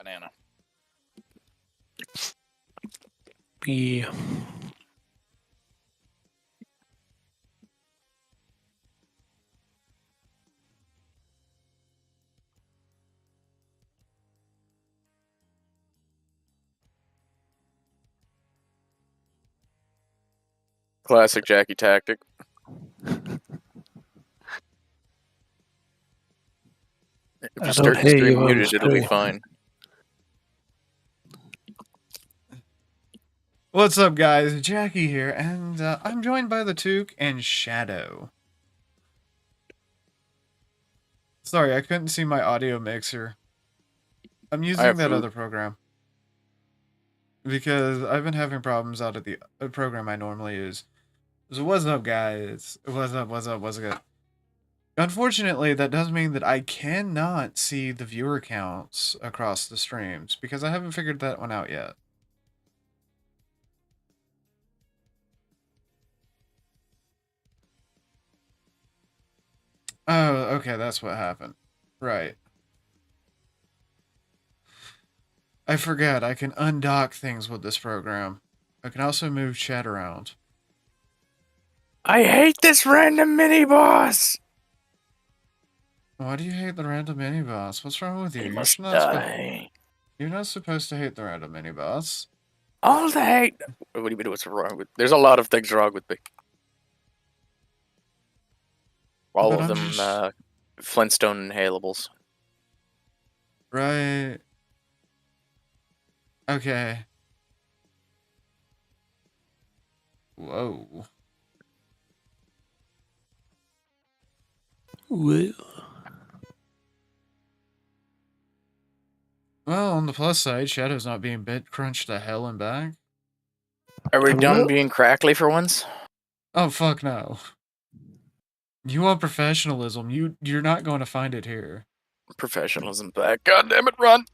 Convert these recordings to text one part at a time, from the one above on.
banana. Yeah. Classic Jackie tactic. If I you don't start the hear stream you on the muted, it'll be stream. fine. What's up, guys? Jackie here, and I'm joined by the Took and Shadow. Sorry, I couldn't see my audio mixer. I'm using that other program because I've been having problems out of the program I normally use. So what's up, guys? What's up? What's up? What's good? Unfortunately, that does mean that I cannot see the viewer counts across the streams because I haven't figured that one out yet. Oh, okay, that's what happened. Right. I forgot, I can undock things with this program. I can also move chat around. I hate this random mini boss. Why do you hate the random mini boss? What's wrong with you? He must die. You're not supposed to hate the random mini boss. All the hate. What do you mean? What's wrong with? There's a lot of things wrong with me. All But of I'm them just... Flintstone inhalables. Right. Okay. Whoa. Well, on the plus side, Shadow's not being bit crunched to hell and back. Are we done What? being crackly for once? Oh, fuck no. You want professionalism. You're not going to find it here. Professionalism back. God damn it, run!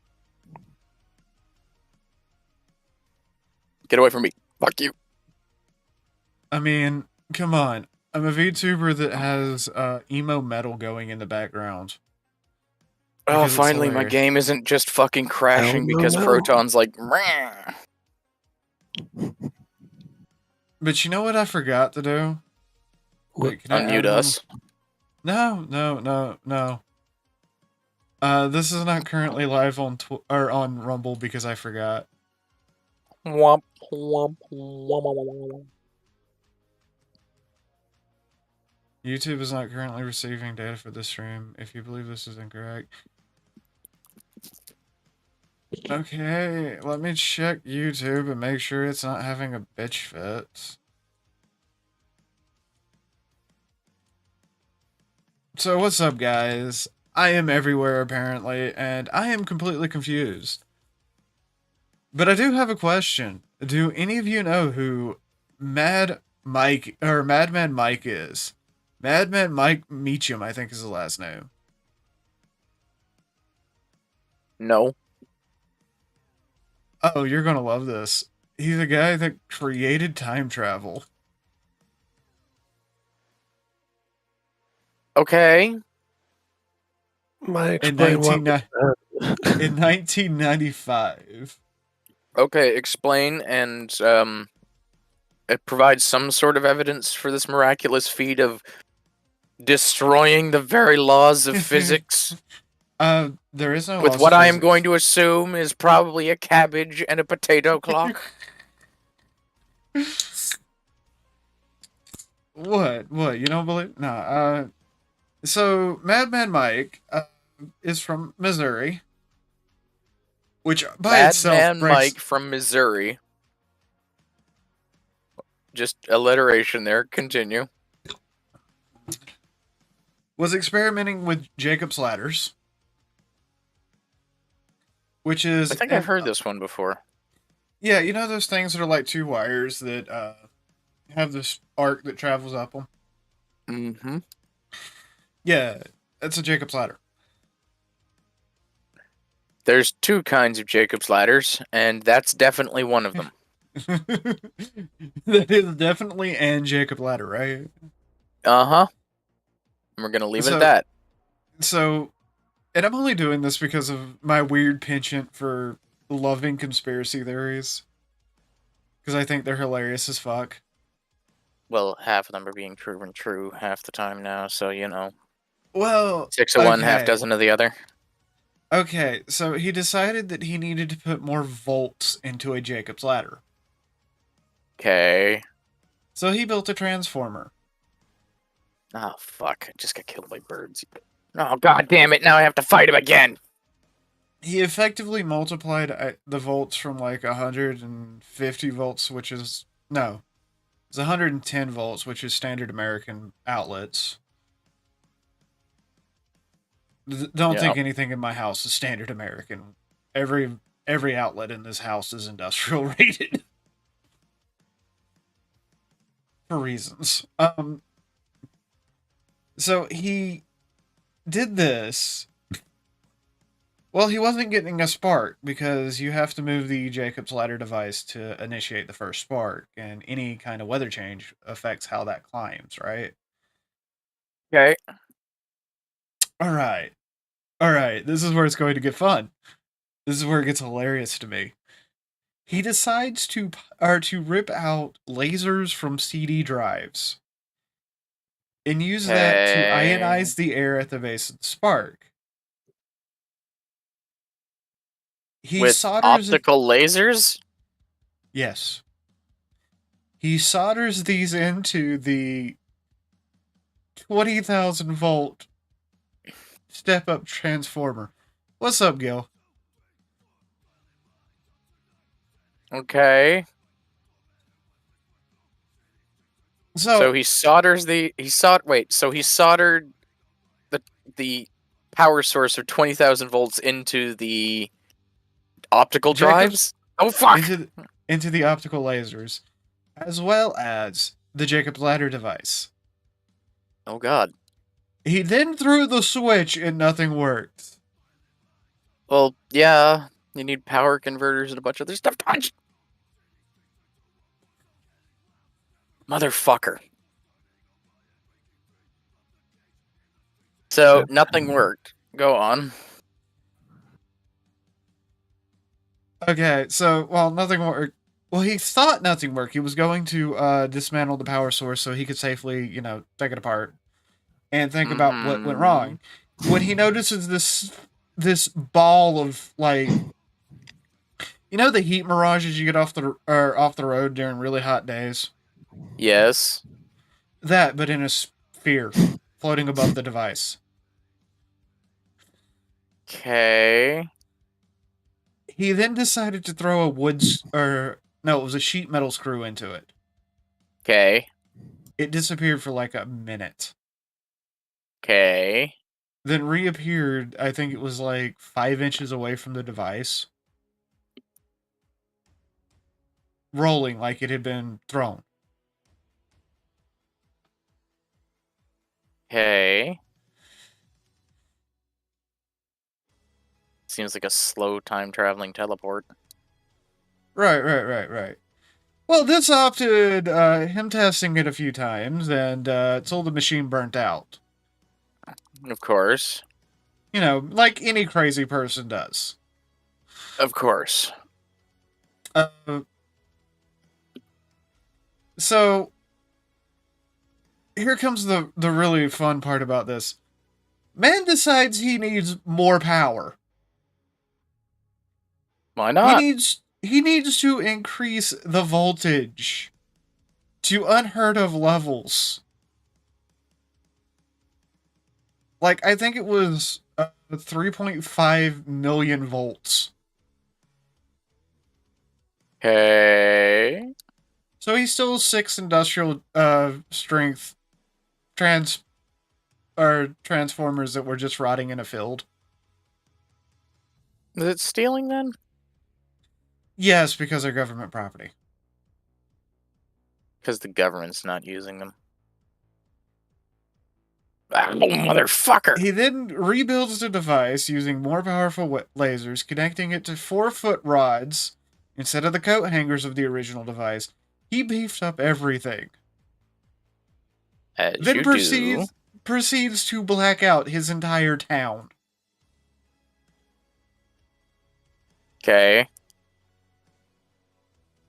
Get away from me. Fuck you. I mean, come on. I'm a VTuber that has emo metal going in the background. Oh, Because it's finally, my hilarious. game isn't just fucking crashing Hell because no. Proton's like, "Meh." But you know what I forgot to do? What? Wait, can I Unmute add us. No. This is not currently live on on Rumble because I forgot. Womp, womp, womp. YouTube is not currently receiving data for this stream. If you believe this is incorrect. Okay, let me check YouTube and make sure it's not having a bitch fit. So what's up, guys? I am everywhere apparently, and I am completely confused. But I do have a question. Do any of you know who Madman Mike is? Madman Mike Meacham, I think is the last name. No. Oh, you're gonna love this. He's a guy that created time travel. Okay. My In explain what 1995. Okay, explain and it provides some sort of evidence for this miraculous feat of destroying the very laws of physics. There is no With laws what of I am physics. going to assume is probably a cabbage and a potato clock. What? You don't believe? Nah. So Madman Mike is from Missouri, which by itself Madman breaks... Mike from Missouri. Just alliteration there. Continue. Was experimenting with Jacob's ladders, which is... I think I've heard this one before. Yeah, you know those things that are like two wires that have this arc that travels up them? Mm-hmm. Yeah, that's a Jacob's ladder. There's two kinds of Jacob's ladders, and that's definitely one of them. That is definitely an Jacob ladder, right? Uh-huh. We're gonna leave it at that. So, And I'm only doing this because of my weird penchant for loving conspiracy theories. Because I think they're hilarious as fuck. Well, half of them are being proven true half the time now, so you know, Well, 6 of one, half dozen of the other. Okay, so he decided that he needed to put more volts into a Jacob's ladder. Okay. So he built a transformer. Oh fuck! I just got killed by birds. Oh god damn it! Now I have to fight him again. He effectively multiplied the volts from like 150 volts, which is no, it's 110 volts, which is standard American outlets. Don't think anything in my house is standard American. Every outlet in this house is industrial rated for reasons. So he did this. Well, he wasn't getting a spark because you have to move the Jacob's ladder device to initiate the first spark, and any kind of weather change affects how that climbs, right? Okay. All right. All right. This is where it's going to get fun. This is where it gets hilarious to me. He decides to rip out lasers from CD drives and use that to ionize the air at the base of the spark. He With solders optical lasers? Yes. He solders these into the 20,000 volt step up transformer. What's up, Gil? Okay. So he solders so he soldered the power source of 20,000 volts into the optical drives? Oh fuck! Into the optical lasers, as well as the Jacob's ladder device. Oh god. He then threw the switch and nothing worked. Well, yeah, you need power converters and a bunch of other stuff. Motherfucker. So nothing worked. Go on. Okay, so nothing worked. Well, he thought nothing worked. He was going to dismantle the power source so he could safely, take it apart and think about what went wrong. When he notices this ball of like, the heat mirages you get off the road during really hot days. Yes. That, but in a sphere floating above the device. Okay. He then decided to throw it was a sheet metal screw into it. Okay. It disappeared for like a minute. Okay. Then reappeared, I think it was like 5 inches away from the device. Rolling like it had been thrown. Okay. Seems like a slow time traveling teleport. Right. Well, this opted him testing it a few times and until the machine burnt out. Of course. Like any crazy person does. Of course. So here comes the really fun part about this. Man decides he needs more power. Why not? He needs to increase the voltage to unheard of levels. Like, I think it was 3.5 million volts. Okay. So he's still 6 industrial strength transformers that were just rotting in a field. Is it stealing then? Yes, because they're government property. Because the government's not using them. Oh, motherfucker! He then rebuilds the device using more powerful lasers, connecting it to 4-foot rods instead of the coat hangers of the original device. He beefed up everything. As Then you do. proceeds to black out his entire town. Okay.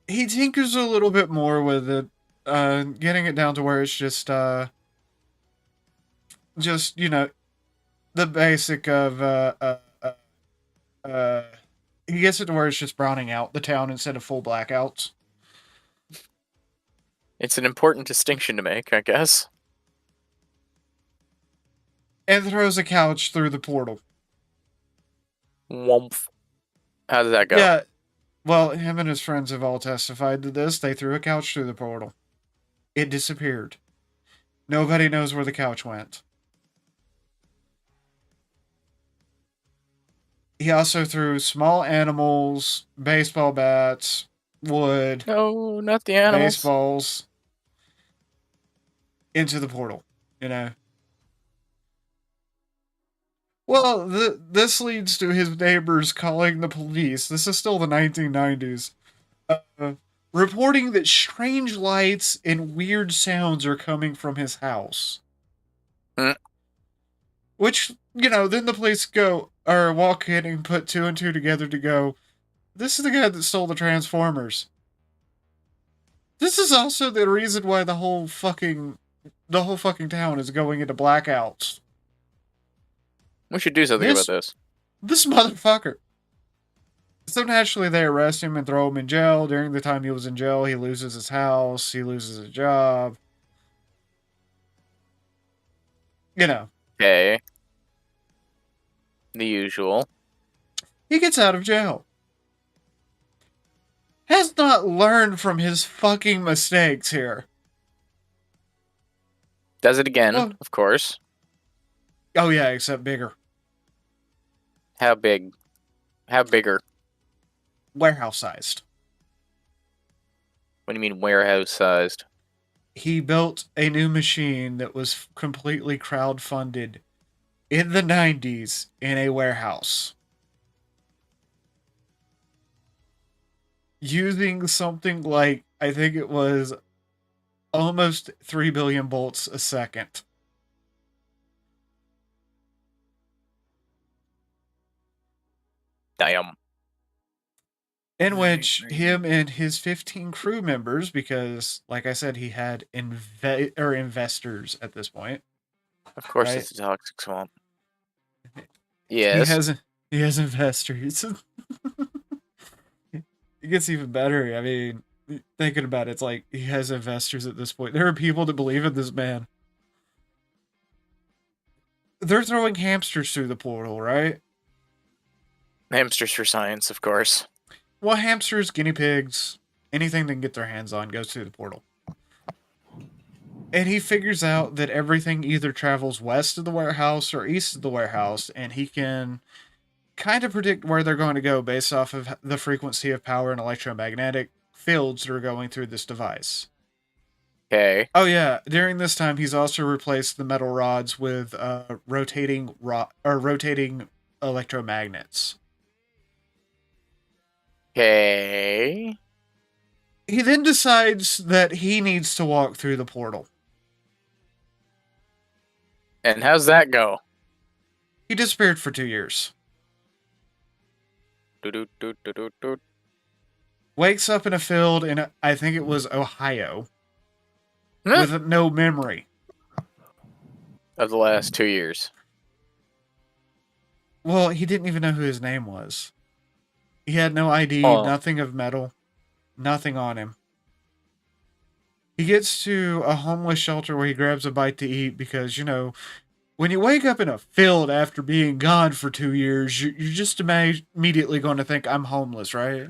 He tinkers a little bit more with it, getting it down to where it's just you know, the basic of he gets it to where it's just browning out the town instead of full blackouts. It's an important distinction to make, I guess. And throws a couch through the portal. Woomph. How did that go? Yeah. Well, him and his friends have all testified to this. They threw a couch through the portal. It disappeared. Nobody knows where the couch went. He also threw small animals, baseball bats, wood, No, not the animals. baseballs into the portal, you know. Well, this leads to his neighbors calling the police. This is still the 1990s. Reporting that strange lights and weird sounds are coming from his house. Which, you know, then the police walk in and put two and two together to go, this is the guy that stole the Transformers. This is also the reason why the whole fucking town is going into blackouts. We should do something about this. This motherfucker. So naturally they arrest him and throw him in jail. During the time he was in jail, he loses his house, he loses his job. You know. Okay. The usual. He gets out of jail. Has not learned from his fucking mistakes here. Does it again, of course. Oh yeah, except bigger. How big? How bigger? Warehouse sized. What do you mean warehouse sized? He built a new machine that was completely crowdfunded in the 90s in a warehouse. Using something like, I think it was almost 3 billion bolts a second. Damn. In which him and his 15 crew members, because, like I said, he had investors at this point. Of course, right? It's a toxic swamp. Yes. He has investors. It gets even better. I mean, thinking about it, it's like he has investors at this point. There are people that believe in this man. They're throwing hamsters through the portal, right? Hamsters for science, of course. Well, hamsters, guinea pigs, anything they can get their hands on goes through the portal. And he figures out that everything either travels west of the warehouse or east of the warehouse, and he can kind of predict where they're going to go based off of the frequency of power and electromagnetic fields that are going through this device. Okay. Oh yeah, during this time he's also replaced the metal rods with rotating electromagnets. Okay. He then decides that he needs to walk through the portal. And how's that go? He disappeared for 2 years. Wakes up in a field in, I think it was Ohio, with no memory. Of the last 2 years. Well, he didn't even know who his name was. He had no ID, nothing of metal, nothing on him. He gets to a homeless shelter where he grabs a bite to eat because, you know, when you wake up in a field after being gone for 2 years, you're just immediately going to think, I'm homeless, right?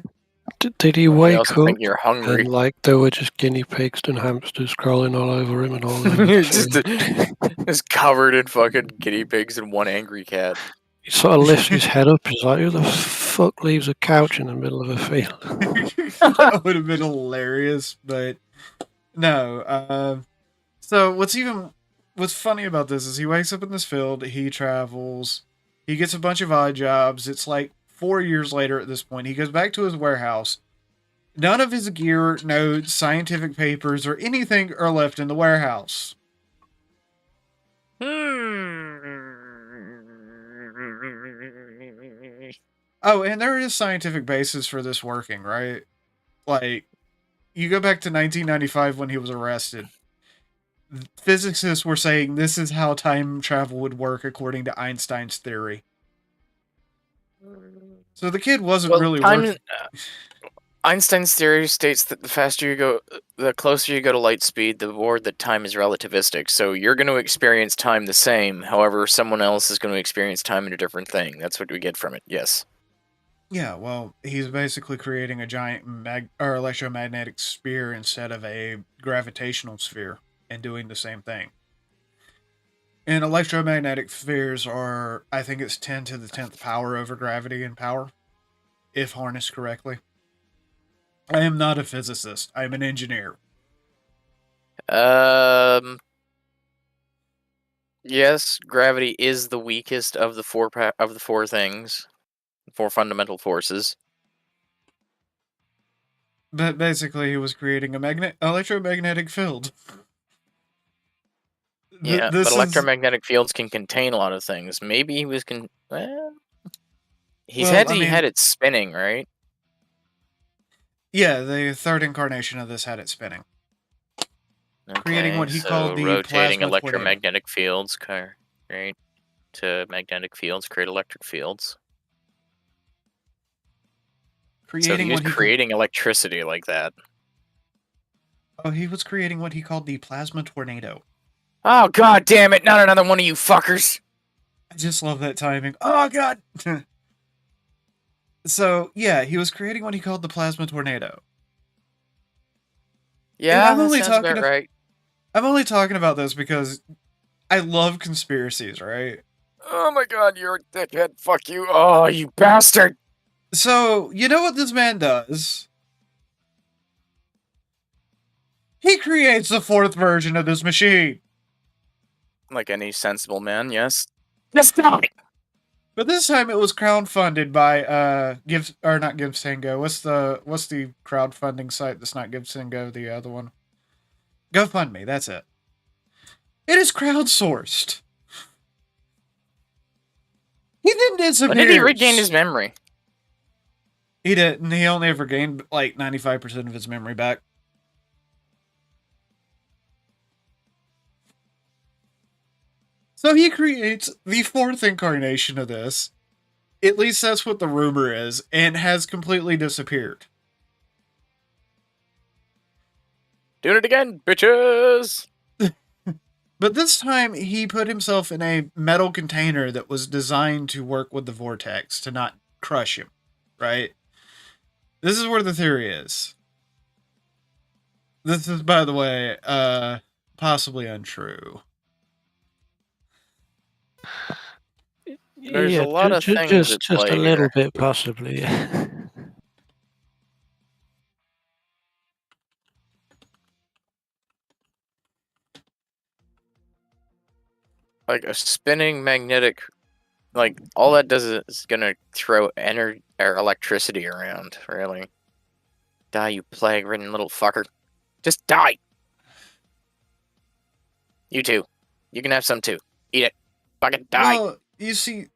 Did he wake up think you're hungry. and like there were just guinea pigs and hamsters crawling all over him and all that? Just covered in fucking guinea pigs and one angry cat. He sort of lifts his head up. He's like, who the fuck leaves a couch in the middle of a field? That would have been hilarious, but no. So what's funny about this is he wakes up in this field, he travels, he gets a bunch of odd jobs. It's like 4 years later at this point. He goes back to his warehouse. None of his gear, notes, scientific papers, or anything are left in the warehouse. Oh, and there is scientific basis for this working, right? Like, you go back to 1995 when he was arrested. Physicists were saying this is how time travel would work according to Einstein's theory. So the kid wasn't really working. Einstein's theory states that the closer you go to light speed, the more that time is relativistic. So you're going to experience time the same. However, someone else is going to experience time in a different thing. That's what we get from it. Yes. Yeah, well, he's basically creating a giant electromagnetic sphere instead of a gravitational sphere and doing the same thing. And electromagnetic spheres are, I think it's 10 to the 10th power over gravity in power, if harnessed correctly. I am not a physicist. I'm an engineer. Yes, gravity is the weakest of the four things, four fundamental forces. But basically, he was creating a electromagnetic field. Yeah, but electromagnetic fields can contain a lot of things. Maybe he was he had it spinning, right? Yeah, the third incarnation of this had it spinning. Okay, creating what he called the rotating plasma electromagnetic fields, right? To magnetic fields, create electric fields. So he was creating electricity like that. Oh, he was creating what he called the plasma tornado. Oh, god damn it, not another one of you fuckers! I just love that timing. Oh, god! So, yeah, he was creating what he called the plasma tornado. Yeah, that sounds about right. I'm only talking about this because I love conspiracies, right? Oh my god, you're a dickhead. Fuck you. Oh, you bastard! So, you know what this man does? He creates the fourth version of this machine. Like any sensible man, yes. Yes, stop it! But this time it was crowdfunded by not GiveSango. What's the crowdfunding site that's not GiveSango, the other one? GoFundMe, that's it. It is crowdsourced. He then disappears. When did he regain his memory? He didn't. He only ever gained like 95% of his memory back. So he creates the fourth incarnation of this. At least that's what the rumor is, and has completely disappeared. Doing it again, bitches! But this time, he put himself in a metal container that was designed to work with the vortex, to not crush him, right? This is where the theory is. This is, by the way, possibly untrue. There's a lot of things just a little bit, possibly. Like a spinning magnetic, like all that does is gonna throw energy or electricity around. Really, die, you plague-ridden little fucker! Just die. You too. You can have some too. Eat it. Fucking die. Well, you see,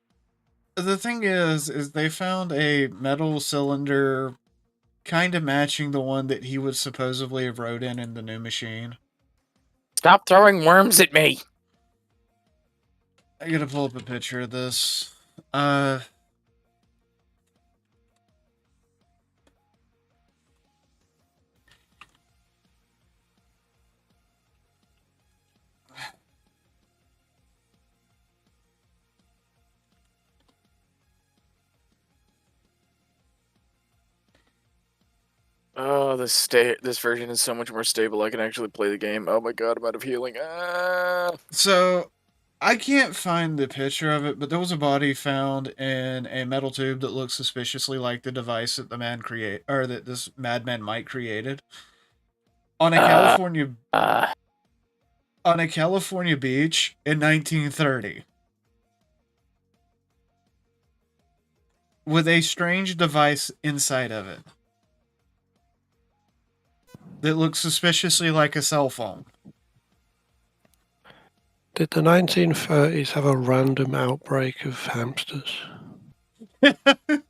the thing is they found a metal cylinder kind of matching the one that he would supposedly have rode in the new machine. Stop throwing worms at me! I gotta pull up a picture of this. Oh, this version is so much more stable. I can actually play the game. Oh my god, I'm out of healing. So, I can't find the picture of it, but there was a body found in a metal tube that looks suspiciously like the device that that this madman Mike created on a California beach in 1930. With a strange device inside of it that looks suspiciously like a cell phone. Did the 1930s have a random outbreak of hamsters?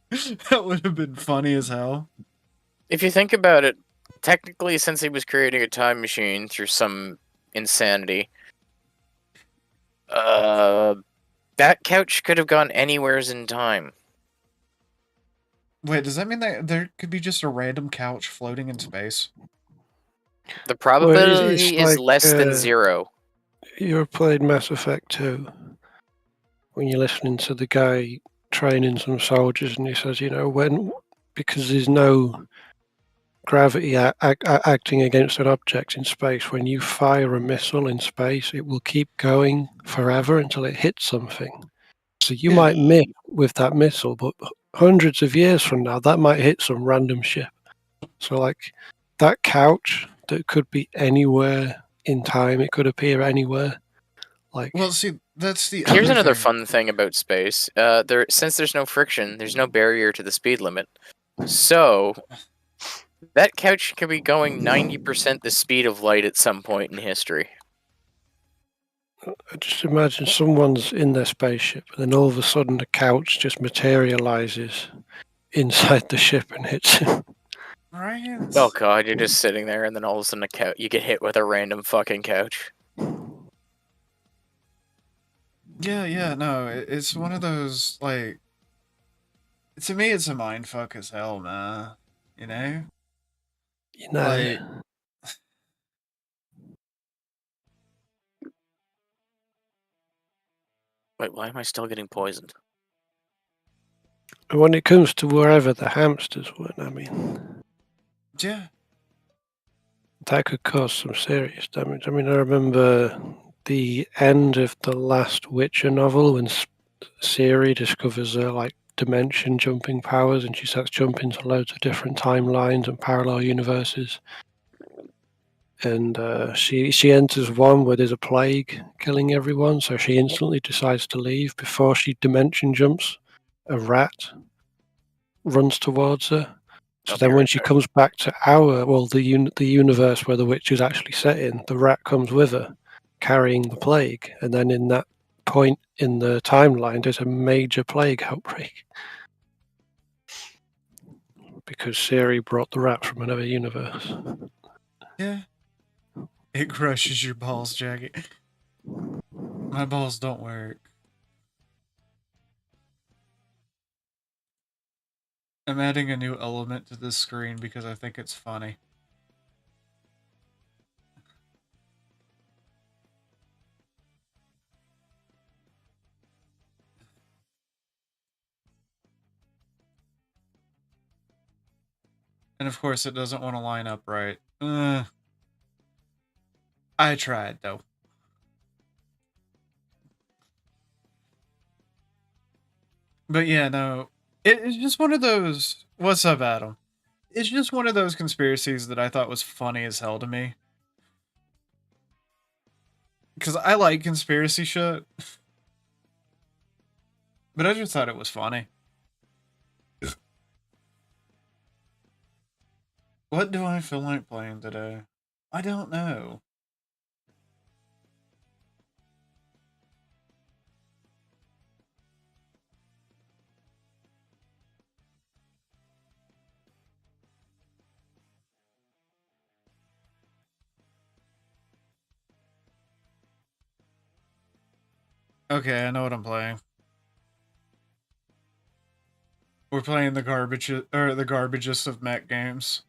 That would have been funny as hell. If you think about it, technically, since he was creating a time machine through some insanity, that couch could have gone anywheres in time. Wait, does that mean that there could be just a random couch floating in space? The probability is like, less than 0. You ever played Mass Effect 2? When you're listening to the guy training some soldiers and he says, because there's no gravity acting against an object in space, when you fire a missile in space, it will keep going forever until it hits something. So you might miss with that missile, but hundreds of years from now, that might hit some random ship. So, like, that couch that could be anywhere in time, it could appear anywhere. Well, see, that's the. Here's another fun thing about space. Since there's no friction, there's no barrier to the speed limit. So that couch could be going 90% the speed of light at some point in history. I just imagine someone's in their spaceship, and then all of a sudden the couch just materializes inside the ship and hits him. Right? Oh god, you're just sitting there, and then all of a sudden you get hit with a random fucking couch. Yeah, no, it's one of those, like, to me, it's a mindfuck as hell, man. You know? Like, wait, why am I still getting poisoned? When it comes to wherever the hamsters went, I mean... Yeah. That could cause some serious damage. I mean, I remember the end of the last Witcher novel when Ciri discovers her, like, dimension jumping powers, and she starts jumping to loads of different timelines and parallel universes. And she enters one where there's a plague killing everyone, so she instantly decides to leave. Before she dimension jumps, a rat runs towards her. So then when she comes back to the universe where the witch is actually set in, the rat comes with her, carrying the plague. And then in that point in the timeline, there's a major plague outbreak. Because Ciri brought the rat from another universe. Yeah. It crushes your balls, Jackie. My balls don't work. I'm adding a new element to this screen because I think it's funny. And of course, it doesn't want to line up right. I tried, though. But yeah, no. It's just one of those... What's up, Adam? It's just one of those conspiracies that I thought was funny as hell to me. Because I like conspiracy shit. But I just thought it was funny. What do I feel like playing today? I don't know. Okay, I know what I'm playing. We're playing the garbagest of mech games.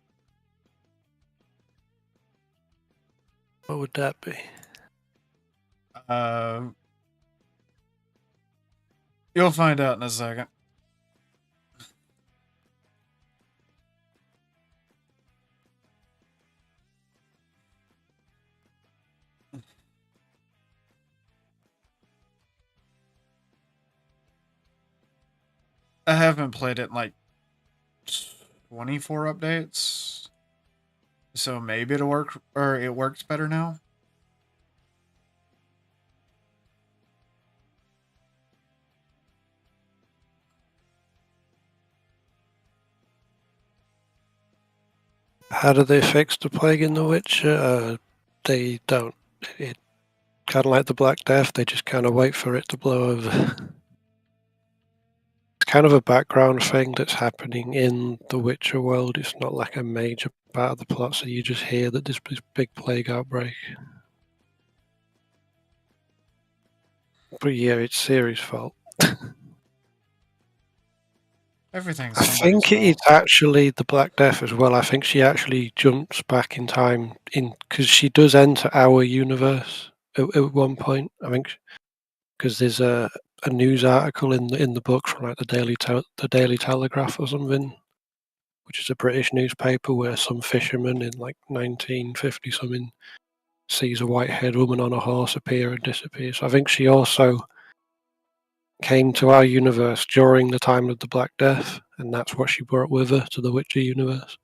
What would that be? You'll find out in a second. I haven't played it in like 24 updates. So maybe it'll work, or it works better now. How do they fix the plague in The Witcher? They don't. It kind of like the Black Death. They just kind of wait for it to blow over. kind of a background thing that's happening in the Witcher world. It's not like a major part of the plot, so you just hear that there's this big plague outbreak. But yeah, it's Ciri's fault. Everything's I somebody's think it's fault. actually the Black Death as well. I think she actually jumps back in time because she does enter our universe at one point. I think because there's a news article in the book from like the Daily Telegraph or something, which is a British newspaper, where some fisherman in like 1950 something sees a white-haired woman on a horse appear and disappear. So I think she also came to our universe during the time of the Black Death, and that's what she brought with her to the Witcher universe.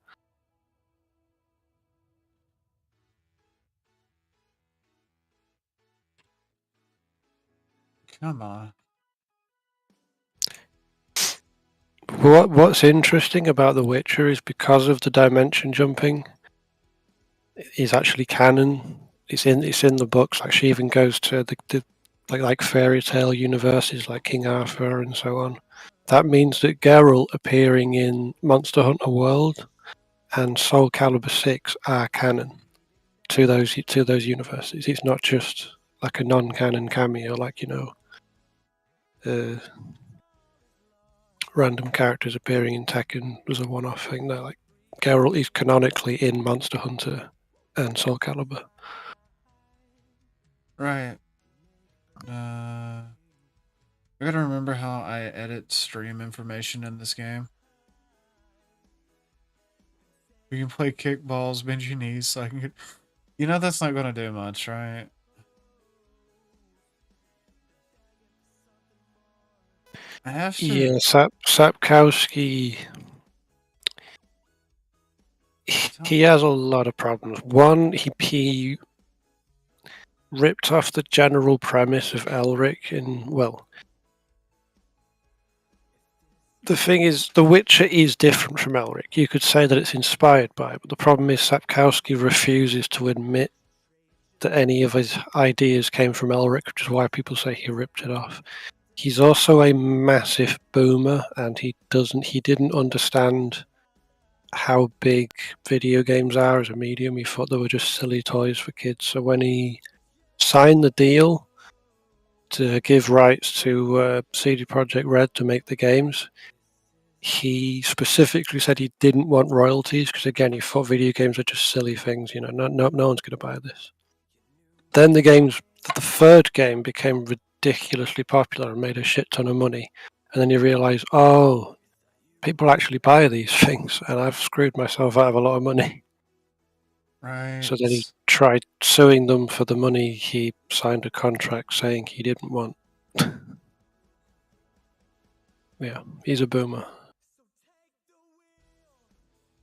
Come on. What's interesting about The Witcher is because of the dimension jumping, is actually canon. It's in the books. Like she even goes to the like fairy tale universes like King Arthur and so on. That means that Geralt appearing in Monster Hunter World and Soul Calibur 6 are canon to those universes. It's not just like a non-canon cameo, like random characters appearing in Tekken was a one-off thing. They're like Geralt is canonically in Monster Hunter and Soul Calibur. Right. I gotta remember how I edit stream information in this game. We can play kickballs, bend your knees, so I can get... You know that's not gonna do much, right? I have to... Yeah, Sapkowski. He has a lot of problems. One, he ripped off the general premise of Elric in, well, the thing is, The Witcher is different from Elric. You could say that it's inspired by it, but the problem is Sapkowski refuses to admit that any of his ideas came from Elric, which is why people say he ripped it off. He's also a massive boomer, and he didn't understand how big video games are as a medium. He thought they were just silly toys for kids. So when he signed the deal to give rights to CD Projekt Red to make the games, he specifically said he didn't want royalties because, again, he thought video games are just silly things. No one's going to buy this. Then the third game became ridiculously popular and made a shit ton of money. And then you realize, oh, people actually buy these things, and I've screwed myself out of a lot of money. Right. So then he tried suing them for the money he signed a contract saying he didn't want. Yeah, he's a boomer.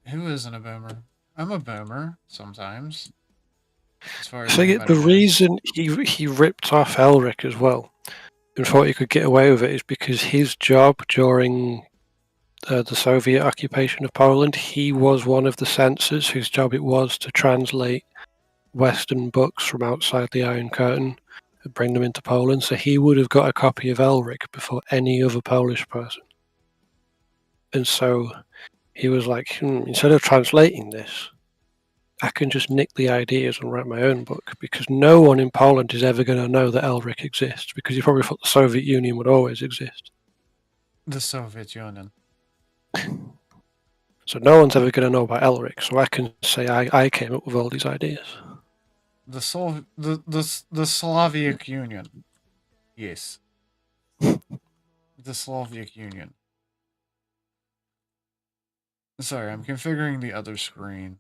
Who isn't a boomer? I'm a boomer sometimes. As far as So the reason he ripped off Elric as well and thought he could get away with it is because his job during the Soviet occupation of Poland, he was one of the censors whose job it was to translate Western books from outside the Iron Curtain and bring them into Poland. So he would have got a copy of Elric before any other Polish person. And so he was like, instead of translating this, I can just nick the ideas and write my own book, because no one in Poland is ever going to know that Elric exists, because you probably thought the Soviet Union would always exist. The Soviet Union. So no one's ever going to know about Elric, so I can say I came up with all these ideas. The Soviet Union. Yes. The Soviet Union. Sorry, I'm configuring the other screen.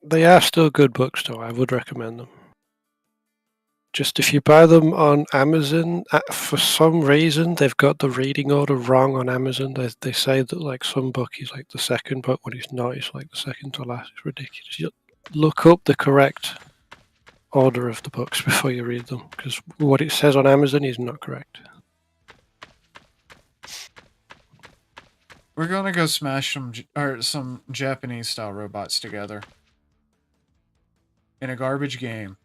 They are still good books, though. I would recommend them. Just if you buy them on Amazon, for some reason they've got the reading order wrong on Amazon. They say that like some book is like the second book, when it's not. It's like the second to last. It's ridiculous. You look up the correct order of the books before you read them, because what it says on Amazon is not correct. We're gonna go smash some Japanese style robots together in a garbage game.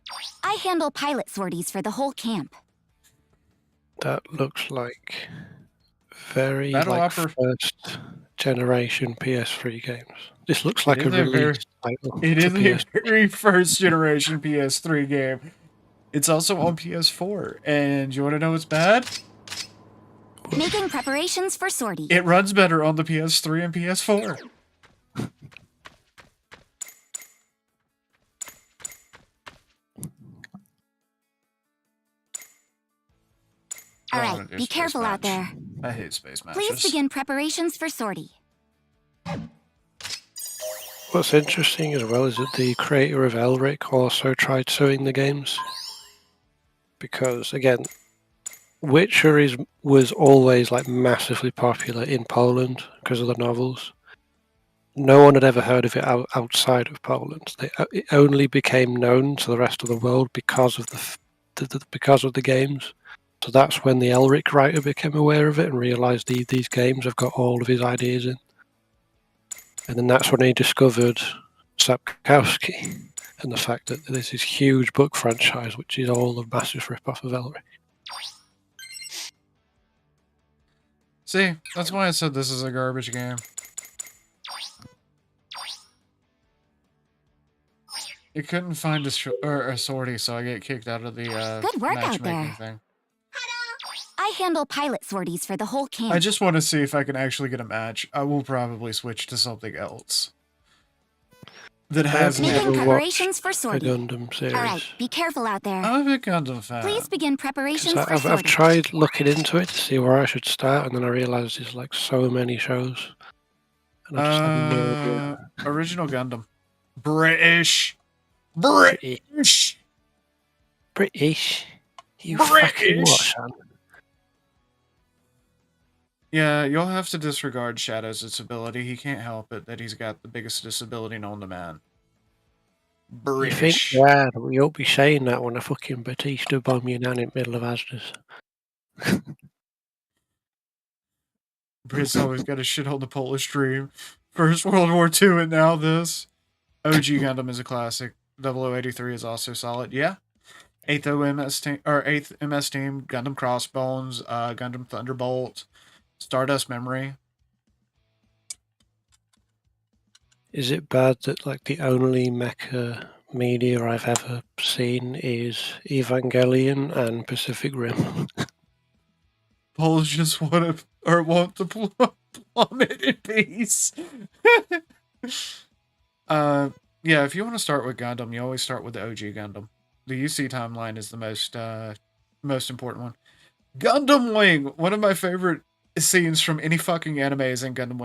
I handle pilot sorties for the whole camp. That looks like very Battle like Opera- first generation PS3 games. This looks like It a is a very- release title. It for is a PS. very first generation PS3 game. It's also on PS4. And you want to know what's bad? Making preparations for sortie. It runs better on the PS3 and PS4. All I right, wanna do be space careful out match. there. I hate space matches. Please begin preparations for sortie. What's interesting as well is that the creator of Elric also tried suing the games. Because, again, Witcher was always like massively popular in Poland because of the novels. No one had ever heard of it outside of Poland. It only became known to the rest of the world because of because of the games. So that's when the Elric writer became aware of it and realised these games have got all of his ideas in. And then that's when he discovered Sapkowski and the fact that there's this huge book franchise which is all a massive rip-off of Elric. See, that's why I said this is a garbage game. It couldn't find a sortie, so I get kicked out of the Good work out matchmaking there. thing. I handle pilot sorties for the whole camp. I just want to see if I can actually get a match. I will probably switch to something else that has Making Making Never preparations for The sortie. Gundam series. All right, be careful out there. I'm a big Gundam fan. Please begin preparations 'Cause for I've sortie. tried looking into it to see where I should start, and then I realised there's like so many shows. And I just have no idea. Original Gundam. British. British? You fucking what, British. son? Yeah, you'll have to disregard Shadow's disability. He can't help it that he's got the biggest disability known to man. You think, British. yeah, you'll be saying that when a fucking Batista bomb your nan in the middle of Asdas. Brits always got to shit on the Polish dream. First World War II and now this. OG Gundam is a classic. 0083 is also solid. Yeah. 8th MS team, Gundam Crossbones, Gundam Thunderbolt, Stardust Memory. Is it bad that like the only mecha media I've ever seen is Evangelion and Pacific Rim? Poles just want to plummet in peace. Yeah, if you want to start with Gundam, you always start with the OG Gundam. The UC timeline is the most important one. Gundam Wing, one of my favorite scenes from any fucking anime is in Gundam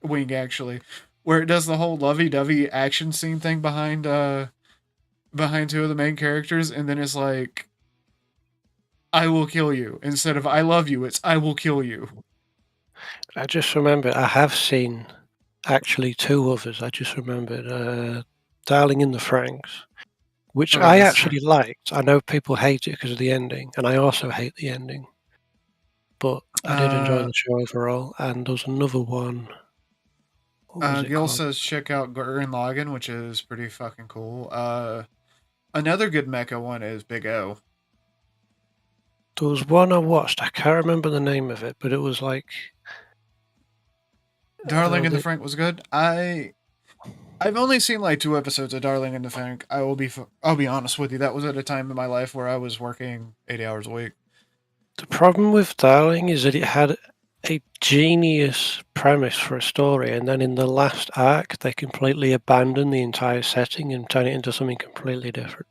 Wing actually, where it does the whole lovey-dovey action scene thing behind two of the main characters, and then it's like, I will kill you. Instead of I love you, it's I will kill you. I just remembered, I have seen actually two others. I just remembered Darling in the Franxx, which Oh, I yes. actually liked. I know people hate it because of the ending, and I also hate the ending. But I did enjoy the show overall. And there was another one. What was it Gil called? says check out Gurren Lagann, which is pretty fucking cool. Another good mecha one is Big O. There was one I watched. I can't remember the name of it, but it was like Darling in the the- Frank was good. I've only seen like 2 episodes of Darling in the Frank. I'll be honest with you. That was at a time in my life where I was working 80 hours a week. the problem with Darling is that it had a genius premise for a story, and then in the last arc, they completely abandon the entire setting and turn it into something completely different.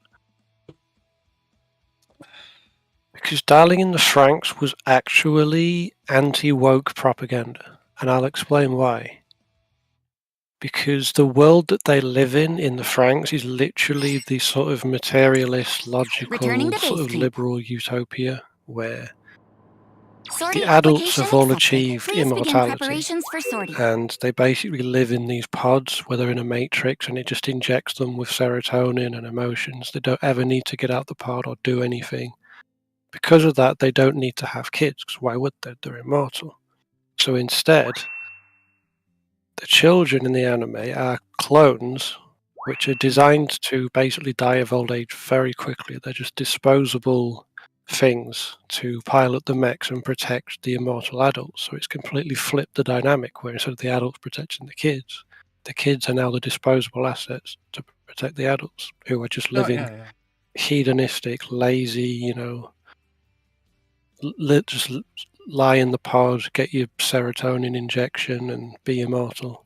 Because Darling in the Franxx was actually anti-woke propaganda, and I'll explain why. Because the world that they live in the Franxx, is literally the sort of materialist, logical, Returning to sort base of camp. liberal utopia where Sortie the adults application have all accepted. achieved Please begin immortality, preparations for sortie. and they basically live in these pods where they're in a matrix, and it just injects them with serotonin and emotions. They don't ever need to get out the pod or do anything. Because of that, they don't need to have kids, because why would they? They're immortal. So instead, the children in the anime are clones, which are designed to basically die of old age very quickly. They're just disposable things to pilot the mechs and protect the immortal adults. So it's completely flipped the dynamic where instead of the adults protecting the kids are now the disposable assets to protect the adults who are just living hedonistic, lazy, you know, just lie in the pod, get your serotonin injection and be immortal.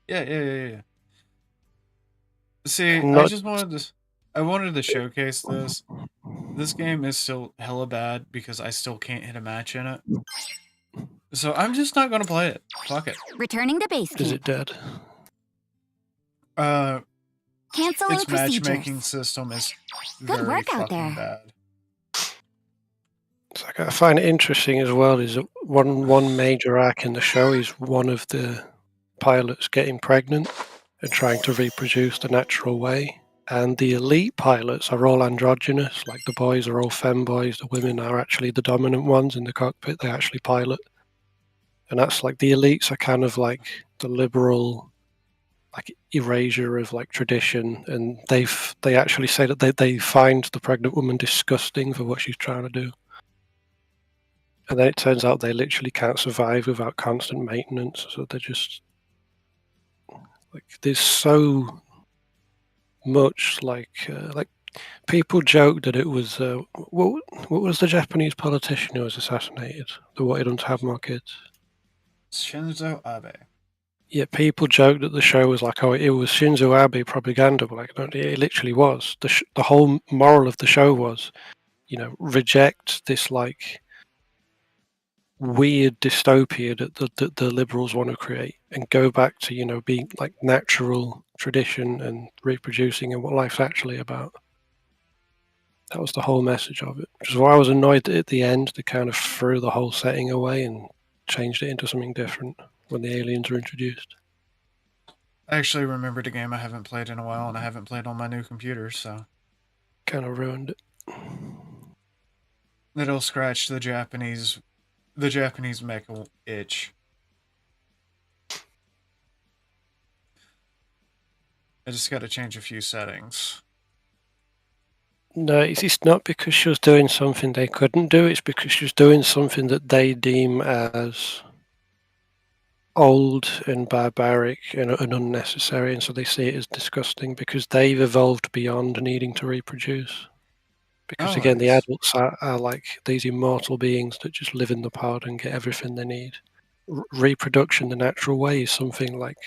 Yeah. See, I wanted to showcase this. This game is still hella bad because I still can't hit a match in it. So I'm just not gonna play it. Fuck it. Returning to base camp. Is it dead? Canceling its procedures. matchmaking system is Good very work out fucking there. bad. It's like, I find it interesting as well is that one major arc in the show is one of the pilots getting pregnant and trying to reproduce the natural way. And the elite pilots are all androgynous, like the boys are all femboys, the women are actually the dominant ones in the cockpit, they actually pilot. And that's like the elites are kind of like the liberal like erasure of like tradition, and they actually say that they find the pregnant woman disgusting for what she's trying to do. And then it turns out they literally can't survive without constant maintenance, so they're just like there's so much like people joke that it was what was the Japanese politician who was assassinated that wanted them to have more kids? Shinzo Abe. Yeah, people joke that the show was like, oh, it was Shinzo Abe propaganda, but like, no, it literally was. The whole moral of the show was, you know, reject this like weird dystopia that the liberals want to create and go back to, you know, being like natural tradition and reproducing and what life's actually about. That was the whole message of it, which is why I was annoyed that at the end they kind of threw the whole setting away and changed it into something different when the aliens were introduced. I actually remembered a game I haven't played in a while, and I haven't played on my new computer, so Kind of ruined it. it'll scratch the Japanese mecha itch. I just got to change a few settings. No, it's not because she was doing something they couldn't do. It's because she was doing something that they deem as old and barbaric and unnecessary, and so they see it as disgusting because they've evolved beyond needing to reproduce. Because again, the adults are like these immortal beings that just live in the pod and get everything they need. Reproduction the natural way is something like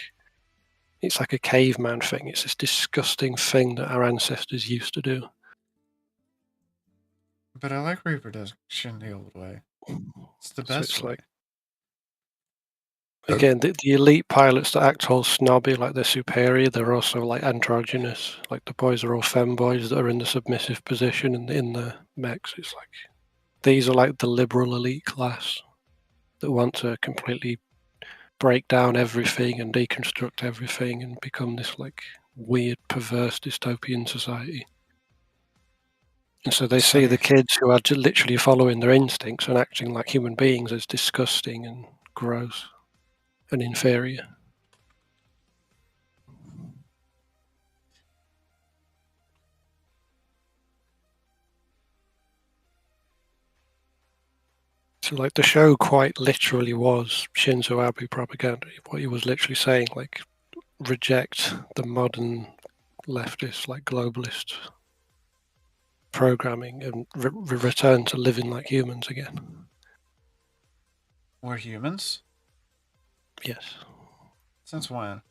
it's like a caveman thing. It's this disgusting thing that our ancestors used to do. But I like reproduction the old way. It's the best So it's way. like, again, the elite pilots that act all snobby, like they're superior, they're also like androgynous. Like the boys are all femboys that are in the submissive position in the mechs. It's like these are like the liberal elite class that want to completely break down everything and deconstruct everything and become this like weird, perverse dystopian society. And so they see the kids who are literally following their instincts and acting like human beings as disgusting and gross and inferior. So like the show quite literally was Shinzo Abe propaganda. What he was literally saying, like, reject the modern leftist, like globalist programming and return to living like humans again. We're humans? Yes. Since when?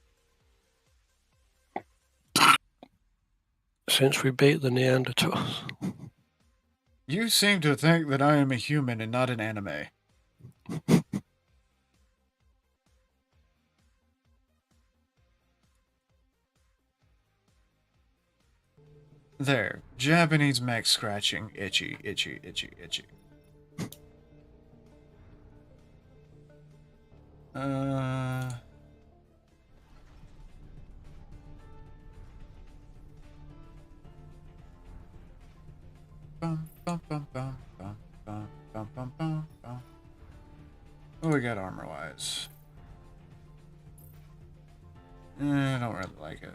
Since we beat the Neanderthals. You seem to think that I am a human and not an anime. There. Japanese mech scratching. Itchy, itchy, itchy, itchy. What we got armor-wise? I don't really like it.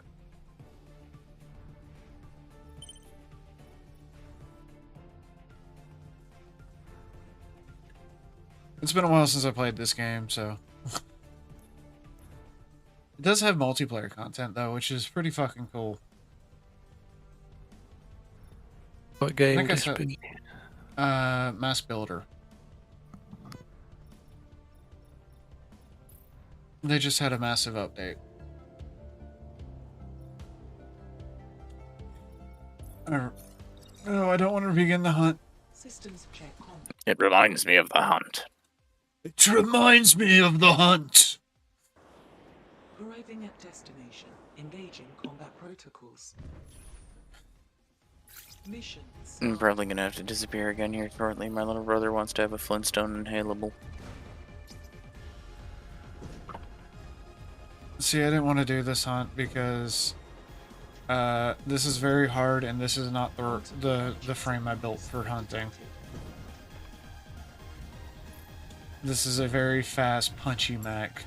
It's been a while since I played this game, so. It does have multiplayer content, though, which is pretty fucking cool. What game Like I this said- be? Mass Builder. They just had a massive update. No, I don't want to begin the hunt. Systems check on. It reminds me of the hunt. It reminds me of the hunt. Arriving at destination. Engaging combat protocols. Missions. I'm probably gonna have to disappear again here shortly. My little brother wants to have a Flintstone inhalable. See, I didn't want to do this hunt because this is very hard, and this is not the frame I built for hunting. This is a very fast, punchy mech.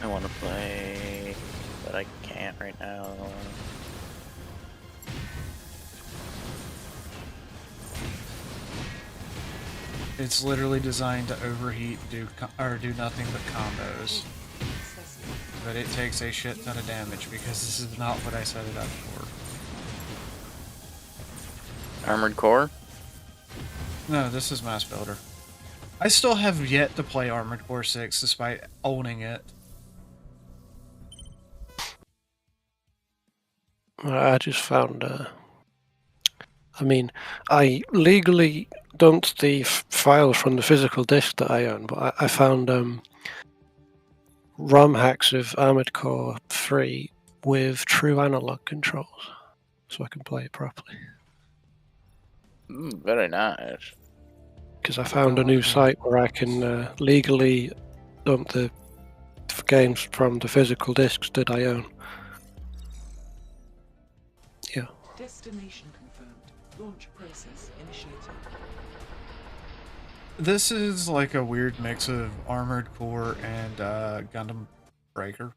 I want to play, but I can't right now. It's literally designed to overheat, do nothing but combos. But it takes a shit ton of damage because this is not what I set it up for. Armored Core? No, this is Mass Builder. I still have yet to play Armored Core 6 despite owning it. I just found. I mean, I legally dumped the files from the physical disk that I own, but I found ROM hacks of Armored Core 3 with true analog controls, so I can play it properly. Very nice. Because I found a new site where I can legally dump the games from the physical discs that I own. Yeah. Destination confirmed. Launch process initiated. This is like a weird mix of Armored Core and Gundam Breaker.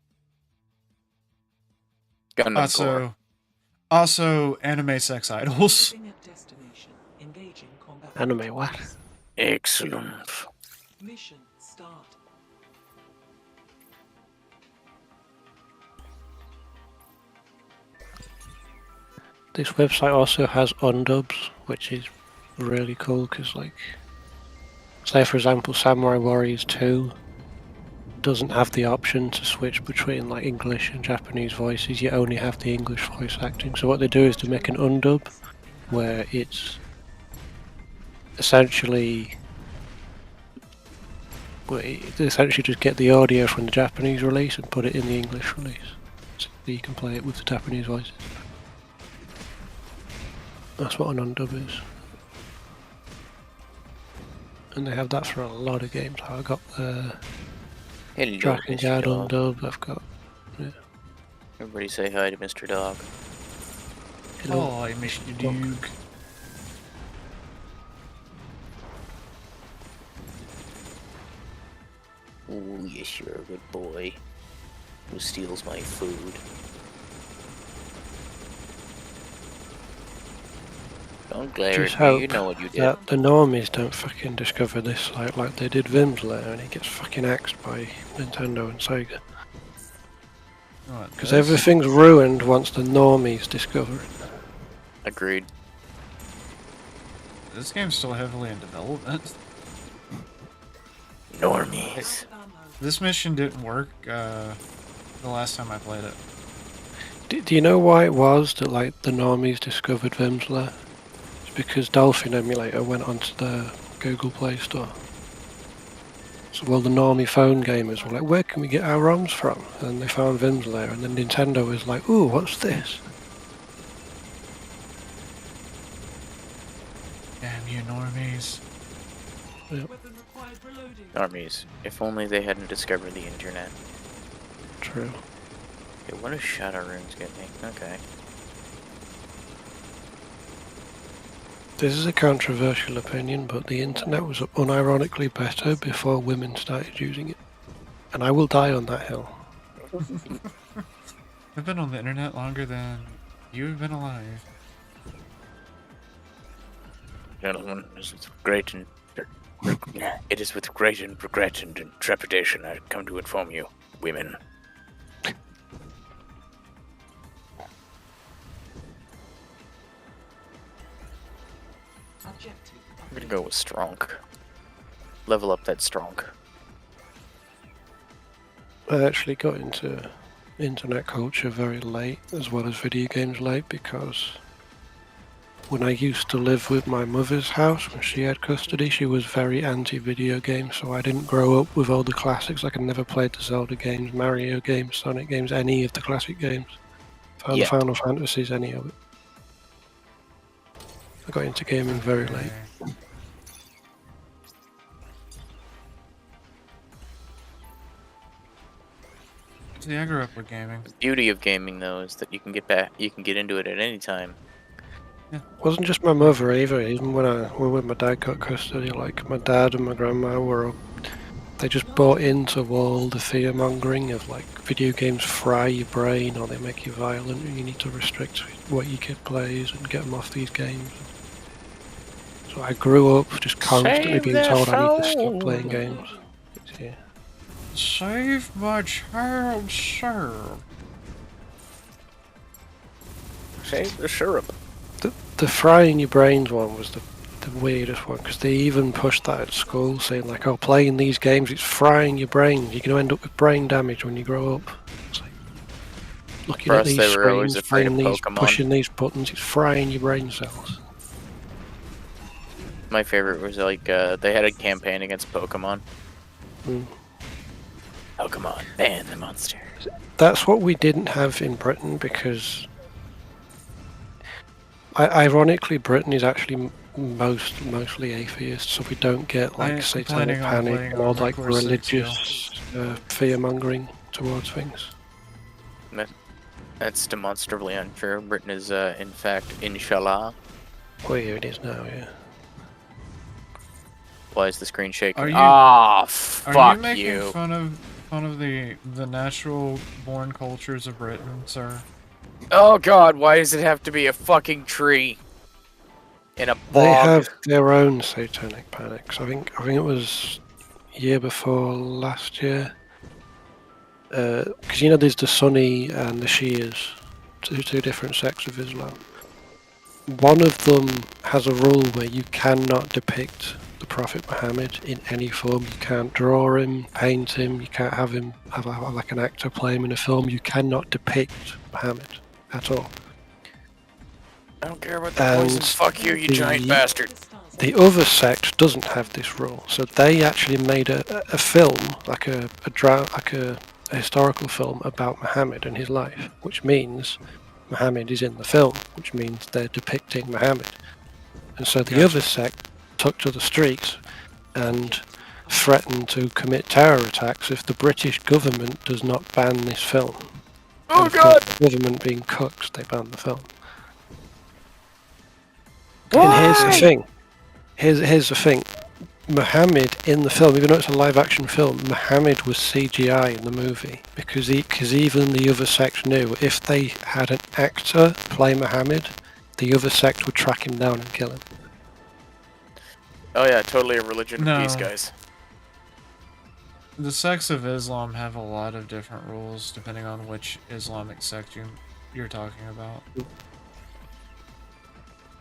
Gundam Core. Also anime sex idols. Arriving at destination. Engaging combat Anime what? protocols. Excellent. Mission start. This website also has undubs, which is really cool because, like, say for example, Samurai Warriors 2 doesn't have the option to switch between like English and Japanese voices. You only have the English voice acting. So what they do is they make an undub where it's essentially they essentially just get the audio from the Japanese release and put it in the English release, so you can play it with the Japanese voices. That's what an undub is. And they have that for a lot of games. I got the Hello, Dragon Mr. Guard Dog. undub, I've got... Everybody say hi to Mr. Dog. Oh, I missed you, Duke. Oh, yes, you're a good boy. Who steals my food? Don't glare Just at me, you hope know what you did. that the normies don't fucking discover this site like they did Vimsler and it gets fucking axed by Nintendo and Sega. Because everything's ruined once the normies discover it. Agreed. This game's still heavily in development. Normies. This mission didn't work the last time I played it. Do you know why it was that like the normies discovered Vimsler? It's because Dolphin Emulator went onto the Google Play Store. So well, the normie phone gamers were like, where can we get our ROMs from? And they found Vimsler, and then Nintendo was like, ooh, what's this? Damn you, normies. Yep, Weapon required reloading. Normies. If only they hadn't discovered the internet. true. Okay, what does Shadow Runes get me? Okay. This is a controversial opinion, but the internet was unironically better before women started using it. And I will die on that hill. I've been on the internet longer than you've been alive. Gentlemen, this is great and It is with great regret and trepidation I come to inform you, women. Objective. I'm gonna go with strong. Level up that strong. I actually got into internet culture very late, as well as video games late, because when I used to live with my mother's house, when she had custody, she was very anti-video games, so I didn't grow up with all the classics. Like, I never played the Zelda games, Mario games, Sonic games, any of the classic games. Final Fantasies, any of it. I got into gaming very late. See, I grew up with gaming. The beauty of gaming, though, is that you can get into it at any time. It wasn't just my mother either. Even when my dad got custody, like my dad and my grandma were, they just bought into all the fear mongering of like video games fry your brain or they make you violent and you need to restrict what your kid plays and get them off these games. So I grew up just constantly being told I need to stop playing games. Yeah. Save my child, sir. Save the syrup. The frying your brains one was the weirdest one, because they even pushed that at school, saying like, oh, playing these games, it's frying your brains. You're going to end up with brain damage when you grow up. It's like, looking at these screens, playing these, pushing these buttons, it's frying your brain cells. My favorite was like, they had a campaign against Pokemon. Pokemon, ban the monster. That's what we didn't have in Britain, because ironically Britain is actually mostly atheist, so we don't get like satanic panic and all like religious fear mongering towards things. That's demonstrably untrue. Britain is in fact inshallah. Well, here it is now, yeah. Why is the screen shaking? Fuck you! Are you making fun of the natural born cultures of Britain, sir? Oh god, why does it have to be a fucking tree? In a bog? They have their own satanic panics. I think it was year before last year. Because you know there's the Sunni and the Shias, two different sects of Islam. One of them has a rule where you cannot depict the Prophet Muhammad in any form. You can't draw him, paint him, you can't have him have like an actor play him in a film. You cannot depict Muhammad at all. I don't care about the poisons. Fuck you, you giant bastard. The other sect doesn't have this rule, so they actually made a film, like a historical film about Muhammad and his life, which means Muhammad is in the film, which means they're depicting Muhammad. And so the other sect took to the streets and threatened to commit terror attacks if the British government does not ban this film. Oh and god! The government being cooked, they banned the film. Why? And here's the thing. Here's the thing. Muhammad in the film, even though it's a live action film, Muhammad was CGI in the movie because even the other sect knew if they had an actor play Muhammad, the other sect would track him down and kill him. Oh yeah, totally a religion of peace, guys. The sects of Islam have a lot of different rules depending on which Islamic sect you're talking about.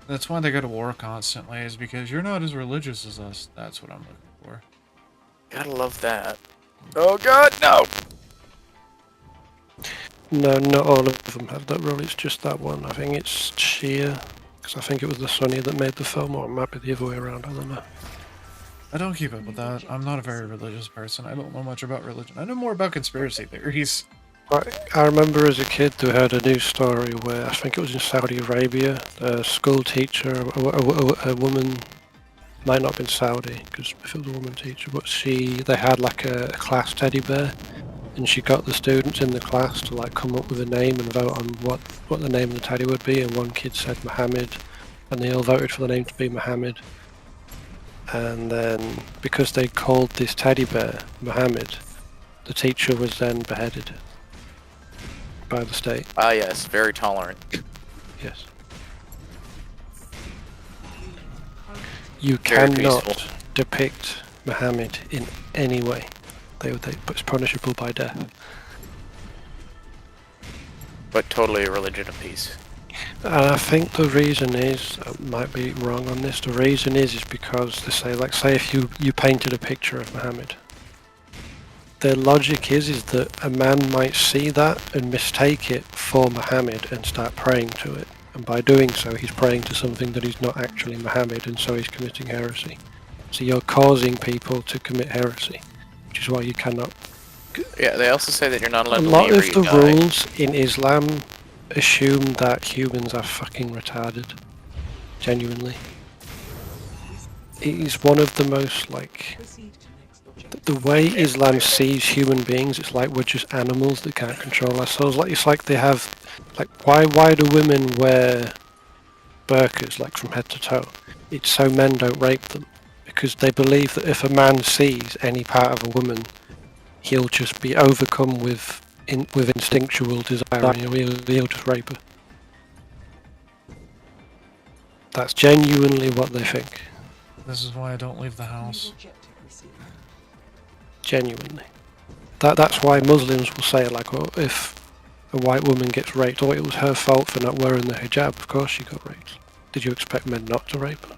That's why they go to war constantly, is because you're not as religious as us. That's what I'm looking for. Gotta love that. Oh god, no! No, not all of them have that rule, it's just that one. I think it's Shia, because I think it was the Sunni that made the film, or it might be the other way around, I don't know. I don't keep up with that. I'm not a very religious person. I don't know much about religion. I know more about conspiracy theories. I remember as a kid we heard a news story where, I think it was in Saudi Arabia, a school teacher, a woman, might not have been Saudi, because if it was a woman teacher, but they had like a class teddy bear, and she got the students in the class to like come up with a name and vote on what the name of the teddy would be, and one kid said Muhammad, and they all voted for the name to be Muhammad. And then, because they called this teddy bear Muhammad, the teacher was then beheaded by the state. Ah yes, very tolerant. Yes. You cannot depict Muhammad in any way, it's punishable by death. But totally a religion of peace. And I think the reason is, I might be wrong on this, the reason is because they say, like, say if you painted a picture of Muhammad, their logic is that a man might see that and mistake it for Muhammad and start praying to it. And by doing so, he's praying to something that is not actually Muhammad, and so he's committing heresy. So you're causing people to commit heresy, which is why you cannot. Yeah, they also say that you're not allowed A to lot leave of or the you die. rules in Islam assume that humans are fucking retarded. Genuinely. It is one of the most, like, Proceed to next objective. the way Islam sees human beings, it's like we're just animals that can't control ourselves. Like, it's like they have, like, why do women wear burqas, like, from head to toe? It's so men don't rape them. Because they believe that if a man sees any part of a woman, he'll just be overcome with instinctual desire and he'll just rape her. That's genuinely what they think. This is why I don't leave the house. Objective received. Genuinely. That's why Muslims will say, like, well, if a white woman gets raped, oh, it was her fault for not wearing the hijab. Of course she got raped. Did you expect men not to rape her?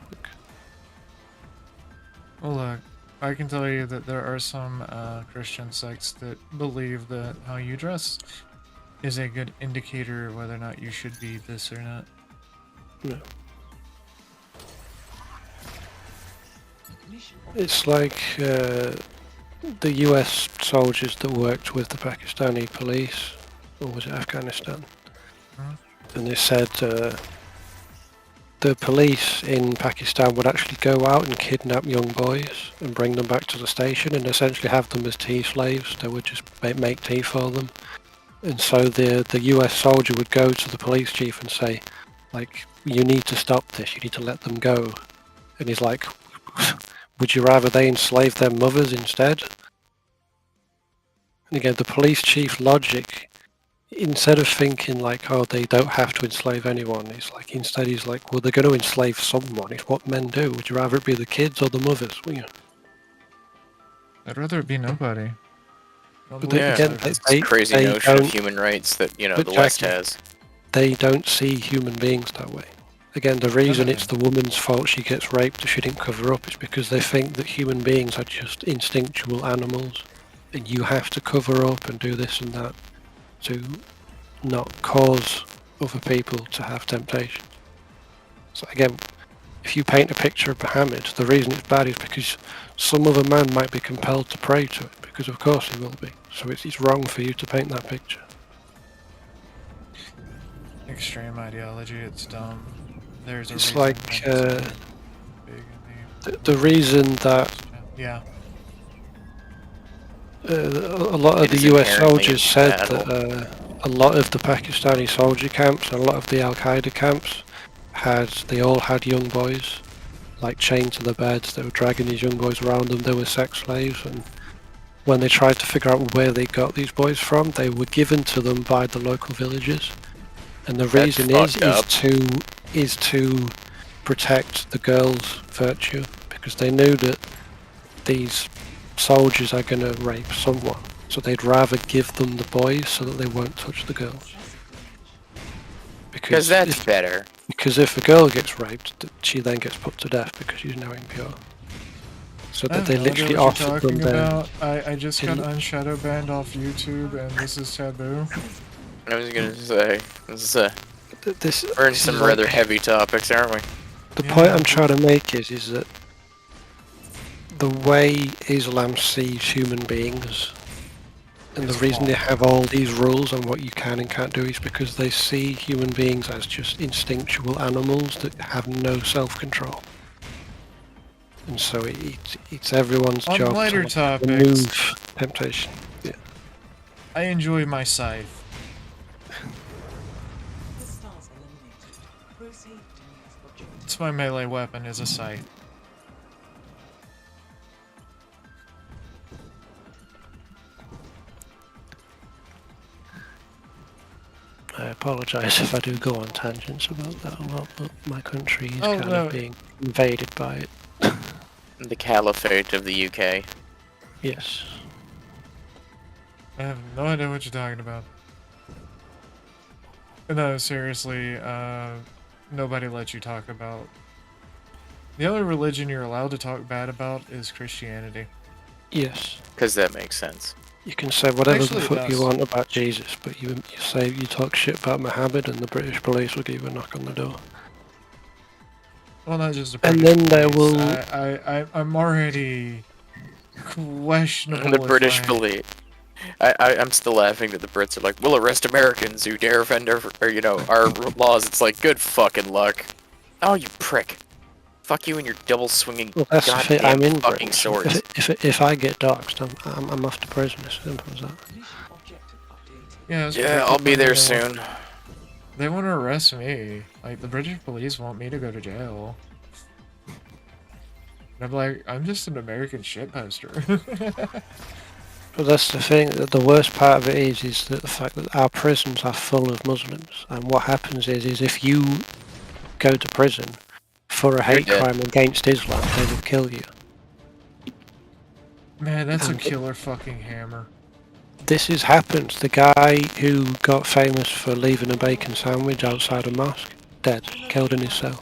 Well, look, I can tell you that there are some Christian sects that believe that how you dress is a good indicator of whether or not you should be this or not. No. Mission It's like the US soldiers that worked with the Pakistani police, or was it Afghanistan? Hmm? And they said the police in Pakistan would actually go out and kidnap young boys and bring them back to the station and essentially have them as tea slaves. They would just make tea for them. And so the US soldier would go to the police chief and say, like, you need to stop this, you need to let them go. And he's like, would you rather they enslave their mothers instead? And again, the police chief logic, instead of thinking like, oh, they don't have to enslave anyone, it's like, instead he's like, well, they're going to enslave someone. It's what men do. Would you rather it be the kids or the mothers? Well, you know. I'd rather it be nobody. But they- Yeah, again, it's they- a crazy they notion of don't- human rights that, you know, But the West Jackie- has. They don't see human beings that way. Again, the reason it's the woman's fault she gets raped if she didn't cover up is because they think that human beings are just instinctual animals and you have to cover up and do this and that to not cause other people to have temptation. So again, if you paint a picture of Muhammad, the reason it's bad is because some other man might be compelled to pray to it, because of course he will be. So it's wrong for you to paint that picture. Extreme ideology, it's dumb. There's a It's reason like, that it's big in The reason that yeah. a lot of It the is US inherently soldiers said battle. that a lot of the Pakistani soldier camps and a lot of the Al Qaeda camps they all had young boys, like chained to the beds. They were dragging these young boys around them. They were sex slaves, and when they tried to figure out where they got these boys from, they were given to them by the local villagers. And the That's reason fucked up. is to protect the girls' virtue, because they knew that these soldiers are going to rape someone, so they'd rather give them the boys so that they won't touch the girls. Because that's better. Because if a girl gets raped, she then gets put to death because she's now impure. So I that have they no idea literally what you're offered them talking their... about. I just got Can you- unshadow banned off YouTube, and this is taboo. I was gonna say, this is This, we're in this some is rather like- heavy topics, aren't we? The Yeah. point I'm trying to make is that the way Islam sees human beings, and the It's reason they wrong. have all these rules on what you can and can't do, is because they see human beings as just instinctual animals that have no self-control. And so it's everyone's On job lighter to topics, remove temptation. Yeah. I enjoy my scythe. hostiles eliminated. Proceed to next objective. It's my melee weapon, is a scythe. I apologise if I do go on tangents about that a lot, but my country is Oh, kind no. of being invaded by it. The Caliphate of the UK. Yes. I have no idea what you're talking about. No, seriously, nobody lets you talk about... The only religion you're allowed to talk bad about is Christianity. Yes. Because that makes sense. You can say whatever Actually, the it fuck you does. want about Jesus, but you talk shit about Muhammad and the British police will give you a knock on the door. Well, not just the And British then there police. will- I'm already questionable. The if British I- police. I'm still laughing that the Brits are like, we'll arrest Americans who dare offend our laws. It's like, good fucking luck. Oh, you prick. Fuck you and your double swinging Well, that's the thing, goddamn I'm in fucking Britain. So swords. if I get doxxed, I'm off to prison. As simple as that. Mission objective update. Yeah, it's Yeah, I'll be there they want- soon. They want to arrest me. Like, the British police want me to go to jail. And I'm like, I'm just an American shitposter. But that's the thing. That the worst part of it is that the fact that our prisons are full of Muslims, and what happens is if you go to prison for a hate dead. crime against Islam, they will kill you. Man, that's a And- killer fucking hammer. This has happened. The guy who got famous for leaving a bacon sandwich outside a mosque, dead, killed in his cell.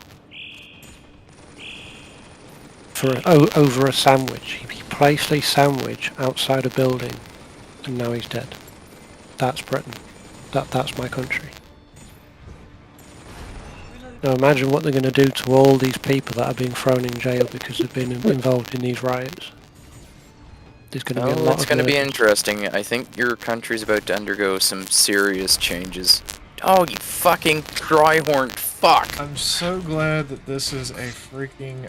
Over a sandwich. He placed a sandwich outside a building, and now he's dead. That's Britain. That's my country. Now imagine what they're going to do to all these people that are being thrown in jail because they've been involved in these riots. There's going to be a Oh, lot it's of going to be murders. interesting. I think your country's about to undergo some serious changes. Oh, you fucking dry-horned fuck. I'm so glad that this is a freaking,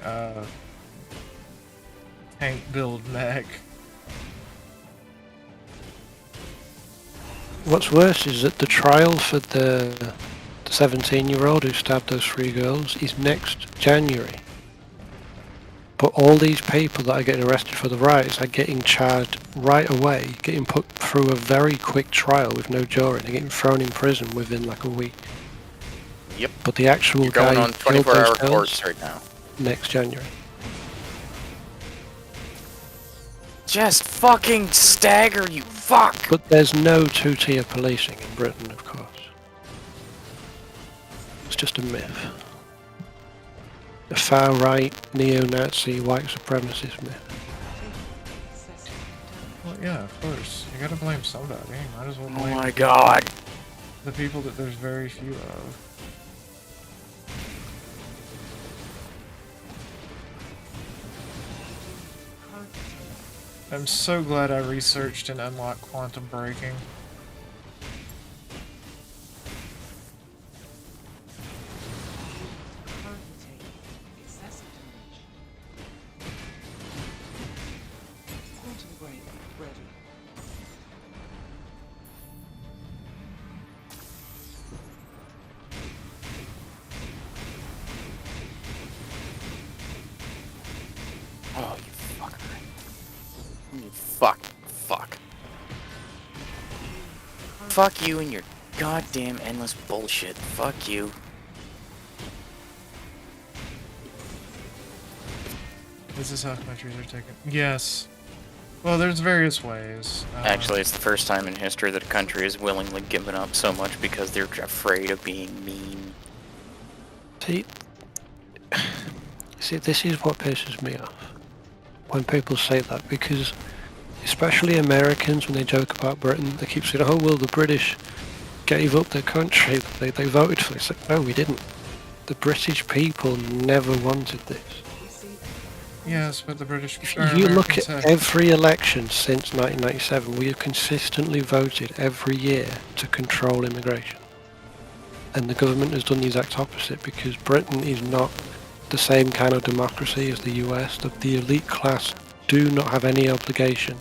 tank build mech. What's worse is that the trial for the 17-year-old who stabbed those 3 girls is next January. But all these people that are getting arrested for the riots are getting charged right away, getting put through a very quick trial with no jury. They're getting thrown in prison within like a week. Yep. But the actual You're guy going on who killed those 24-hour girls, courts right now. next January. Just fucking stagger, you fuck! But there's no 2-tier policing in Britain, of course. It's just a myth. A far-right, neo-Nazi, white supremacist myth. Assessing damage. Well, yeah, of course. You gotta blame somebody. Might as well Oh blame my god. the people that there's very few of. I'm so glad I researched and unlocked quantum braking. Currently taking excessive damage. Quantum break ready. Oh, you fucker. You fuck. Fuck you and your goddamn endless bullshit. Fuck you. This is how countries are taken. Yes. Well, there's various ways. Actually, it's the first time in history that a country has willingly given up so much because they're afraid of being mean. See, this is what pisses me off. When people say that, because especially Americans, when they joke about Britain, they keep saying, oh, well, the British gave up their country, they voted for this. Like, no, we didn't. The British people never wanted this. We see Yes, but the British. If or you look Americans at have- every election since 1997, we have consistently voted every year to control immigration. And the government has done the exact opposite because Britain is not the same kind of democracy as the US. The elite class do not have any obligation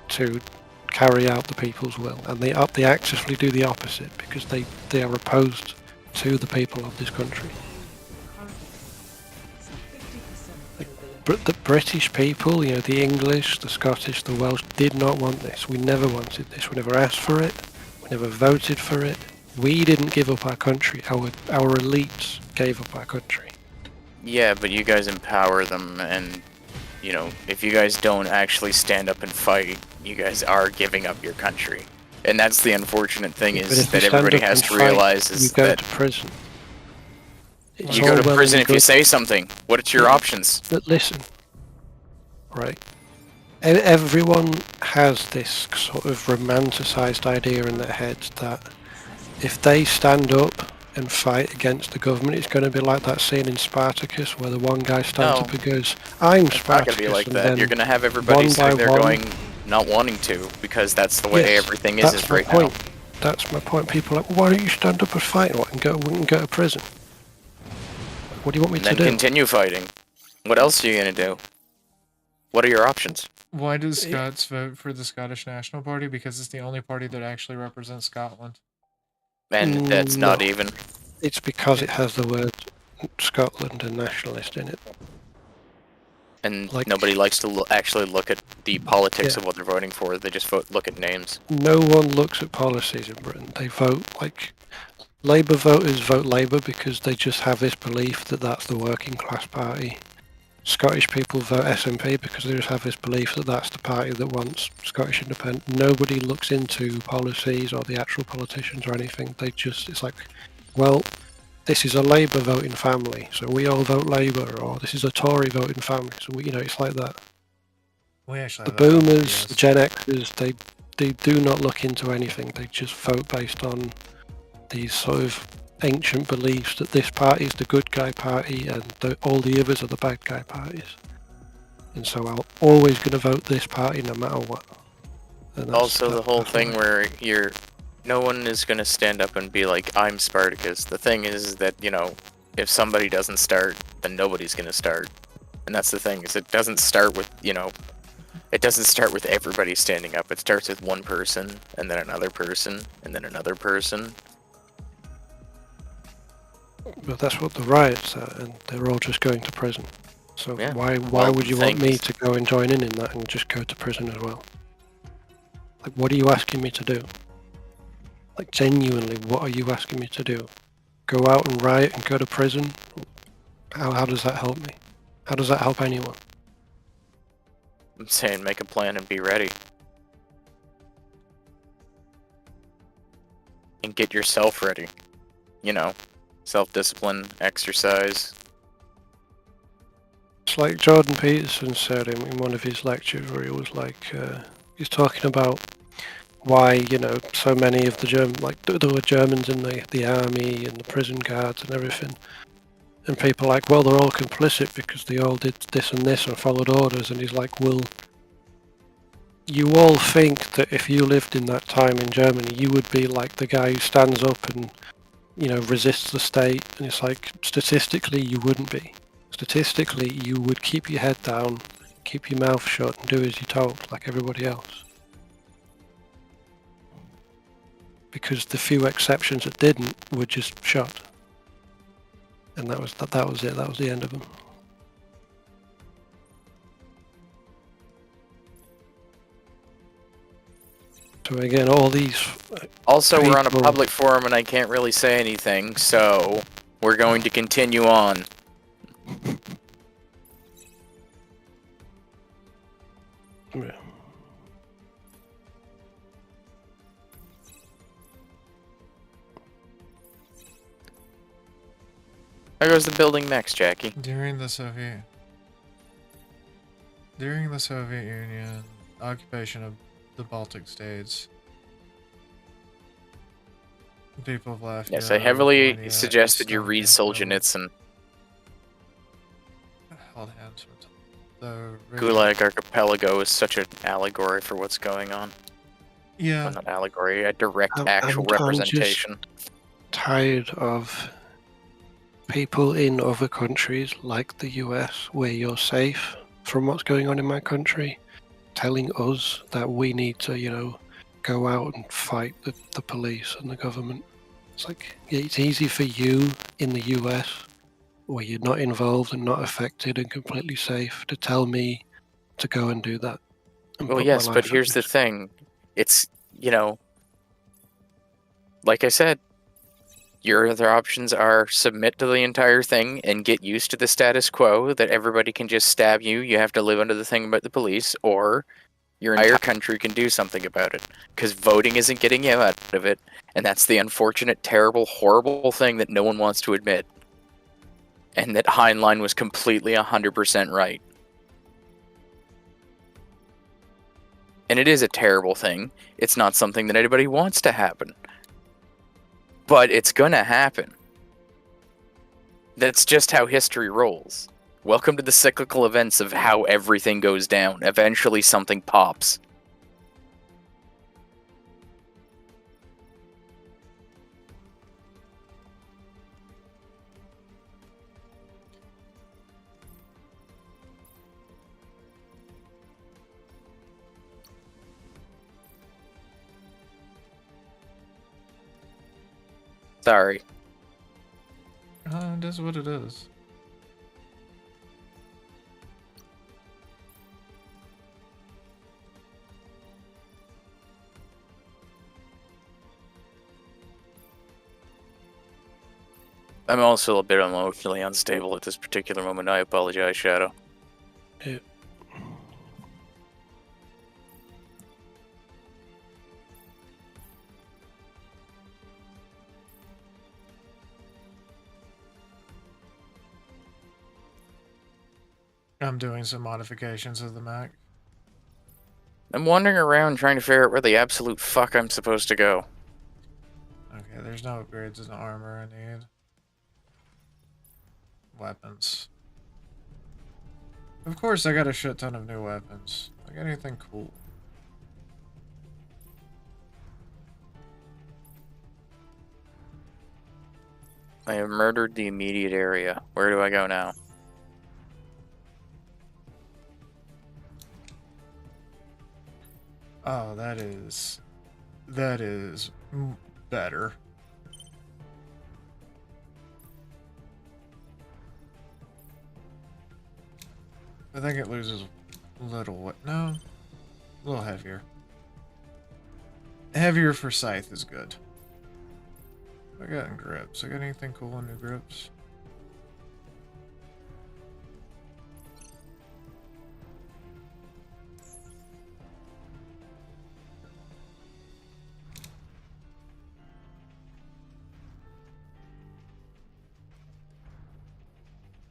to carry out the people's will, and they actively do the opposite because they are opposed to the people of this country. currently some 50% But the British people, you know, the English, the Scottish, the Welsh, did not want this. We never wanted this. We never asked for it. We never voted for it. We didn't give up our country. Our elites gave up our country. Yeah, but you guys empower them and if you guys don't actually stand up and fight, you guys are giving up your country. And that's the unfortunate thing But is if that you stand everybody up has and to fight, realize you is go that to prison. It's you go all to well prison and if you good, say something. What's your Yeah. options? but listen, right? Everyone has this sort of romanticized idea in their heads that if they stand up and fight against the government, it's going to be like that scene in Spartacus where the one guy stands No. up and goes, "I'm It's not Spartacus," going to be like and that. then You're going to have everybody one sitting by there one- going, not wanting to, because that's the way Yes, everything that's is my right point. now. That's my point. People are like, "Why don't you stand up and fight and go to prison?" What do you want me And to then do? continue fighting. What else are you going to do? What are your options? Why do Scots vote for the Scottish National Party? Because it's the only party that actually represents Scotland. And that's not No. even. It's because it has the word Scotland and nationalist in it. And Like- nobody likes to actually look at the politics Yeah. of what they're voting for. They just look at names. No one looks at policies in Britain. They vote like Labour voters vote Labour because they just have this belief that that's the working class party. Scottish people vote SNP because they just have this belief that that's the party that wants Scottish independence. Nobody looks into policies or the actual politicians or anything. It's like, well, this is a Labour voting family, so we all vote Labour, or this is a Tory voting family, so it's like that. We actually The have that on boomers, yes. the Gen Xers, they do not look into anything. They just vote based on these sort of ancient beliefs that this party is the good guy party and all the others are the bad guy parties. And so I'm always going to vote this party no matter what. And Also, the whole that's thing why. where no one is going to stand up and be like, I'm Spartacus. The thing is that, if somebody doesn't start, then nobody's going to start. And that's the thing, is it doesn't start with, it doesn't start with everybody standing up. It starts with one person, and then another person, and then another person. But that's what the riots are, and they're all just going to prison. So Yeah. why Well, would you the want thing me is- to go and join in that and just go to prison as well? Like, what are you asking me to do? Like, genuinely, what are you asking me to do? Go out and riot and go to prison? How does that help me? How does that help anyone? I'm saying make a plan and be ready. And get yourself ready. Self-discipline, exercise. It's like Jordan Peterson said in one of his lectures where he was like, he's talking about why, so many of the there were Germans in the army and the prison guards and everything. And people are like, well, they're all complicit because they all did this and this and followed orders. And he's like, well, you all think that if you lived in that time in Germany, you would be like the guy who stands up and, resists the state. And it's like, statistically, you wouldn't be. Statistically, you would keep your head down, keep your mouth shut, and do as you're told, like everybody else. Because the few exceptions that didn't were just shot. And that was it. That was the end of them. So again, all these. Also, we're on a People- public forum and I can't really say anything, so we're going to continue on. Yeah. How goes the building next, Jackie? During the Soviet Union occupation of the Baltic states, people of Latvia, Yes, I heavily Lithuania, suggested you read Estonia, Solzhenitsyn. held hands with the Gulag Archipelago is such an allegory for what's going on. Yeah, Well, not allegory, a direct I'm actual just- representation. Tired of people in other countries like the US, where you're safe from what's going on in my country, telling us that we need to, go out and fight the police and the government. It's like, it's easy for you in the US, where you're not involved and not affected and completely safe, to tell me to go and do that. And Well, put my yes, life but at here's the risk. thing. It's, like I said, Your other options are submit to the entire thing and get used to the status quo that everybody can just stab you. You have to live under the thing about the police, or your entire country can do something about it. Because voting isn't getting you out of it, and that's the unfortunate, terrible, horrible thing that no one wants to admit. And that Heinlein was completely 100% right. And it is a terrible thing. It's not something that anybody wants to happen. But it's gonna happen. That's just how history rolls. Welcome to the cyclical events of how everything goes down. Eventually something pops. Sorry. It is what it is. I'm also a bit emotionally unstable at this particular moment. I apologize, Shadow. Yeah. I'm doing some modifications of the Mac. I'm wandering around trying to figure out where the absolute fuck I'm supposed to go. Okay, there's no upgrades in armor I need. Weapons. Of course, I got a shit ton of new weapons. Like anything cool. I have murdered the immediate area. Where do I go now? Oh, that is better. I think it loses a little what? No, a little heavier. Heavier for scythe is good. What I got in grips? I got anything cool in new grips?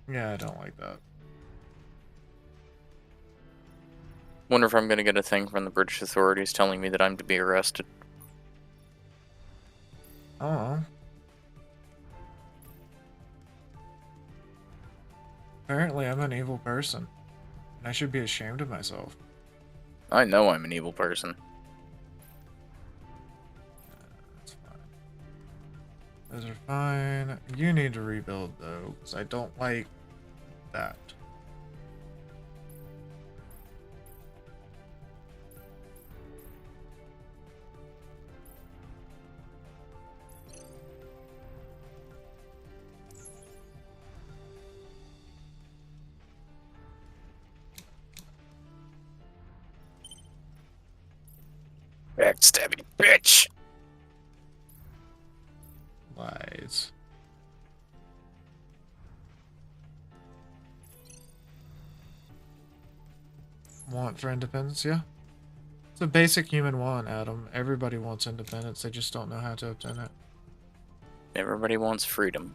Yeah, I don't like that. Wonder if I'm gonna get a thing from the British authorities telling me that I'm to be arrested. Oh. Apparently I'm an evil person. And I should be ashamed of myself. I know I'm an evil person. That's fine. Those are fine. You need to rebuild though, because I don't like that. Backstabbing bitch! Lies. Want for independence, yeah? It's a basic human want, Adam. Everybody wants independence, they just don't know how to obtain it. Everybody wants freedom.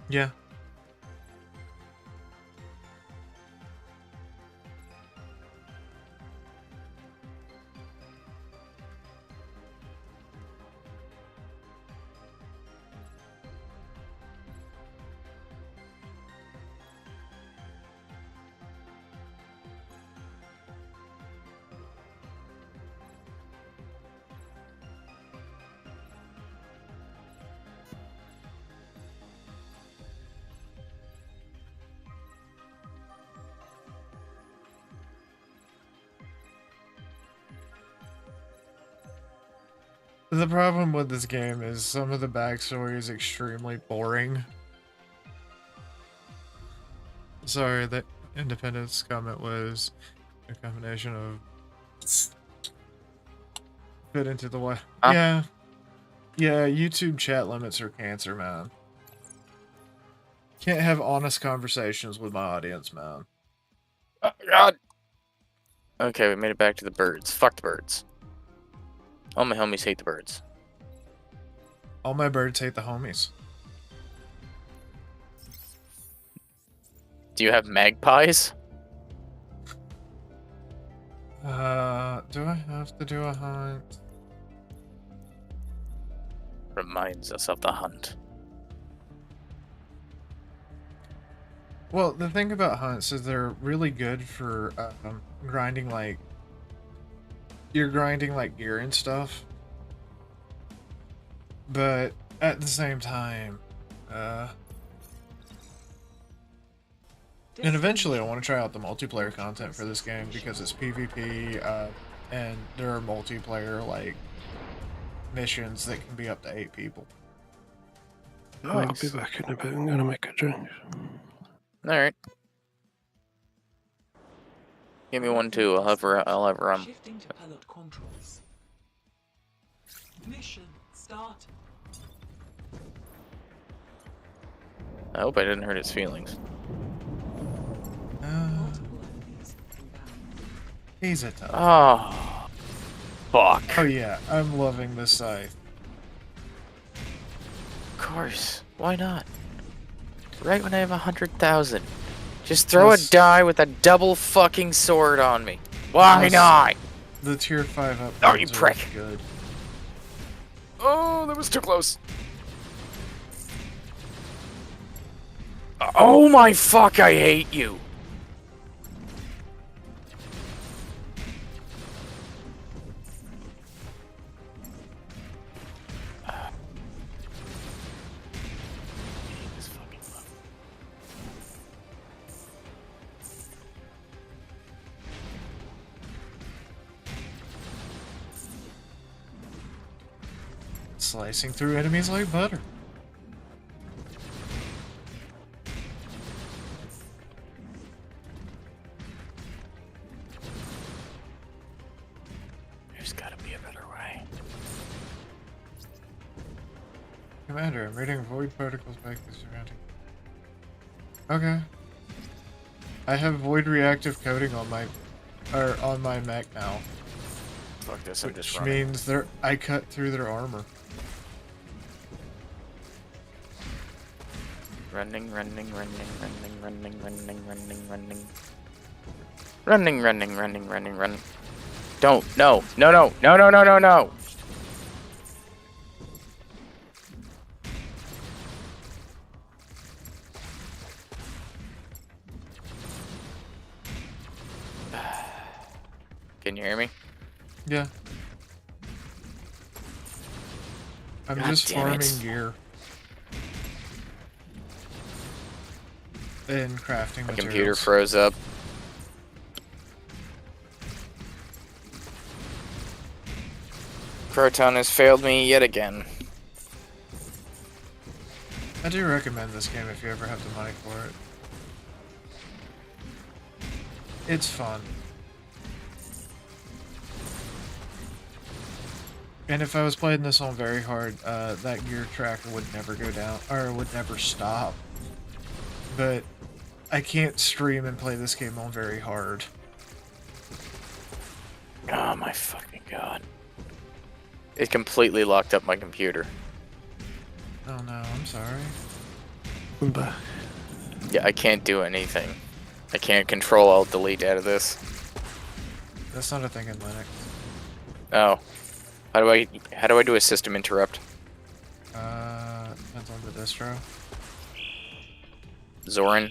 Yeah. The problem with this game is some of the backstory is extremely boring. Sorry, the Independence comment was a combination of fit into the way. Huh? Yeah, YouTube chat limits are cancer, man. Can't have honest conversations with my audience, man. Oh, God. Okay, we made it back to the birds. Fuck the birds. All my homies hate the birds. All my birds hate the homies. Do you have magpies? Do I have to do a hunt? Reminds us of the hunt. Well, the thing about hunts is they're really good for grinding, like... You're grinding, like, gear and stuff. But, at the same time, and eventually I want to try out the multiplayer content for this game because it's PvP, and there are multiplayer, like, missions that can be up to 8 people. I'll be back in a bit. I'm gonna make a drink. Alright. Give me one too. I'll have rum. Shifting to pilot controls. Mission start. I hope I didn't hurt his feelings. Multiple enemies inbound. He's a tough. Oh. Fuck. Oh yeah, I'm loving this scythe. Of course. Why not? Right when I have 100,000. Just throw Yes. a die with a double fucking sword on me. Why Yes. not? The tier 5 upgrades Oh, you are prick. good. Oh, that was too close. Oh my fuck, I hate you. This fucking level. Slicing through enemies like butter. There's gotta be a better way. Commander, I'm reading void particles back to surrounding. Okay. I have void reactive coating on my mech now, Fuck this, I'm just which running. means I cut through their armor. Running. Running. Don't. No. Can you hear me? Yeah. I'm God just damn it. farming gear. And crafting My materials. computer froze up. Proton has failed me yet again. I do recommend this game if you ever have the money for it. It's fun. And if I was playing this on very hard, that gear tracker would never go down, or would never stop. But I can't stream and play this game on very hard. Oh my fucking god. It completely locked up my computer. Oh no, I'm sorry. I'm back. Yeah, I can't do anything. I can't control alt delete out of this. That's not a thing in Linux. Oh. How do I do a system interrupt? Depends on the distro. Zorin?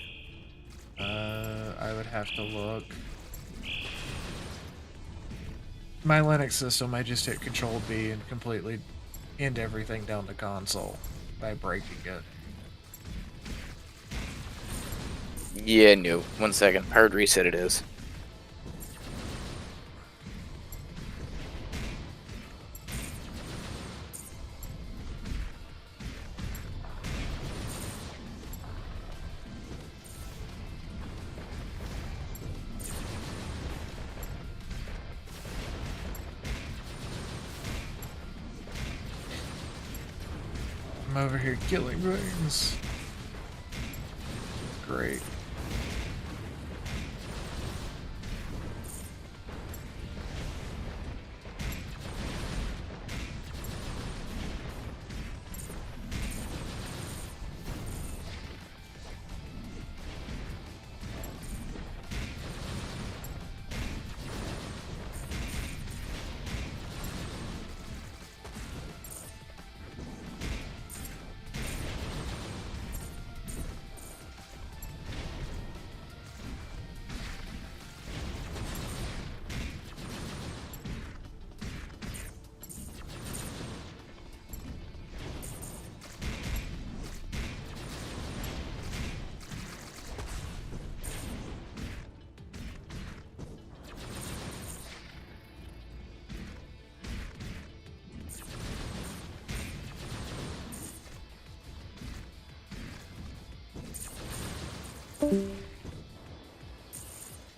I would have to look. My Linux system, I just hit Control B and completely end everything down to console by breaking it. Yeah, no. 1 second. Hard reset it is. over here killing things. Great.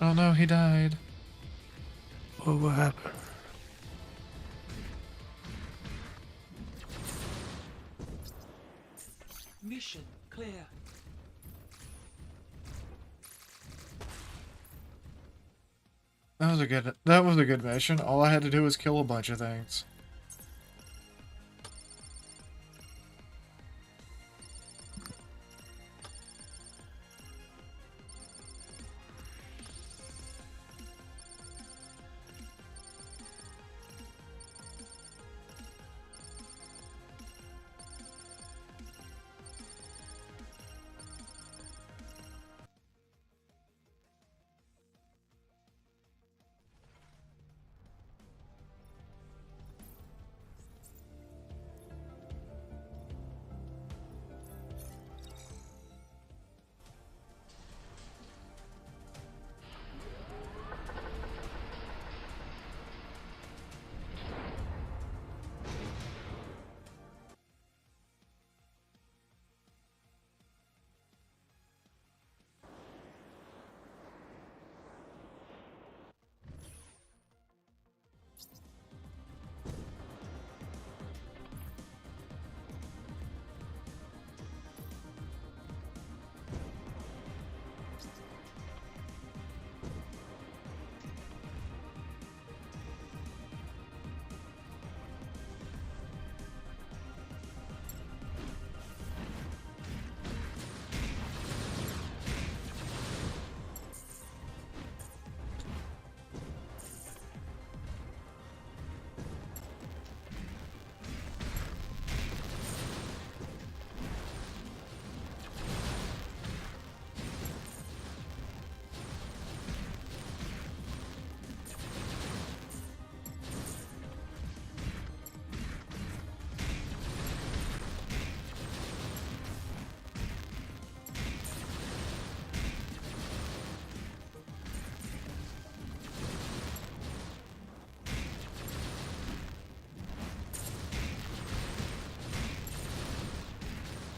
Oh no, he died. What happened? Mission clear. That was a good mission. All I had to do was kill a bunch of things.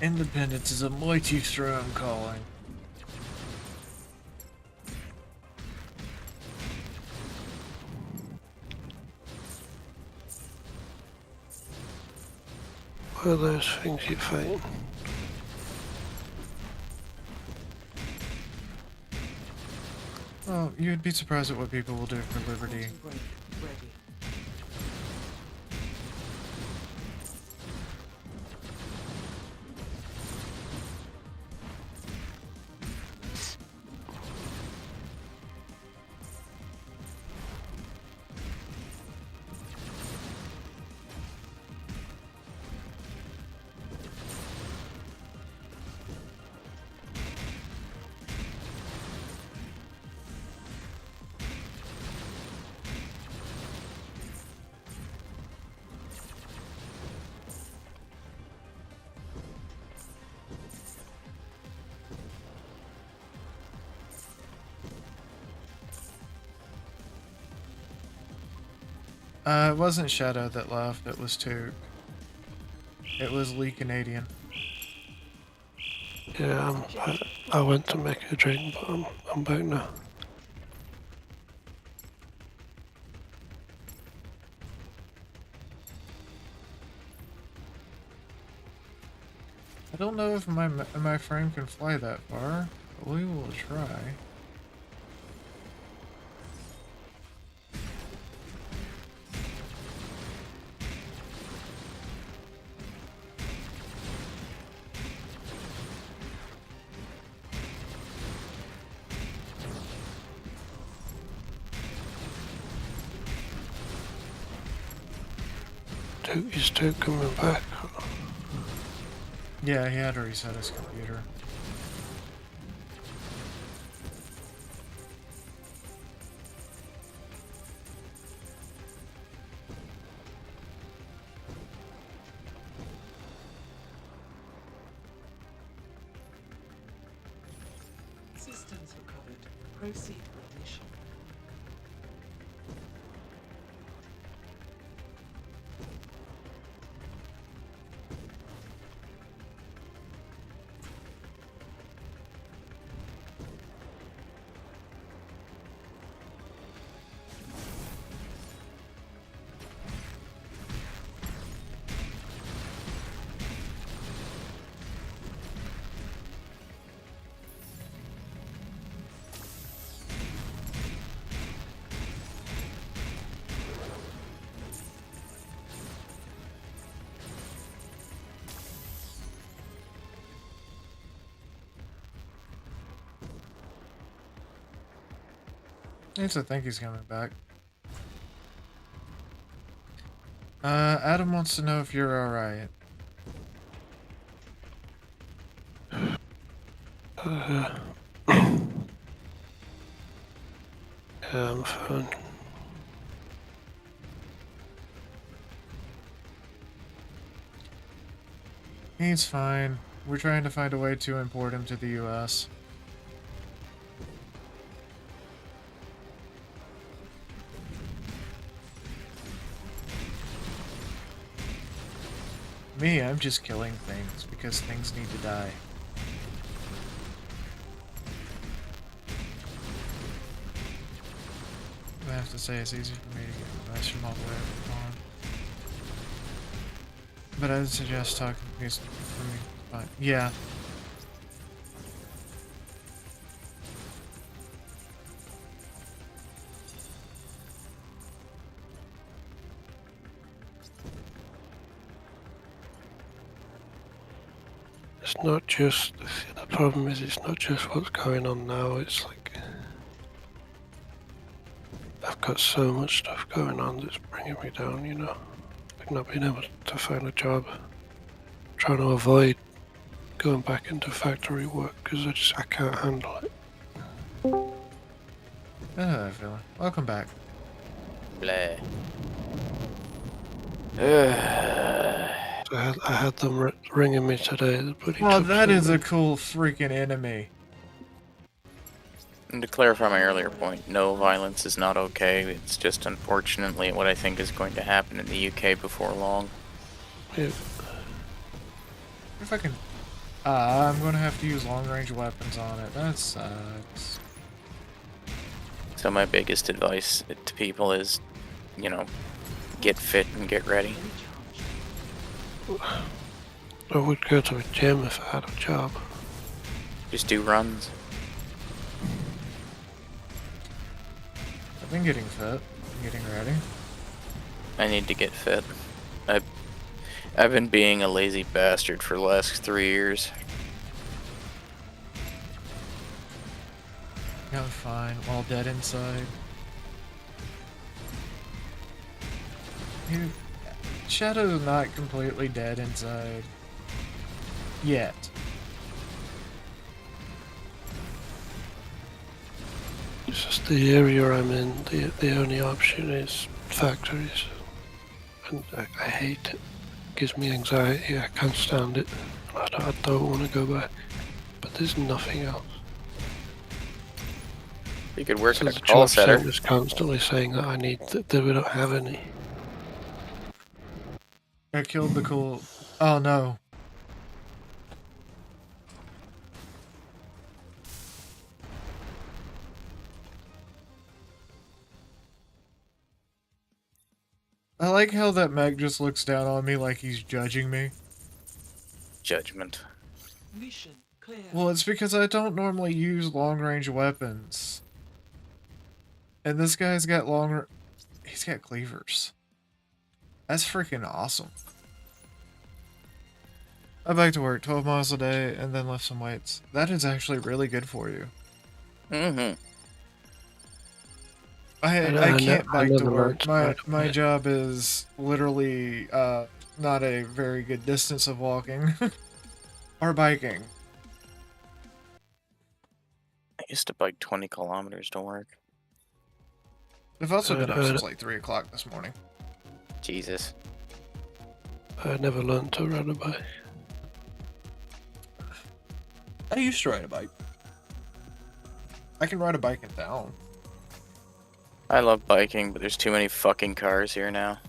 Independence is a mighty throne calling. What are those things you're fighting? Oh, you'd be surprised at what people will do for liberty. Break ready. It wasn't Shadow that left, it was Took. It was Lee Canadian. Yeah, I went to make a drink, but I'm back now. I don't know if my frame can fly that far, but we will try. Is Toot coming back? Yeah, he had to reset his computer. Systems recovered. Proceed with mission. Yes, I think he's coming back. Adam wants to know if you're alright. Yeah, I'm fine. He's fine. We're trying to find a way to import him to the US. Me, I'm just killing things because things need to die. I have to say it's easy for me to get advice from all the way up on. But I would suggest talking to me for me. But yeah. It's not just, the problem is it's not just what's going on now, it's like, I've got so much stuff going on that's bringing me down, you know. Like not being able to find a job, trying to avoid going back into factory work because I can't handle it. Hello, Phil. Welcome back. Blah. I had them ringing me today. Oh, that is a cool freaking enemy. And to clarify my earlier point, no, violence is not okay. It's just unfortunately what I think is going to happen in the UK before long. Yeah. If I can... I'm gonna have to use long-range weapons on it. That sucks. So my biggest advice to people is, you know, get fit and get ready. I would go to a gym if I had a job. Just do runs. I've been getting fit. Getting ready. I need to get fit. I've been being a lazy bastard for the last 3 years. I'm fine. All dead inside. Shadow's not completely dead inside. Yet. It's just the area I'm in, the only option is factories. And I hate it. It gives me anxiety, I can't stand it. I don't want to go back. But there's nothing else. You could work So at the a call job center. center's constantly saying that I need that we don't have any. I killed the cool... Oh no. I like how that mech just looks down on me like he's judging me. Judgment. Mission clear. Well, it's because I don't normally use long-range weapons. And this guy's got he's got cleavers. That's freaking awesome. I bike to work 12 miles a day and then lift some weights. That is actually really good for you. Mm-hmm. I can't bike to never work. learned to My ride a job is literally not a very good distance of walking or biking. I used to bike 20 kilometers to work. I've also been up I'd- since like 3 o'clock this morning. Jesus. I never learned to ride a bike. I used to ride a bike. I can ride a bike in town. I love biking, but there's too many fucking cars here now.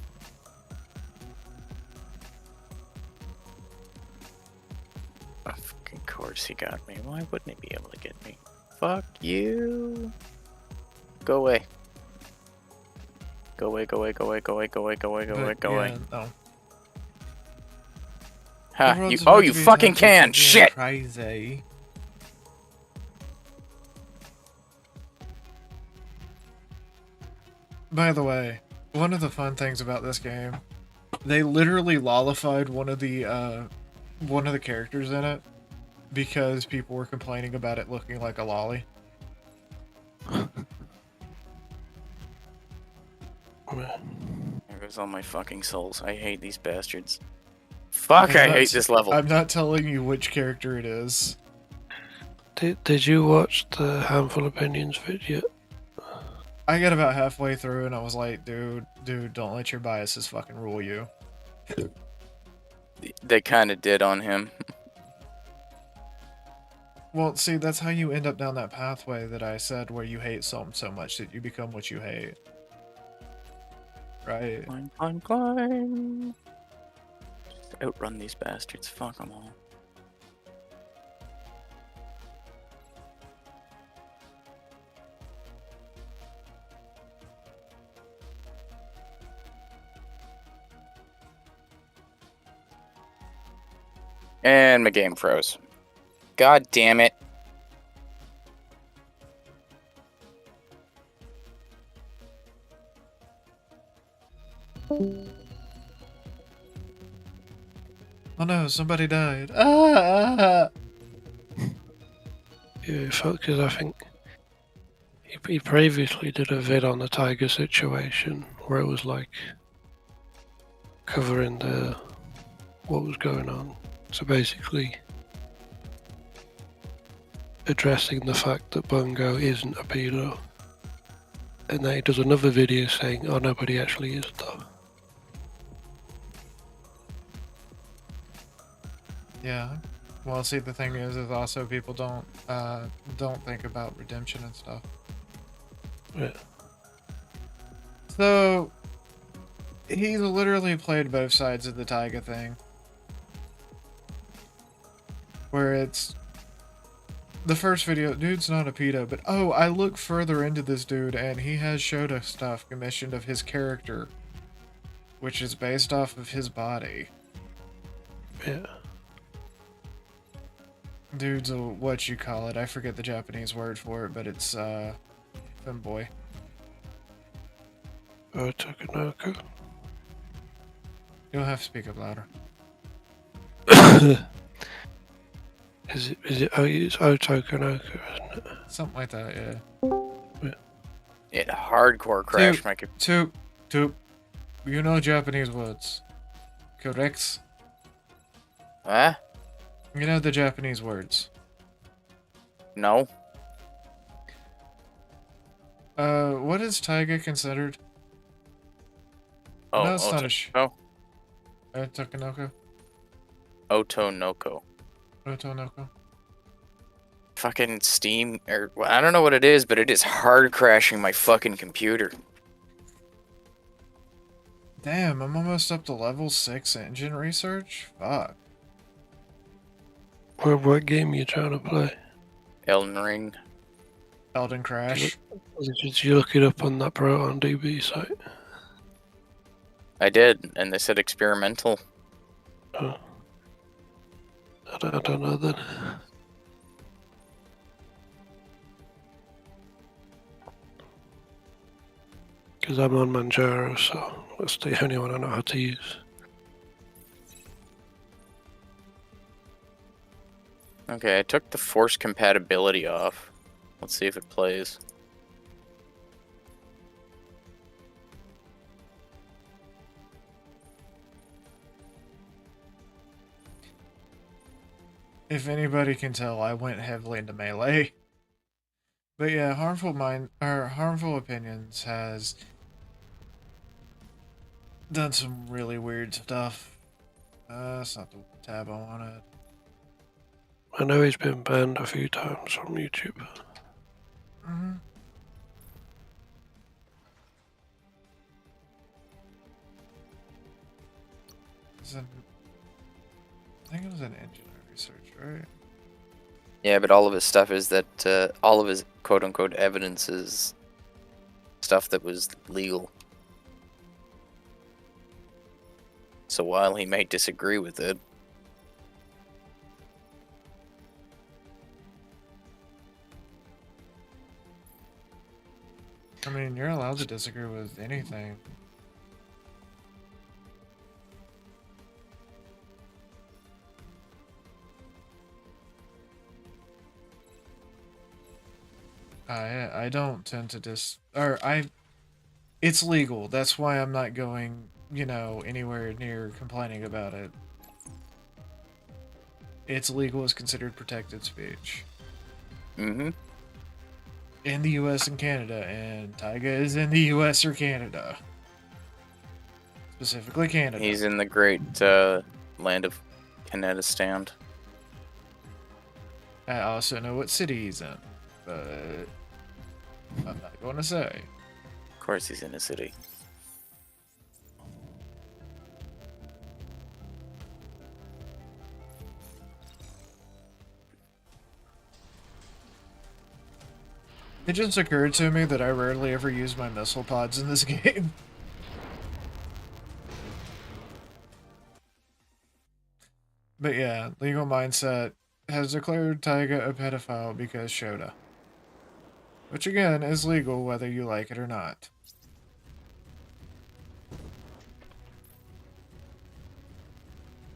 Of fucking course he got me. Why wouldn't he be able to get me? Fuck you. Go away. Go away, go away, go away, go away, go away, go away, go away, But, go yeah, away. no. Ha, The world's you, about oh, to you be fucking attacked can! by Shit! Crazy. By the way, one of the fun things about this game, they literally lollified one of the characters in it because people were complaining about it looking like a lolly. There goes all my fucking souls. I hate these bastards. Fuck, I hate this level. I'm not telling you which character it is. Did you watch the Handful Opinions video? I got about halfway through and I was like, dude, don't let your biases fucking rule you. They kind of did on him. Well, see, that's how you end up down that pathway that I said where you hate something so much that you become what you hate. Right? Climb, climb, climb. Just outrun these bastards. Fuck them all. And my game froze. God damn it. Oh no, somebody died. Ah! Yeah, because I think he previously did a vid on the Tiger situation where it was like covering what was going on. So basically addressing the fact that Bungo isn't a pedo. And then he does another video saying, oh no, but he actually is though. Yeah. Well, see, the thing is also people don't think about redemption and stuff. Yeah. So, he's literally played both sides of the Taiga thing. Where it's... The first video, dude's not a pedo, but oh, I look further into this dude and he has showed us stuff commissioned of his character. Which is based off of his body. Yeah. Dude's a, what you call it, I forget the Japanese word for it, but it's, femboy. Takanoko. You'll have to speak up louder. Is it it's Otokonoko, isn't it? Something like that, yeah. It hardcore crashed my computer. Toop. You know Japanese words. Correct? Huh? You know the Japanese words. No. What is Taiga considered? Oh, No, it's not a Otonoko. Tokonoko. Otonoko. Otonoko. Fucking Steam, or well, I don't know what it is, but it is hard crashing my fucking computer. Damn, I'm almost up to level 6 engine research? Fuck. What game are you trying to play? Elden Ring. Elden Crash. Did you look it up on that Proton DB site? I did, and they said experimental. Oh. I don't know then. Because I'm on Manjaro, so that's the only one I know how to use. Okay, I took the force compatibility off. Let's see if it plays. If anybody can tell, I went heavily into melee. But yeah, Harmful Opinions has done some really weird stuff. That's not the tab I wanted. I know he's been banned a few times from YouTube. Mm-hmm. I think it was an engineering research, right? Yeah, but all of his stuff is that all of his quote-unquote evidence is stuff that was legal. So while he may disagree with it, I mean, you're allowed to disagree with anything. I don't tend to it's legal. That's why I'm not going, anywhere near complaining about it. It's legal, it's considered protected speech. mm-hmm. In the US and Canada, and Taiga is in the US or Canada. Specifically Canada. He's in the great land of Canadistan. I also know what city he's in, but I'm not going to say. Of course he's in a city. It just occurred to me that I rarely ever use my missile pods in this game. But yeah, Legal Mindset has declared Taiga a pedophile because Shota. Which again is legal whether you like it or not.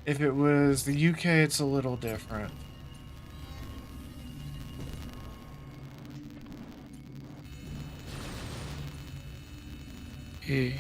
If it was the UK, it's a little different. Yeah.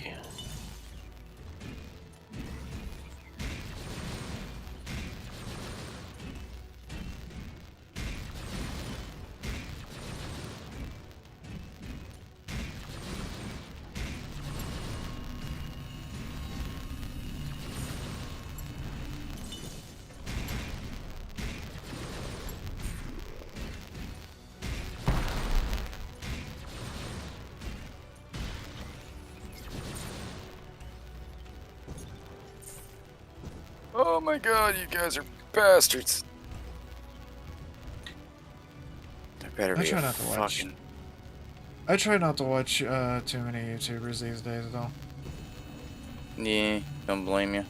Oh my god, you guys are bastards. There better I be try a not to watch. fucking... I try not to watch too many YouTubers these days, though. Yeah, don't blame you.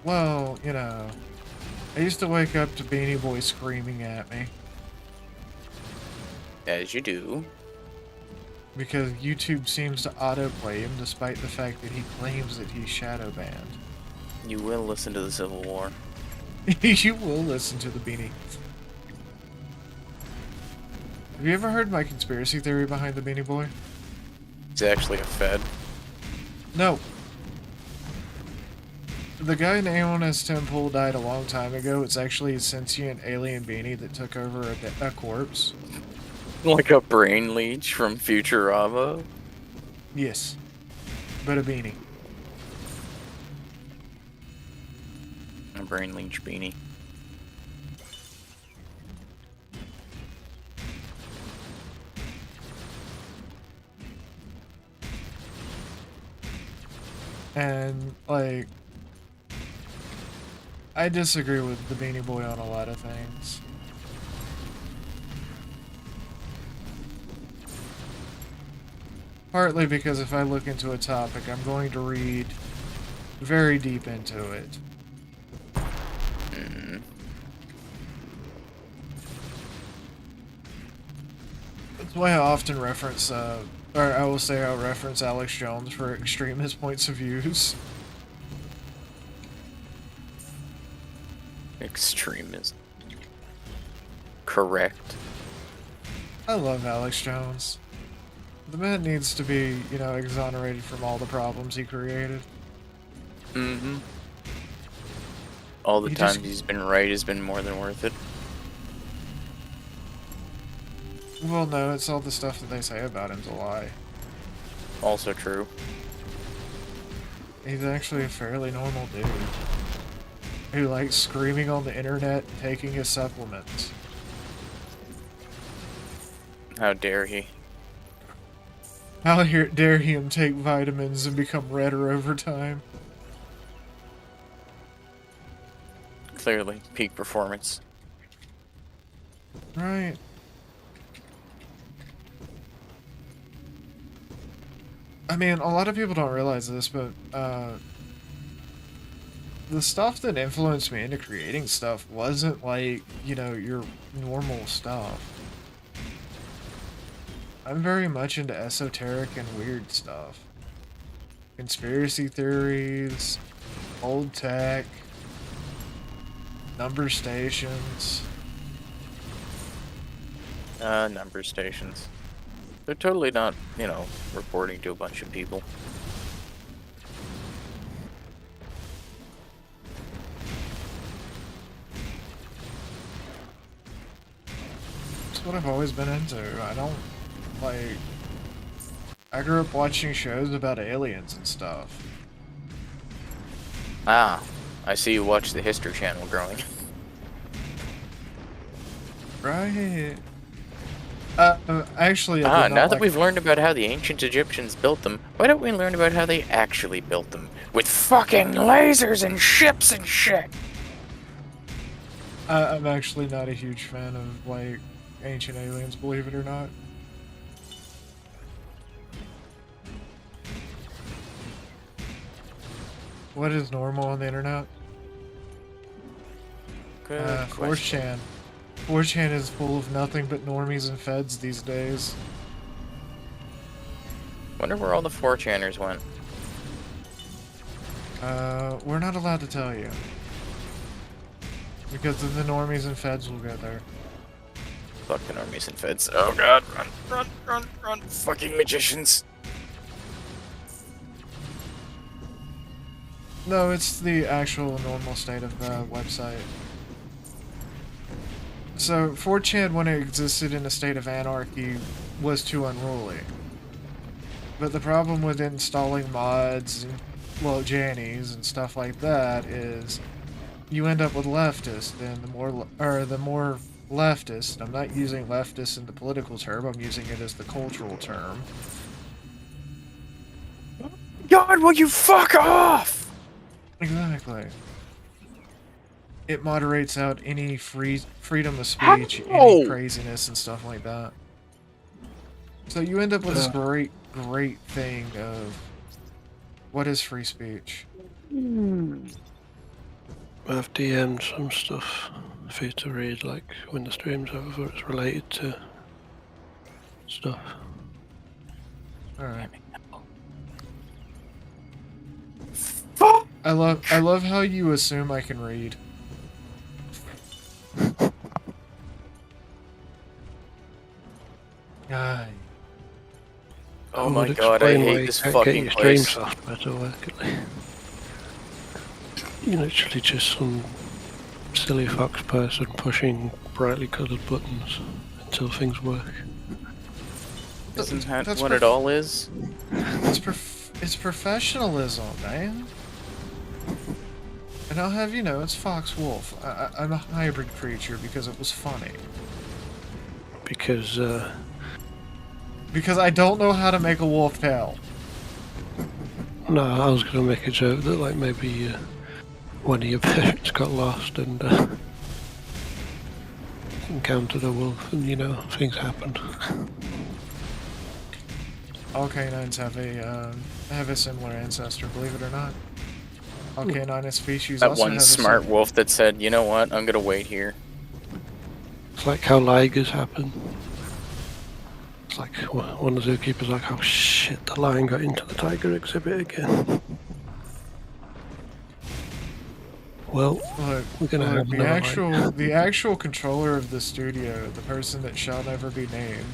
Well, I used to wake up to Beanie Boy screaming at me As you do. because YouTube seems to autoplay him despite the fact that he claims that he's shadow banned. You will listen to the Civil War. You will listen to the Beanie. Have you ever heard my conspiracy theory behind the Beanie Boy? He's actually a Fed. No. The guy known as Temple died a long time ago. It's actually a sentient alien beanie that took over a corpse. Like a brain leech from Futurama. Yes. But a beanie. A brain leech beanie. And, like, I disagree with the Beanie Boy on a lot of things. Partly because if I look into a topic, I'm going to read very deep into it. That's why I often reference, or I will say I'll reference Alex Jones for extremist points of views. Extremism. Correct. I love Alex Jones. The man needs to be, you know, exonerated from all the problems he created. Mm-hmm. All the He times just- he's been right has been more than worth it. Well, no, it's all the stuff that they say about him's a lie. Also true. He's actually a fairly normal dude. Who likes screaming on the internet and taking his supplements. How dare he? How dare him take vitamins and become redder over time? Clearly, peak performance. Right. I mean, a lot of people don't realize this, but the stuff that influenced me into creating stuff wasn't like, you know, your normal stuff. I'm very much into esoteric and weird stuff. Conspiracy theories, old tech, number stations. Number stations. They're totally not, you know, reporting to a bunch of people. That's what I've always been into. I don't, like... I grew up watching shows about aliens and stuff. Ah, I see you watch the History Channel growing. Right. Actually, Now that we've learned about how the ancient Egyptians built them, why don't we learn about how they actually built them? With fucking lasers and ships and shit! I'm actually not a huge fan of, like, ancient aliens, believe it or not. What is normal on the internet? Good question. 4chan. 4chan is full of nothing but normies and feds these days. Wonder where all the 4chaners went. We're not allowed to tell you. Because then the normies and feds will get there. Fucking armies and feds. Oh god, run, run, run, run. Fucking magicians. No, it's the actual normal state of the website. So, 4chan, when it existed in a state of anarchy, was too unruly. But the problem with installing mods and, well, Jannies and stuff like that is you end up with leftists, and the more leftist, I'm not using leftist in the political term, I'm using it as the cultural term. God, will you fuck off? Exactly. It moderates out any freedom of speech, any craziness and stuff like that. So you end up with this great thing of what is free speech? I've DM'd some stuff for you to read, like when the stream's over. It's related to stuff. Alright. I love how you assume I can read. Aye. Oh my god, I hate this fucking place. Better work. You're literally just some silly fox person pushing brightly coloured buttons until things work. Isn't that what it all is? It's professionalism, man. And I'll have you know, it's Fox Wolf. I'm a hybrid creature because it was funny. Because I don't know how to make a wolf tail. No, I was going to make a joke that like maybe one of your parents got lost and encountered a wolf, and you know things happened. All canines have a similar ancestor, believe it or not. All canine species That also one have smart wolf that said, you know what, I'm gonna wait here. It's like how Ligers happen. It's like one of the zookeepers like, oh shit, the lion got into the tiger exhibit again. Well, we're gonna have the another lion. the actual controller of the studio, the person that shall never be named,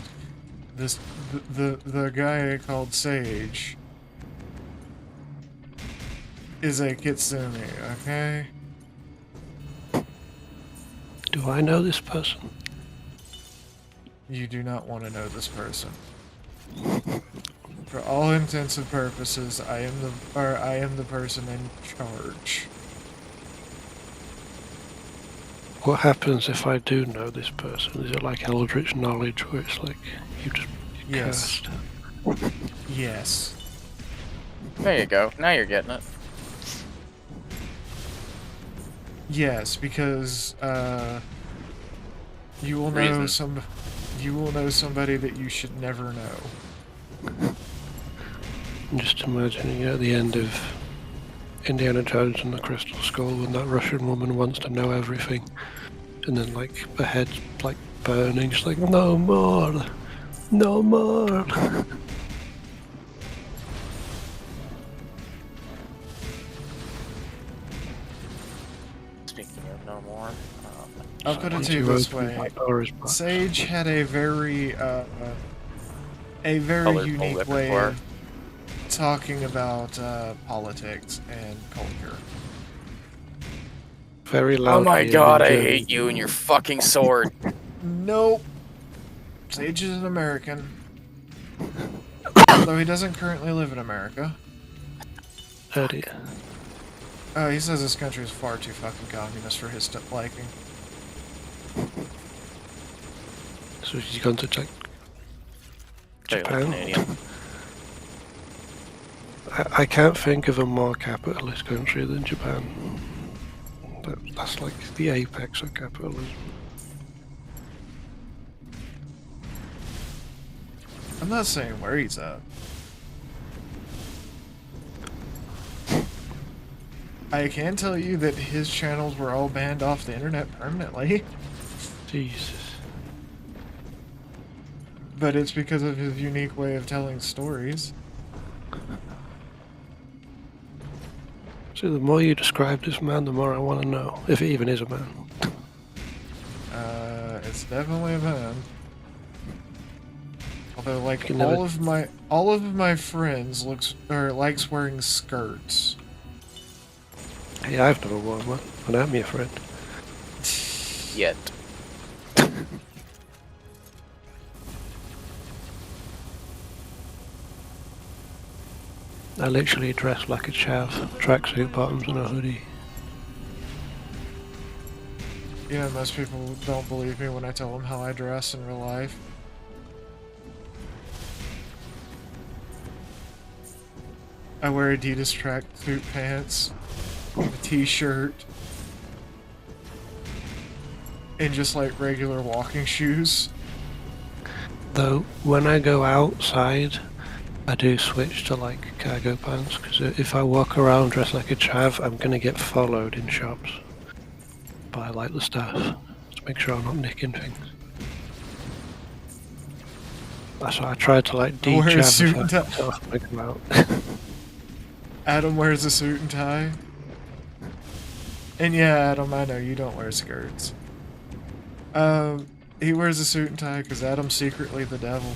the guy called Sage, is a kitsune, okay? Do I know this person? You do not want to know this person. For all intents and purposes, I am the person in charge. What happens if I do know this person? Is it like Eldritch knowledge where it's like you just Yes. cast? Yes. There you go. Now you're getting it. Yes, because you will know Reason. you will know somebody that you should never know. I'm just imagining at the end of Indiana Jones and the Crystal Skull when that Russian woman wants to know everything, and then like her head's like burning. She's like, no more, no more. Speaking of no more, I'll put it Once to you you this open way. that door is back. Sage had a very Colorful unique way repertoire. of talking about politics and culture. Very oh loud. my god, I hate you and your fucking sword. Nope. Sage is an American. Although he doesn't currently live in America. Eddie. He says this country is far too fucking communist for his liking. So she's gone to check Tell you what, Japan. Canadian. I can't think of a more capitalist country than Japan. That's like the apex of capitalism. I'm not saying where he's at. I can tell you that his channels were all banned off the internet permanently. Jesus. But it's because of his unique way of telling stories. So the more you describe this man, the more I want to know, if it even is a man. It's definitely a man. Although, like, You never- all of my friends likes wearing skirts. Hey, I've never worn one, and I'm your friend. Yet. I literally dress like a chav, tracksuit bottoms and a hoodie. Yeah, most people don't believe me when I tell them how I dress in real life. I wear Adidas tracksuit pants, a t-shirt, and just like regular walking shoes. Though, when I go outside, I do switch to like cargo pants, because if I walk around dressed like a chav, I'm gonna get followed in shops by like the staff, to make sure I'm not nicking things. That's why I try to like I wear a de-chav suit and tie. if I go out. Adam wears a suit and tie. And yeah, Adam, I know you don't wear skirts. He wears a suit and tie because Adam's secretly the devil.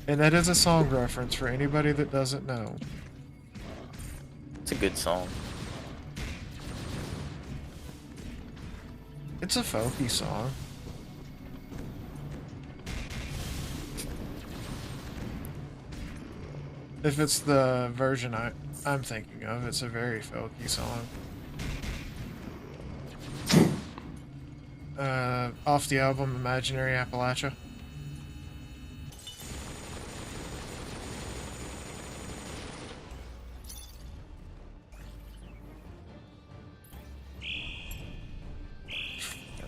And that is a song reference for anybody that doesn't know. It's a good song. It's a folky song. If it's the version I'm thinking of, it's a very folky song. Off the album Imaginary Appalachia.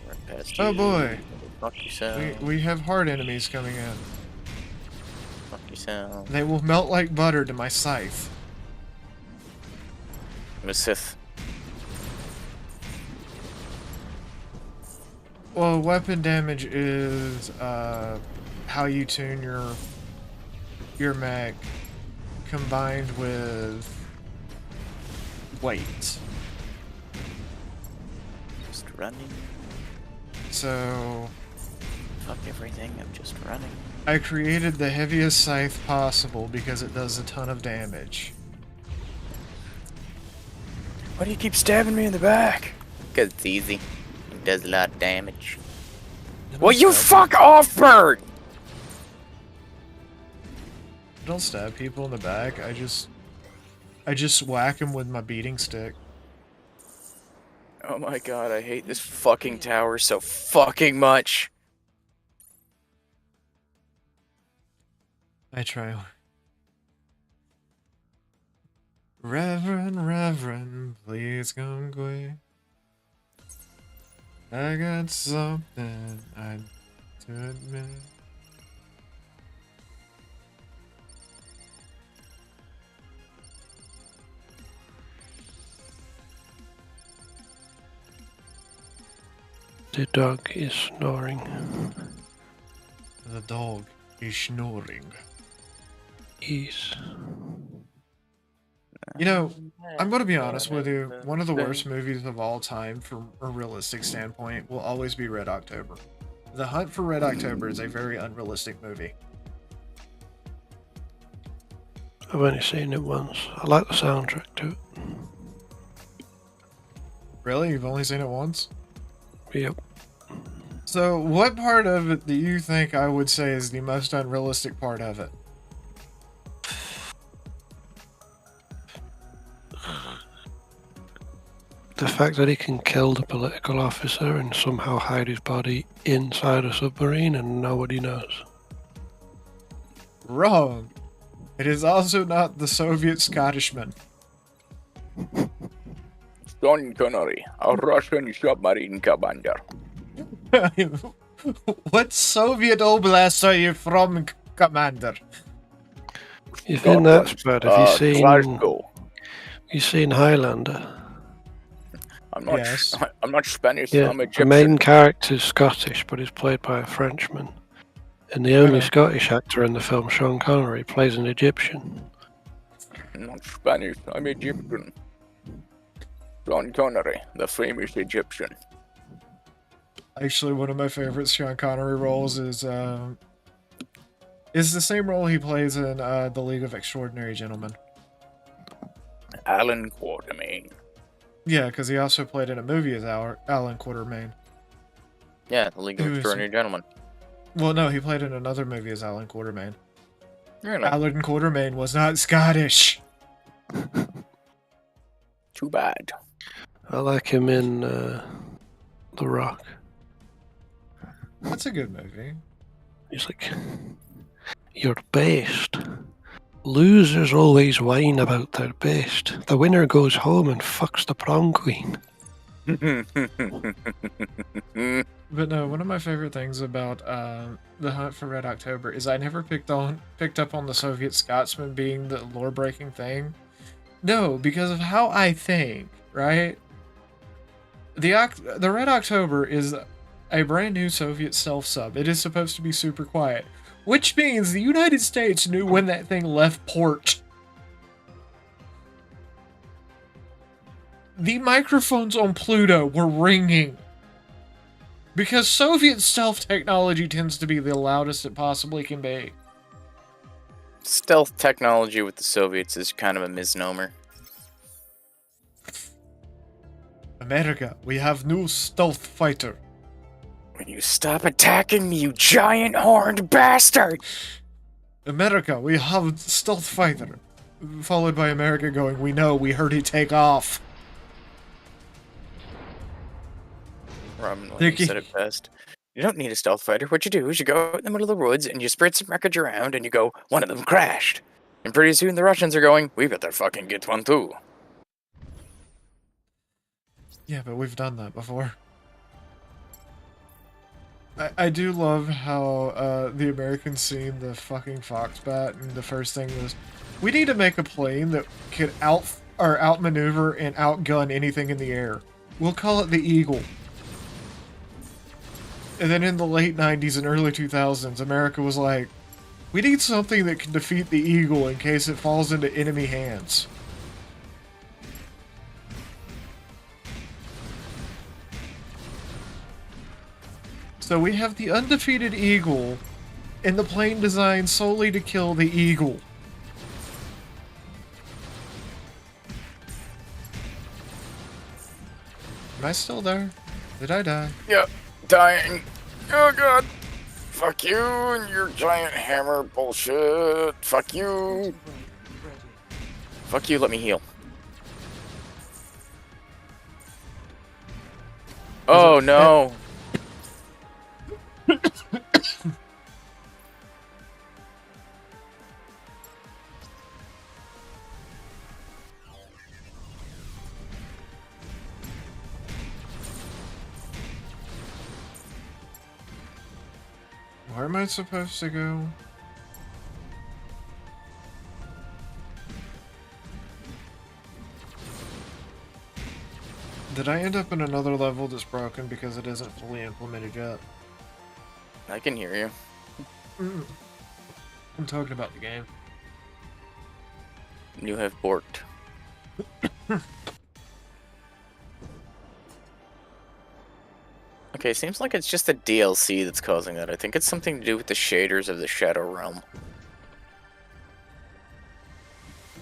Right past Oh you. boy, Fuck yourself. we have hard enemies coming in. Fuck yourself. They will melt like butter to my scythe. I'm a Sith. Well, weapon damage is how you tune your mech combined with weight. Just running. So Fuck everything, I'm just running. I created the heaviest scythe possible because it does a ton of damage. Why do you keep stabbing me in the back? Because it's easy. It does a lot of damage. Well, you fuck off, bird! I don't stab people in the back. I just whack them with my beating stick. Oh my god, I hate this fucking tower so fucking much. I try. Reverend, please come quick. I got something I to admit. The dog is snoring. The dog is snoring. He's... You know, I'm going to be honest with you. One of the worst movies of all time from a realistic standpoint will always be Red October. The Hunt for Red October is a very unrealistic movie. I've only seen it once. I like the soundtrack to it. Really? You've only seen it once? Yep. So, what part of it do you think I would say is the most unrealistic part of it? The fact that he can kill the political officer and somehow hide his body inside a submarine and nobody knows. Wrong. It is also not the Soviet Scottishman. Sean Connery, a Russian submarine commander. What Soviet oblast are you from, Commander? You think that's bad? Have you Glasgow. seen Highlander? I'm not. Yes. I'm not Spanish. Yeah, I'm the Egyptian. main character's Scottish, but he's played by a Frenchman. And the only Okay. Scottish actor in the film, Sean Connery, plays an Egyptian. I'm not Spanish. I'm Egyptian. Sean Connery, the famous Egyptian. Actually, one of my favorite Sean Connery roles is the same role he plays in The League of Extraordinary Gentlemen. Alan Quatermain. Yeah, because he also played in a movie as Alan Quatermain. Yeah, the League of Who is- Extraordinary Gentlemen. Well, no, he played in another movie as Alan Quatermain. Really? Alan Quatermain was not Scottish. Too bad. I like him in The Rock. That's a good movie. He's like, "You're best. Losers always whine about their best. The winner goes home and fucks the prom queen." But no, one of my favorite things about The Hunt for Red October is I never picked up on the Soviet Scotsman being the lore-breaking thing. No, because of how I think, right? The Red October is a brand new Soviet self-sub. It is supposed to be super quiet, which means the United States knew when that thing left port. The microphones on Pluto were ringing. Because Soviet stealth technology tends to be the loudest it possibly can be. Stealth technology with the Soviets is kind of a misnomer. America, we have new stealth fighter. When you stop attacking me, you giant horned bastard! America, we have stealth fighter. Followed by America going, we know, we heard it take off. Robin They're Williams said it best. You don't need a stealth fighter. What you do is you go out in the middle of the woods and you spread some wreckage around and you go, one of them crashed. And pretty soon the Russians are going, we better fucking get one too. Yeah, but we've done that before. I do love how the Americans seen the fucking Foxbat and the first thing was, we need to make a plane that could or outmaneuver and outgun anything in the air. We'll call it the Eagle. And then in the late 90s and early 2000s, America was like, we need something that can defeat the Eagle in case it falls into enemy hands. So we have the undefeated Eagle, and the plane designed solely to kill the Eagle. Am I still there? Did I die? Yep, dying. Oh god. Fuck you and your giant hammer bullshit. Fuck you. Ready. Fuck you, let me heal. Oh no. Where am I supposed to go? Did I end up in another level that's broken because it isn't fully implemented yet? I can hear you. I'm talking about the game. You have borked. Okay, seems like it's just the DLC that's causing that. I think it's something to do with the shaders of the Shadow Realm.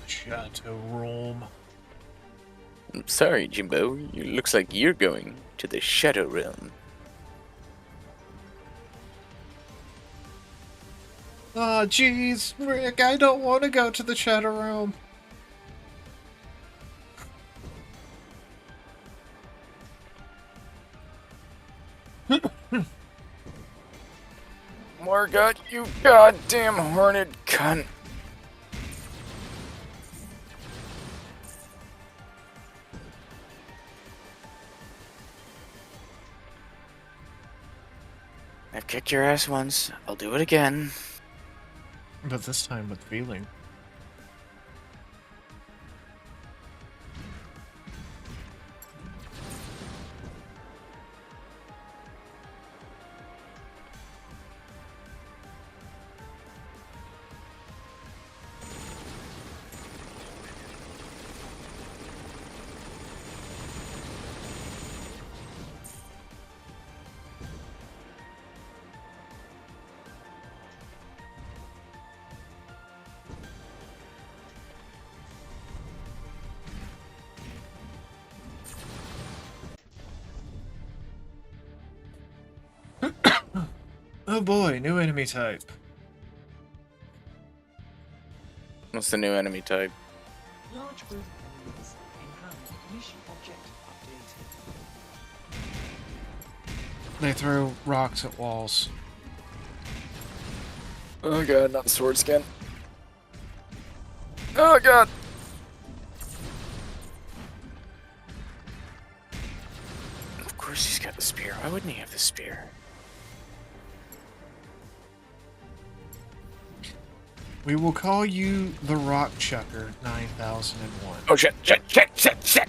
Shadow Realm. I'm sorry, Jimbo. It looks like you're going to the Shadow Realm. Aw, jeez, Rick, I don't want to go to the Shadow Realm. Morgot, you goddamn horned cunt. I've kicked your ass once. I'll do it again. But this time with feeling. Oh boy, new enemy type. What's the new enemy type? Large group of enemies in hand. Mission objective updated. They throw rocks at walls. Oh god, not sword skin. Oh god! Of course he's got the spear. Why wouldn't he have the spear? We will call you the Rock Chucker 9001. Oh shit, shit, shit, shit, shit!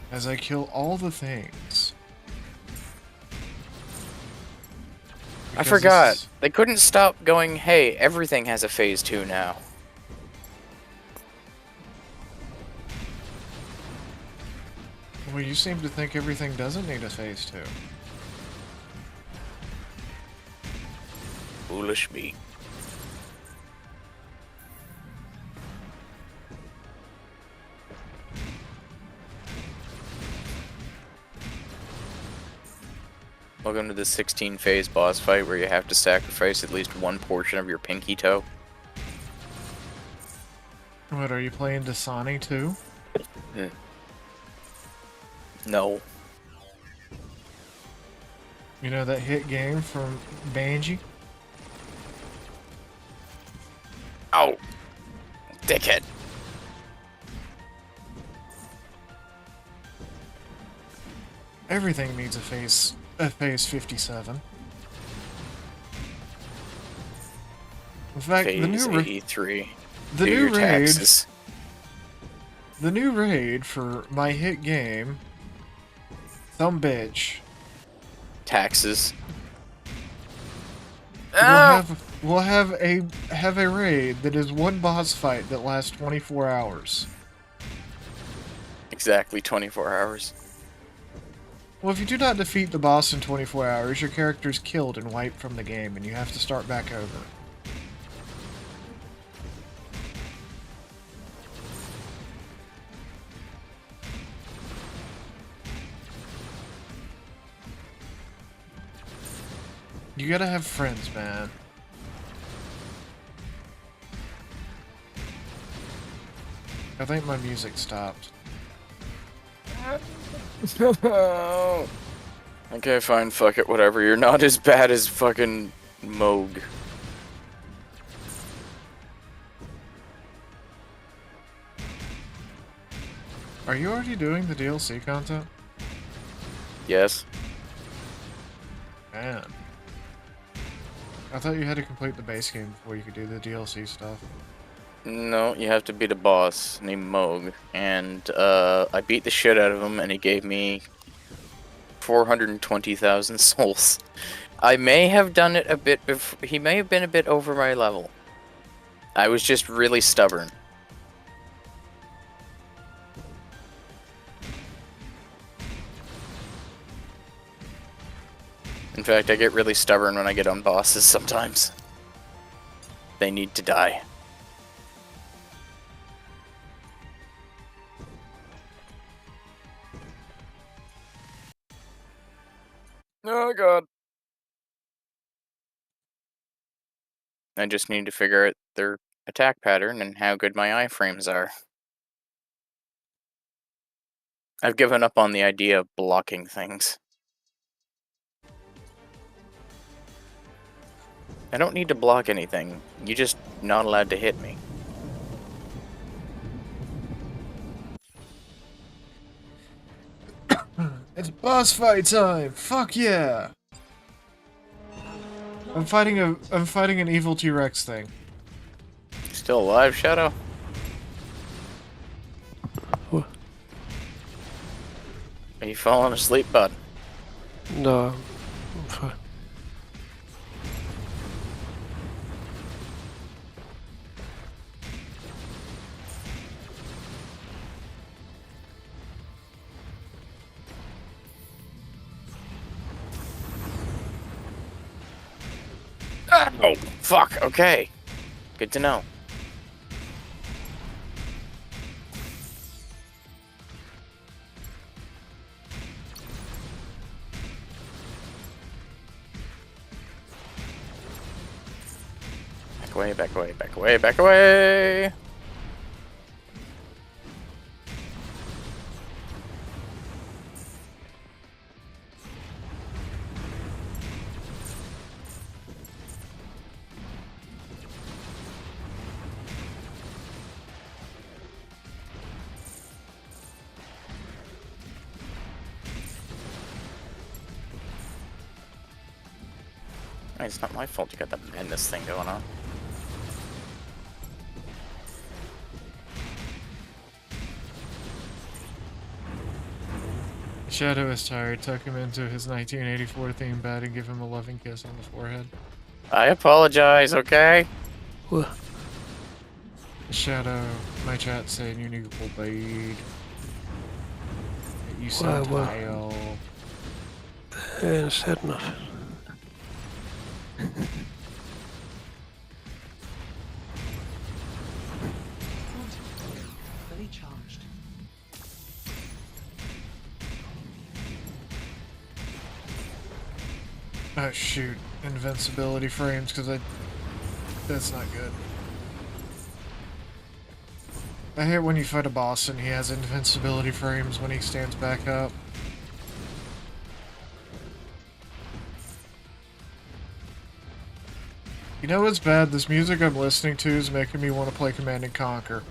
As I kill all the things. I Because forgot. this is- They couldn't stop going, hey, everything has a phase 2 now. Well, you seem to think everything doesn't need a phase 2. Foolish me. Welcome to the 16 phase boss fight where you have to sacrifice at least one portion of your pinky toe. What, are you playing Dasani too? No. You know that hit game from Banji? Ow! Dickhead. Everything needs a phase 57. In fact, Phase 83. the Do new your raid, taxes. the new raid for my hit game, some bitch. Taxes. We'll have a raid that is one boss fight that lasts 24 hours. Exactly 24 hours. Well, if you do not defeat the boss in 24 hours, your character is killed and wiped from the game, and you have to start back over. You gotta have friends, man. I think my music stopped. Okay, fine, fuck it, whatever. You're not as bad as fucking Moog. Are you already doing the DLC content? Yes. Man. I thought you had to complete the base game before you could do the DLC stuff. No, you have to beat a boss named Moog, and I beat the shit out of him, and he gave me 420,000 souls. I may have done it a bit before. He may have been a bit over my level. I was just really stubborn. In fact, I get really stubborn when I get on bosses sometimes. They need to die. Oh god. I just need to figure out their attack pattern and how good my iframes are. I've given up on the idea of blocking things. I don't need to block anything. You're just not allowed to hit me. It's boss fight time! Fuck yeah! I'm fighting an evil T-Rex thing. Still alive, Shadow? What? Are you falling asleep, bud? No, I'm fine. Oh, fuck, okay. Good to know. Back away, back away, back away, back away! It's not my fault you got the madness thing going on. Shadow is tired. Tuck him into his 1984 theme bed and give him a loving kiss on the forehead. I apologize, okay? What? Shadow, my chat saying you need to obey. You sound Well. pale. I said nothing. Fully charged. Oh shoot, invincibility frames because that's not good. I hate when you fight a boss and he has invincibility frames when he stands back up. You know what's bad? This music I'm listening to is making me want to play Command & Conquer.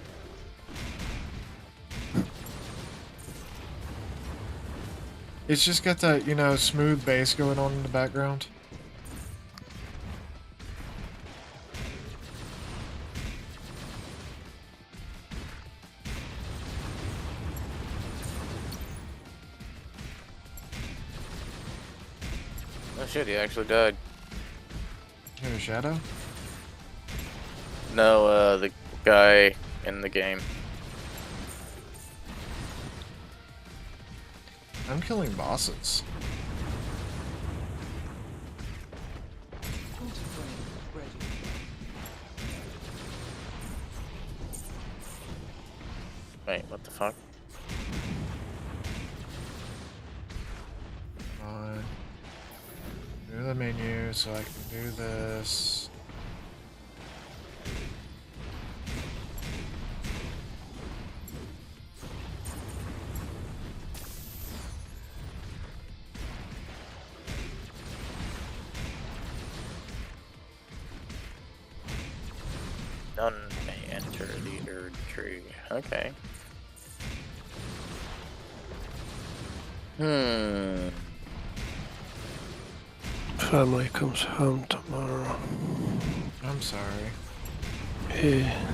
It's just got that, you know, smooth bass going on in the background. Oh shit, he actually died. Who, Shadow? No, the guy in the game. I'm killing bosses. Quantum brain ready. Wait, what the fuck? On. Do the menu so I can do this. None may enter the Erd tree. Okay. Family comes home tomorrow. I'm sorry. Yeah.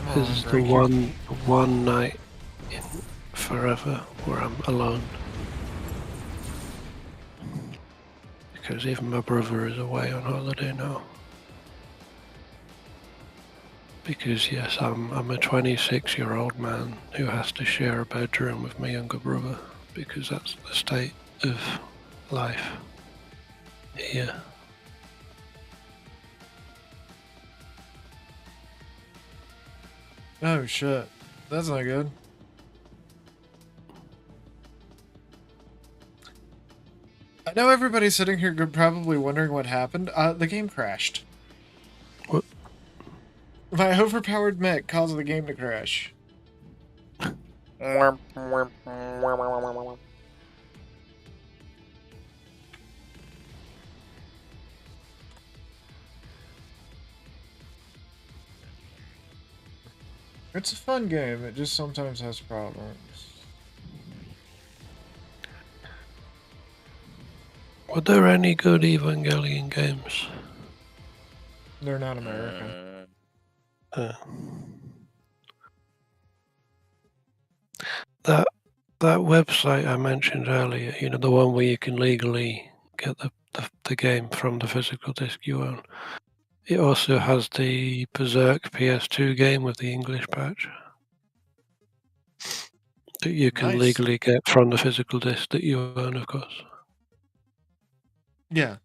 Come This on, is the break your- one night in forever where I'm alone. Because even my brother is away on holiday now. Because yes, I'm a 26-year-old man who has to share a bedroom with my younger brother because that's the state of life here. Oh shit. That's not good. I know everybody's sitting here probably wondering what happened. The game crashed. What? My overpowered mech caused the game to crash. It's a fun game, it just sometimes has problems. Were there any good Evangelion games? They're not American. Uh, that website I mentioned earlier, you know, the one where you can legally get the game from the physical disc you own. It also has the Berserk PS2 game with the English patch that you can Nice. legally get from the physical disc that you own, of course. Yes.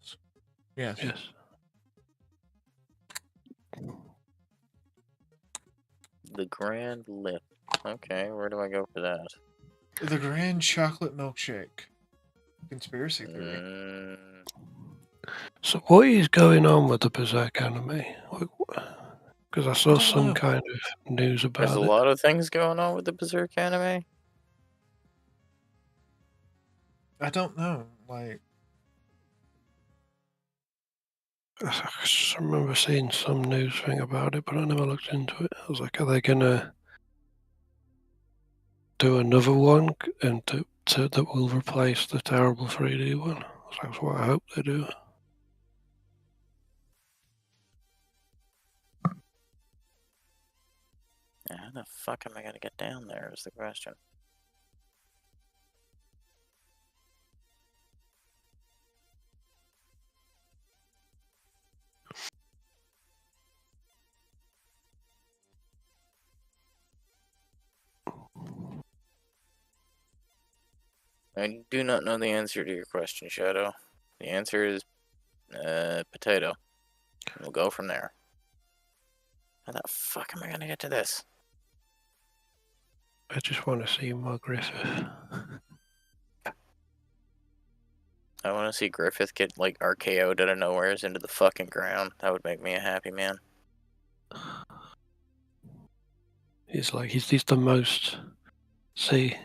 Yes. Yes. The Grand Lift. Okay, where do I go for that? The Grand Chocolate Milkshake. Conspiracy theory. So what is going on with the Berserk anime? Because I saw don't some know. kind of news about There's a it. lot of things going on with the Berserk anime. I don't know. Like, I just remember seeing some news thing about it, but I never looked into it. I was like, are they gonna do another one and that will replace the terrible 3D one? That's what I hope they do. How the fuck am I gonna get down there is the question. I do not know the answer to your question, Shadow. The answer is potato. We'll go from there. How the fuck am I gonna get to this? I just want to see more Griffith. I want to see Griffith get like RKO'd out of nowheres into the fucking ground. That would make me a happy man. He's like he's the most. See,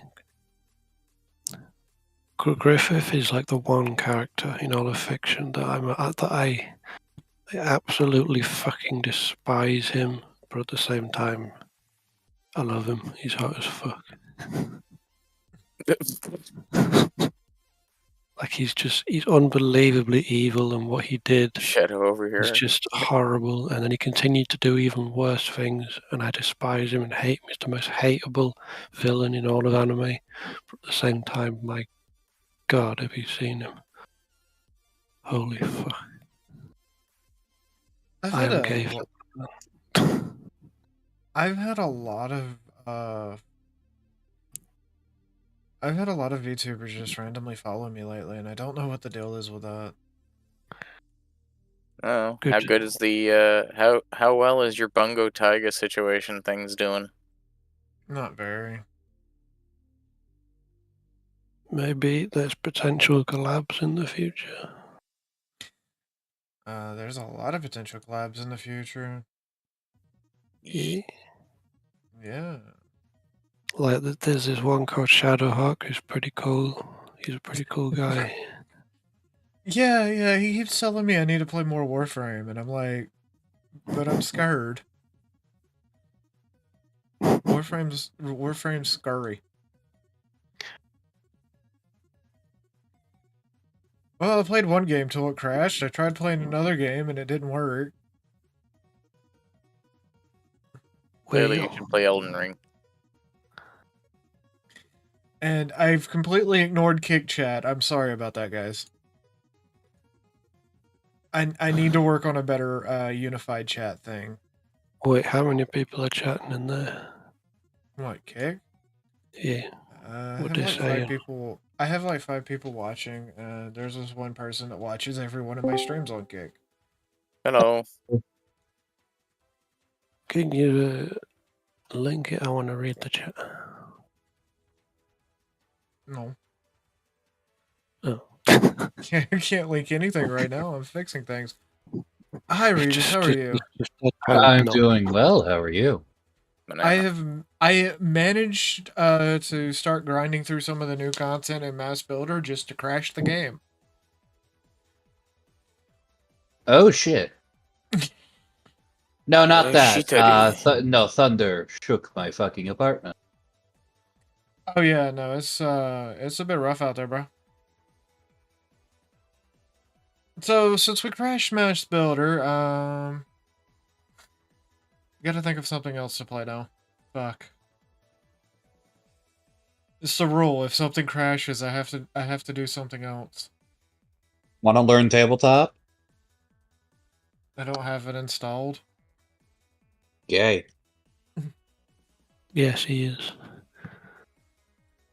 Griffith is like the one character in all of fiction that I absolutely fucking despise him, but at the same time, I love him. He's hot as fuck. Like he's unbelievably evil, and what he did Shadow over is here. just horrible. And then he continued to do even worse things, and I despise him and hate him. He's the most hateable villain in all of anime. But at the same time, my God, have you seen him? Holy fuck! I've I had am a gay. lo- I've had a lot of I've had a lot of VTubers just randomly follow me lately, and I don't know what the deal is with that. Oh, Good how to- good is the how well is your Bungo Taiga situation things doing? Not very. Maybe there's potential collabs in the future. There's a lot of potential collabs in the future. Yeah. Yeah. Like there's this one called Shadowhawk who's pretty cool. He's a pretty cool guy. Yeah, he keeps telling me I need to play more Warframe, and I'm like, but I'm scared. Warframe's scurry. Well, I played one game till it crashed. I tried playing another game and it didn't work. Clearly, you should play Elden Ring. And I've completely ignored Kick Chat. I'm sorry about that, guys. I need to work on a better unified chat thing. Wait, how many people are chatting in there? What, Kick? Yeah. I What have they like saying? 5 people. I have like 5 people watching. There's this one person that watches every one of my streams on Kick. Hello. Can you link it? I want to read the chat. No. Oh. I can't link anything right now. I'm fixing things. Hi, Regis. How are you? I'm doing well. How are you? I managed to start grinding through some of the new content in Mass Builder just to crash the game. Oh shit! No, not that. shitty. No, thunder shook my fucking apartment. Oh yeah, no, it's a bit rough out there, bro. So since we crashed Mass Builder, gotta think of something else to play now. Fuck. It's the rule. If something crashes, I have to do something else. Want to learn tabletop? I don't have it installed. Yay! Yes, he is.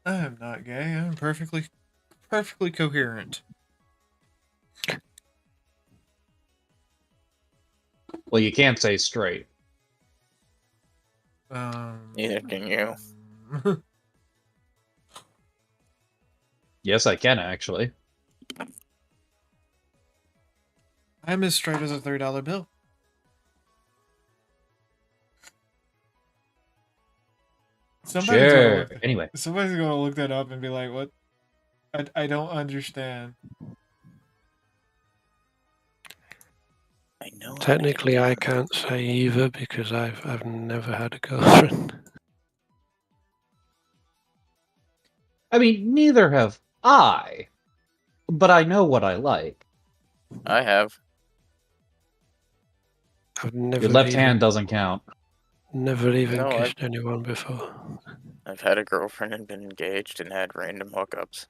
I am not gay. I'm perfectly coherent. Well, you can't say straight. Neither can you. Yes, I can actually. I'm as straight as a $3 bill. Sure. Anyway, Somebody's gonna look that up and be like, "What? I don't understand." I know. Technically, I can't say either because I've never had a girlfriend. I mean, neither have I, but I know what I like. I have. I've never. Your left even, hand doesn't count. Never even No, kissed anyone before. I've had a girlfriend and been engaged and had random hookups.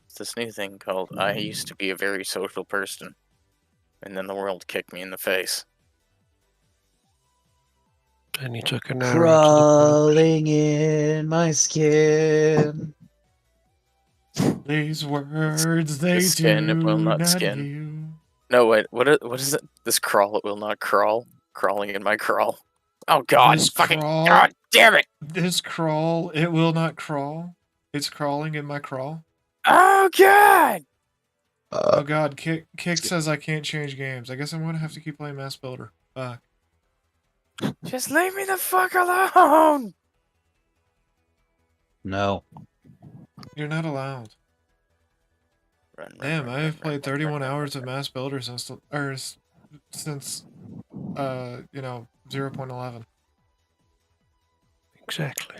It's this new thing called I used to be a very social person, and then the world kicked me in the face. And he took an arrow to Crawling in my skin. These words they skin, do it will not not skin. heal. No, wait. What is it? This crawl, it will not crawl. Crawling in my crawl. Oh God! This Fucking crawl- God damn it! This crawl, it will not crawl. It's crawling in my crawl. Oh God! Oh God, Kick says I can't change games. I guess I'm gonna have to keep playing Mass Builder. Fuck. Just leave me the fuck alone! No. You're not allowed. Damn, I've played 31 hours of Mass Builder since 0.11. Exactly.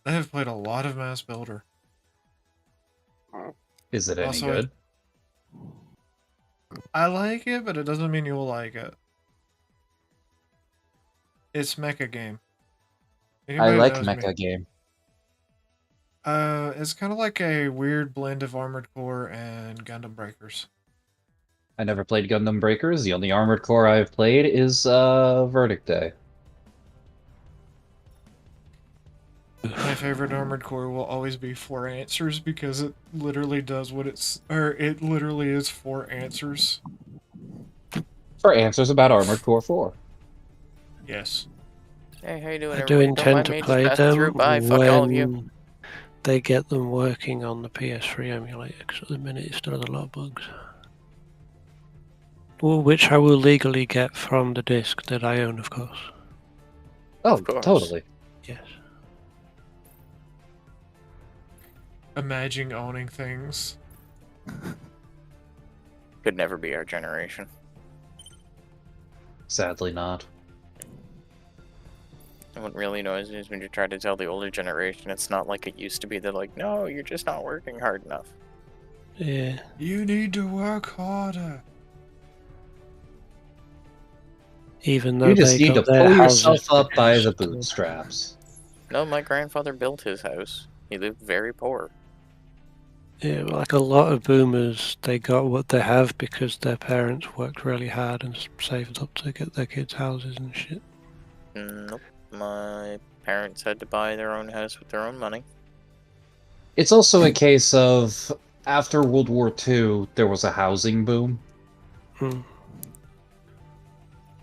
I have played a lot of Mass Builder. Is it any Also, good? I like it, but it doesn't mean you'll like it. It's mecha game. I Anybody like knows me- mecha game. It's kind of like a weird blend of Armored Core and Gundam Breakers. I never played Gundam Breakers. The only Armored Core I've played is Verdict Day. My favorite Armored Core will always be 4 Answers because it literally does what it literally is 4 answers. For answers about Armored Core 4. Yes. Hey, how you doing? I do everybody? Don't intend mind to me, just play passing them through. Bye. Fuck all of you. when they get them working on the PS3 emulator, because at the minute it still has a lot of bugs. Well, which I will legally get from the disc that I own, of course. Oh, Of course. totally. Yes. Imagine owning things. Could never be our generation. Sadly not. And what really annoys me is when you try to tell the older generation it's not like it used to be. They're like, no, you're just not working hard enough. Yeah. You need to work harder. Even though You just they need to got their pull houses yourself up by the reduced. bootstraps. No, my grandfather built his house. He lived very poor. Yeah, like a lot of boomers, they got what they have because their parents worked really hard and saved up to get their kids houses and shit. Nope. My parents had to buy their own house with their own money. It's also a case of, after World War II, there was a housing boom. Hmm.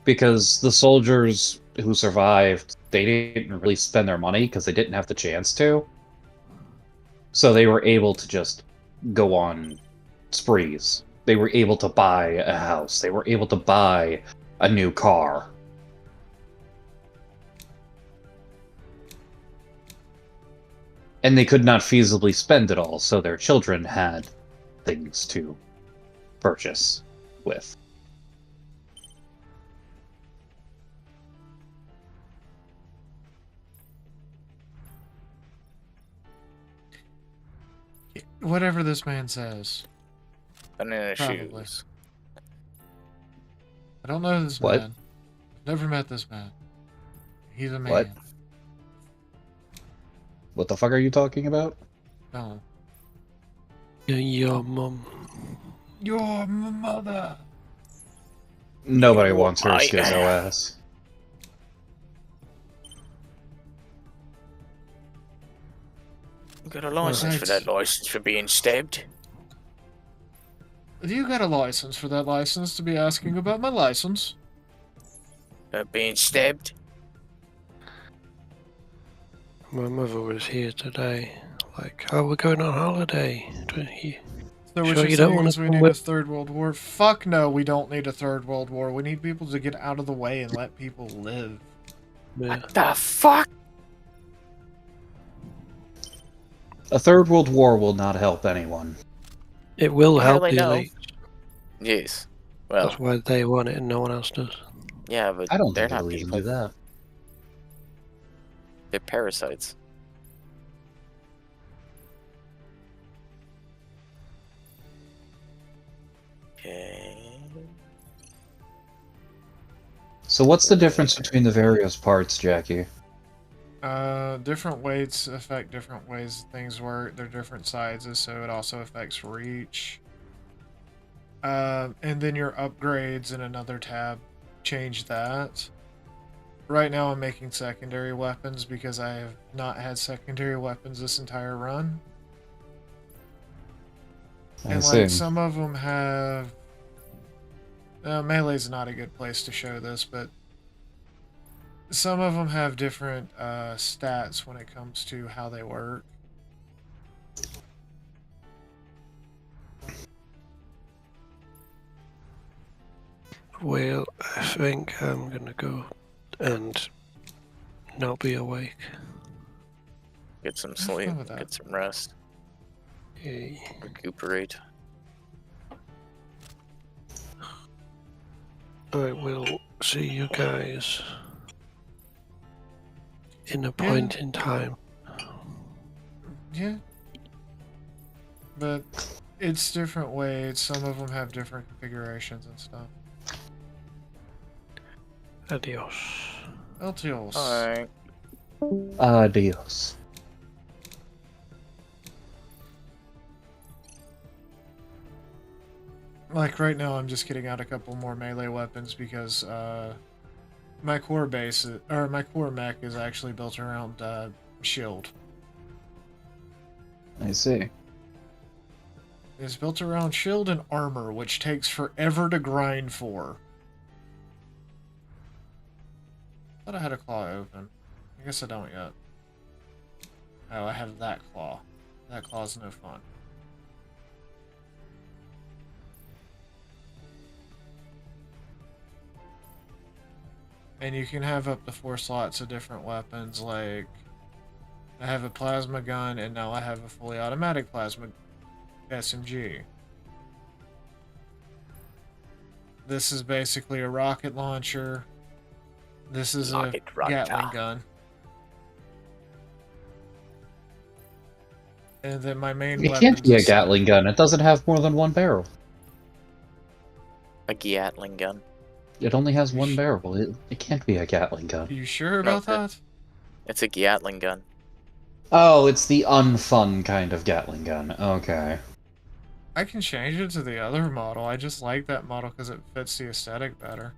Because the soldiers who survived, they didn't really spend their money because they didn't have the chance to. So they were able to just go on sprees. They were able to buy a house. They were able to buy a new car. And they could not feasibly spend it all, so their children had things to purchase with. Whatever this man says. Banana Probably. shoes. I don't know this What? man. Never met this man. He's a man. What? What the fuck are you talking about? No. Your mum. Your mother. Nobody wants her I- schizo ass. You got a license for that license for being stabbed? You got a license for that license to be asking about my license? Being stabbed? My mother was here today. Like, oh, we're going on holiday. So what Sure you're you don't saying wanna is we come need a with- third world war? Fuck no, we don't need a third world war. We need people to get out of the way and let people live. Yeah. What the fuck? A third world war will not help anyone. It will How do help they the know? elite. Yes. Well, That's why they want it and no one else does. yeah, but I don't they're think not they'll even people. do that. They're parasites. Okay. So what's the difference between the various parts, Jackie? Different weights affect different ways things work. They're different sizes, so it also affects reach. And then your upgrades in another tab change that. Right now I'm making secondary weapons because I have not had secondary weapons this entire run. I And see. like some of them have melee's not a good place to show this, but some of them have different stats when it comes to how they work. Well, I think I'm gonna go and not be awake. Get some Have fun sleep. with that. Get some rest. Yay. Recuperate. I will see you guys in a point in time. Yeah. But it's different ways. Some of them have different configurations and stuff. Adios. Eltios. Alright. Adios. Like right now, I'm just getting out a couple more melee weapons because my core base or my core mech is actually built around shield. I see. It's built around shield and armor, which takes forever to grind for. Thought I had a claw open. I guess I don't yet. Oh, I have that claw. That claw's no fun. And you can have up to 4 slots of different weapons, like I have a plasma gun and now I have a fully automatic plasma SMG. This is basically a rocket launcher. This is a Gatling gun. And then my main It weapon can't be a Gatling gun. It doesn't have more than one barrel. A Gatling gun. It only has one barrel. It can't be a Gatling gun. Are you sure about that? It's a Gatling gun. Oh, it's the unfun kind of Gatling gun. Okay. I can change it to the other model. I just like that model because it fits the aesthetic better.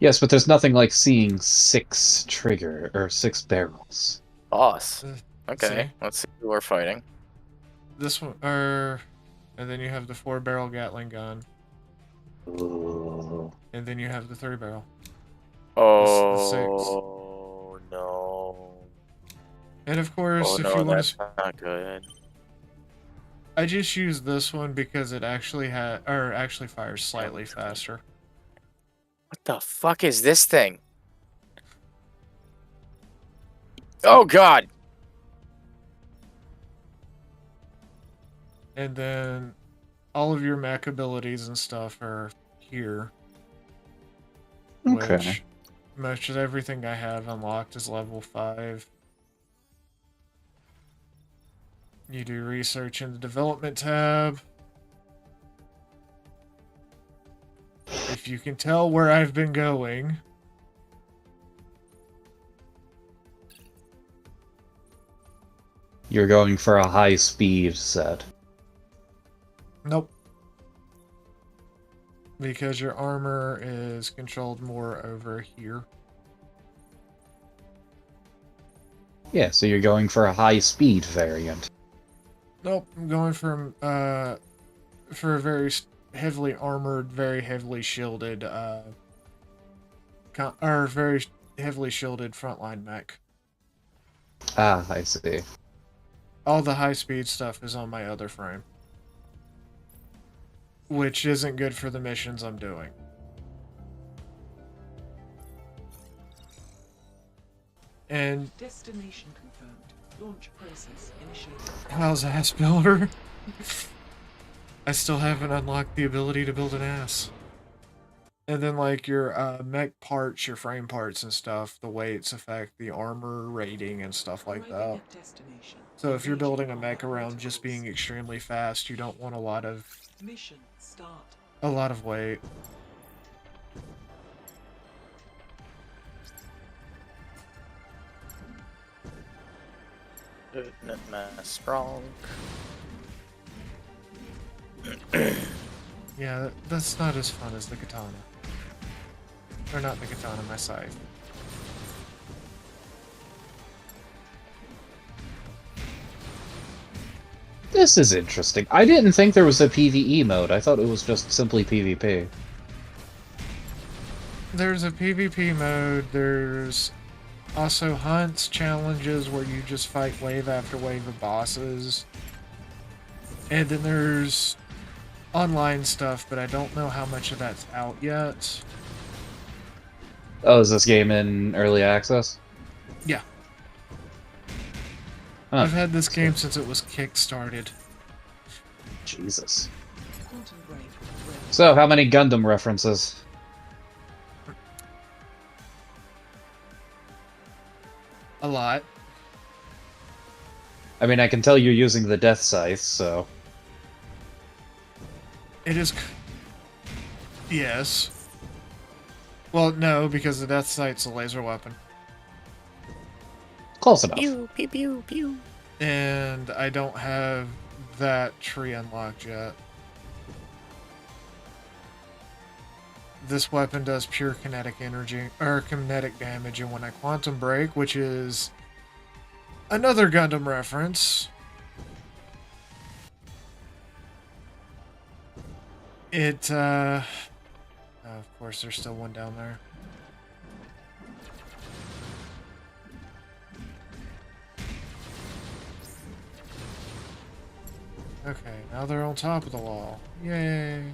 Yes, but there's nothing like seeing 6 barrels. Boss. Okay, See? let's see who we're fighting. This one, and then you have the 4-barrel Gatling gun, Ooh. and then you have the 3-barrel. Oh no! And of course, Oh if no, you want that's to, not good. I just use this one because it actually actually fires slightly faster. What the fuck is this thing? Oh god! And then all of your mech abilities and stuff are here. Okay. Which most of everything I have unlocked is level 5. You do research in the development tab. If you can tell where I've been going. You're going for a high-speed set. Nope. Because your armor is controlled more over here. Yeah, so you're going for a high-speed variant. Nope, I'm going for a very heavily armored, very heavily shielded, very heavily shielded frontline mech. Ah, I see. All the high-speed stuff is on my other frame. Which isn't good for the missions I'm doing. And Destination confirmed. Launch process initiated. how's ass builder? I still haven't unlocked the ability to build an ass. And then like your mech parts, your frame parts and stuff, the weights affect the armor rating and stuff like that. Arriving at destination. So if you're building a mech around just being extremely fast, you don't want a lot of Mission start. weight. Strong. Yeah, that's not as fun as the katana. Or not the katana, my scythe. This is interesting. I didn't think there was a PvE mode. I thought it was just simply PvP. There's a PvP mode, there's also hunts, challenges where you just fight wave after wave of bosses. And then there's online stuff, but I don't know how much of that's out yet. Oh, is this game in early access? Yeah. Huh. I've had this game since it was kick-started. Jesus. Quantum break. Ready. So, how many Gundam references? A lot. I mean, I can tell you're using the Death Scythe, so... It is... Yes. Well, no, because the Death Sight's a laser weapon. Close enough. Pew, pew, pew, pew. And I don't have that tree unlocked yet. This weapon does pure kinetic energy, or kinetic damage, and when I Quantum Break, which is another Gundam reference, it, of course, there's still one down there. Okay, now they're on top of the wall. Yay!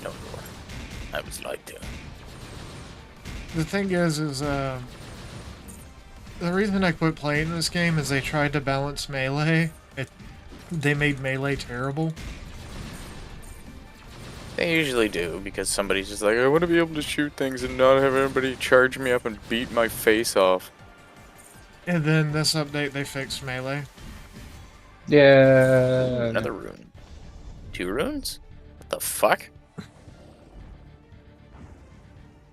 No, I was lied to. The thing is the reason I quit playing this game is they tried to balance melee. They made melee terrible. They usually do, because somebody's just like, I want to be able to shoot things and not have everybody charge me up and beat my face off. And then this update, they fixed melee. Yeah. Another rune. 2 runes? What the fuck?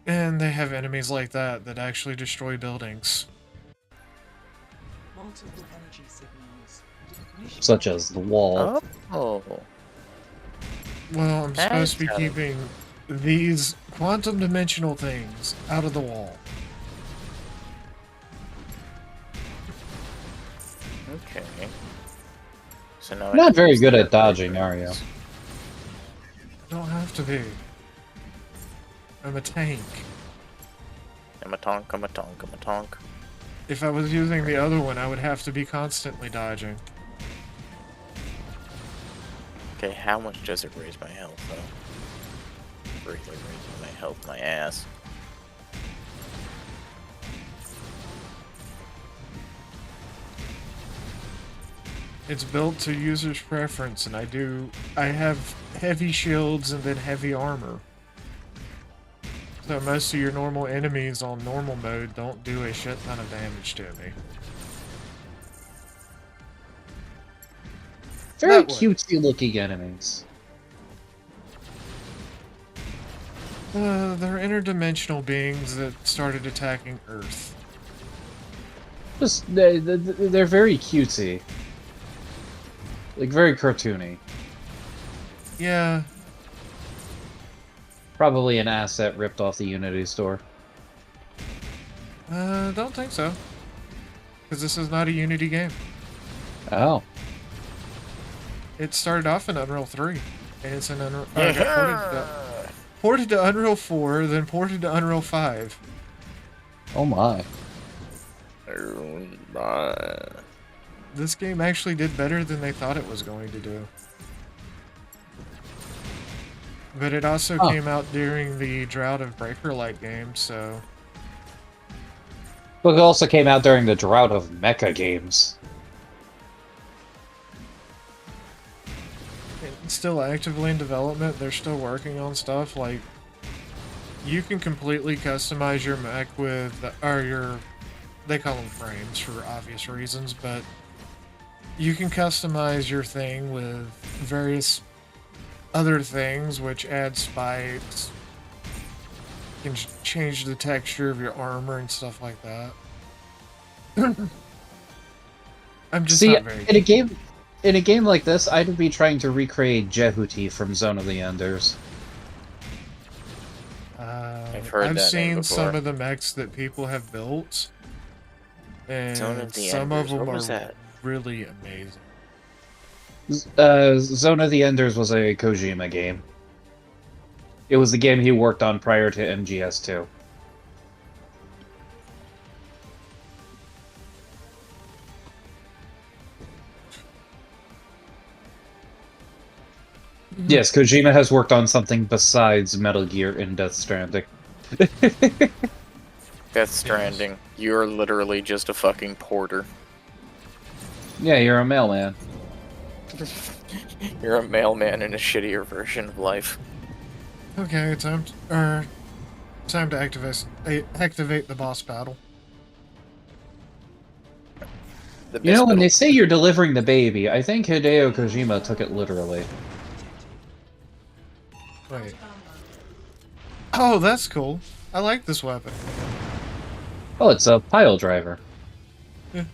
And they have enemies like that that actually destroy buildings. Multiple energy signals. Initiate Such as the wall. Oh. Well, I'm supposed to be That's keeping these quantum dimensional things out of the wall. Okay. So now I Not can very use good the at dodging, upgrades. are you? Don't have to be. I'm a tank. I'm a tonk, I'm a tonk, I'm a tonk. If I was using the other one, I would have to be constantly dodging. Okay, how much does it raise my health, though? Really raising my health, my ass. It's built to user's preference, and I have heavy shields and then heavy armor. So most of your normal enemies on normal mode don't do a shit ton of damage to me. Very That one. cutesy looking enemies. They're interdimensional beings that started attacking Earth. Just, they're very cutesy. Like, very cartoony. Yeah, Probably an asset ripped off the Unity store. don't think so. Because this is not a Unity game. Oh. It started off in Unreal 3. And it's in Unreal... it got ported to Unreal 4, then ported to Unreal 5. Oh my. This game actually did better than they thought it was going to do. But it also Oh. came out during the drought of Breaker-like games, so... But it also came out during the drought of mecha games. It's still actively in development. They're still working on stuff. Like, you can completely customize your mech with, they call them frames for obvious reasons, but you can customize your thing with various other things, which add spikes, can change the texture of your armor and stuff like that. I'm just See, not very in a game like this, I'd be trying to recreate Jehuti from Zone of the Enders. I've heard I've that name seen some before. of the mechs that people have built, and Zone of the some Enders, of them what was are that? really amazing. Zone of the Enders was a Kojima game. It was the game he worked on prior to MGS2. Yes, Kojima has worked on something besides Metal Gear and Death Stranding. Death Stranding. You're literally just a fucking porter. Yeah, you're a mailman. You're a mailman in a shittier version of life. Okay, Time to activate the boss battle. You know, when they say you're delivering the baby, I think Hideo Kojima took it literally. Wait. Oh, that's cool. I like this weapon. Oh, it's a pile driver. Yeah.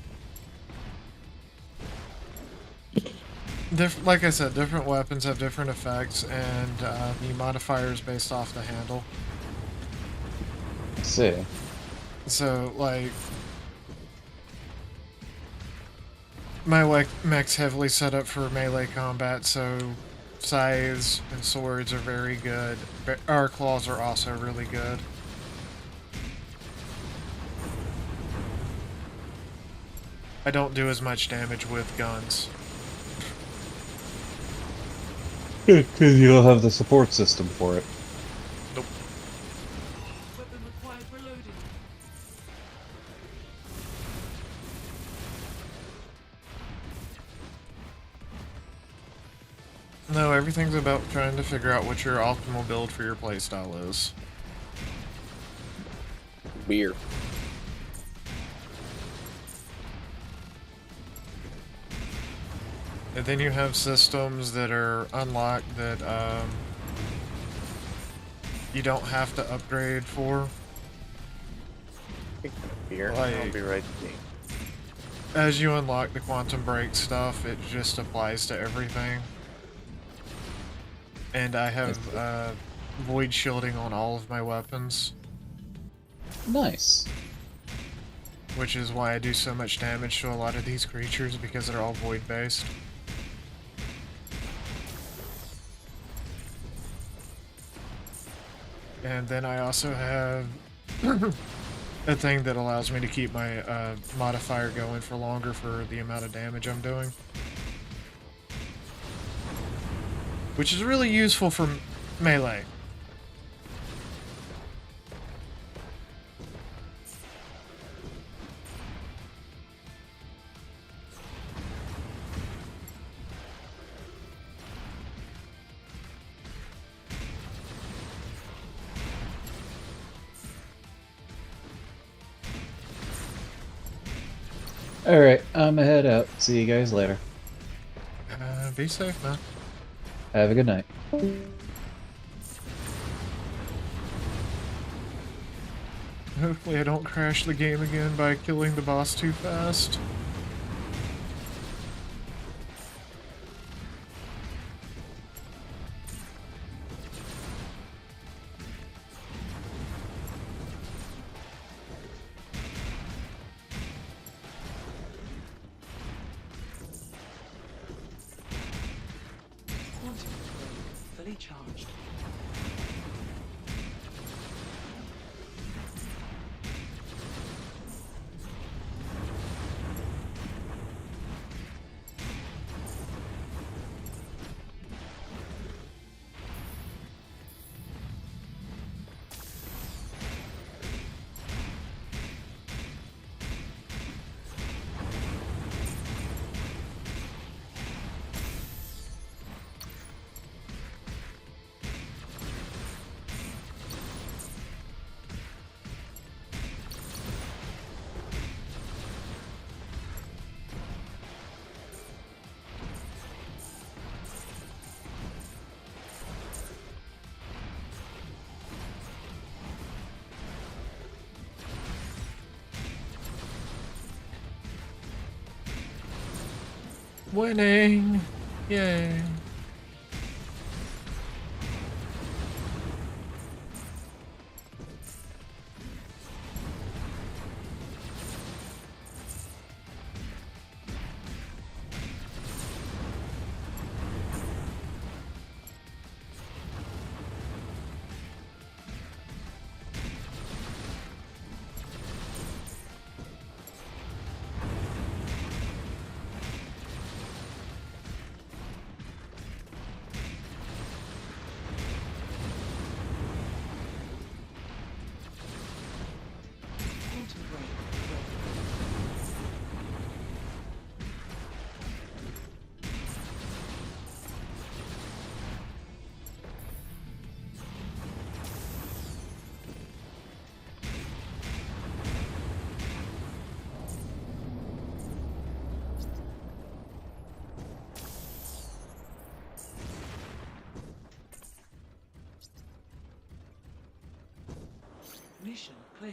Like I said, different weapons have different effects, and the modifier is based off the handle. Let's see. So, like, my mech's heavily set up for melee combat, so scythes and swords are very good. Our claws are also really good. I don't do as much damage with guns. Because you don't have the support system for it. Nope. Weapon required reloading. No, everything's about trying to figure out what your optimal build for your playstyle is. Weird. And then you have systems that are unlocked that you don't have to upgrade for. Here, Like- I'll be right. As you unlock the quantum break stuff, it just applies to everything. And I have void shielding on all of my weapons, Nice. which is why I do so much damage to a lot of these creatures, because they're all void based. And then I also have a thing that allows me to keep my modifier going for longer for the amount of damage I'm doing. Which is really useful for melee. Alright, I'm gonna head out. See you guys later. Be safe, man. Have a good night. Hopefully I don't crash the game again by killing the boss too fast. Quantum probe fully charged. Winning! Yay! Mission clear.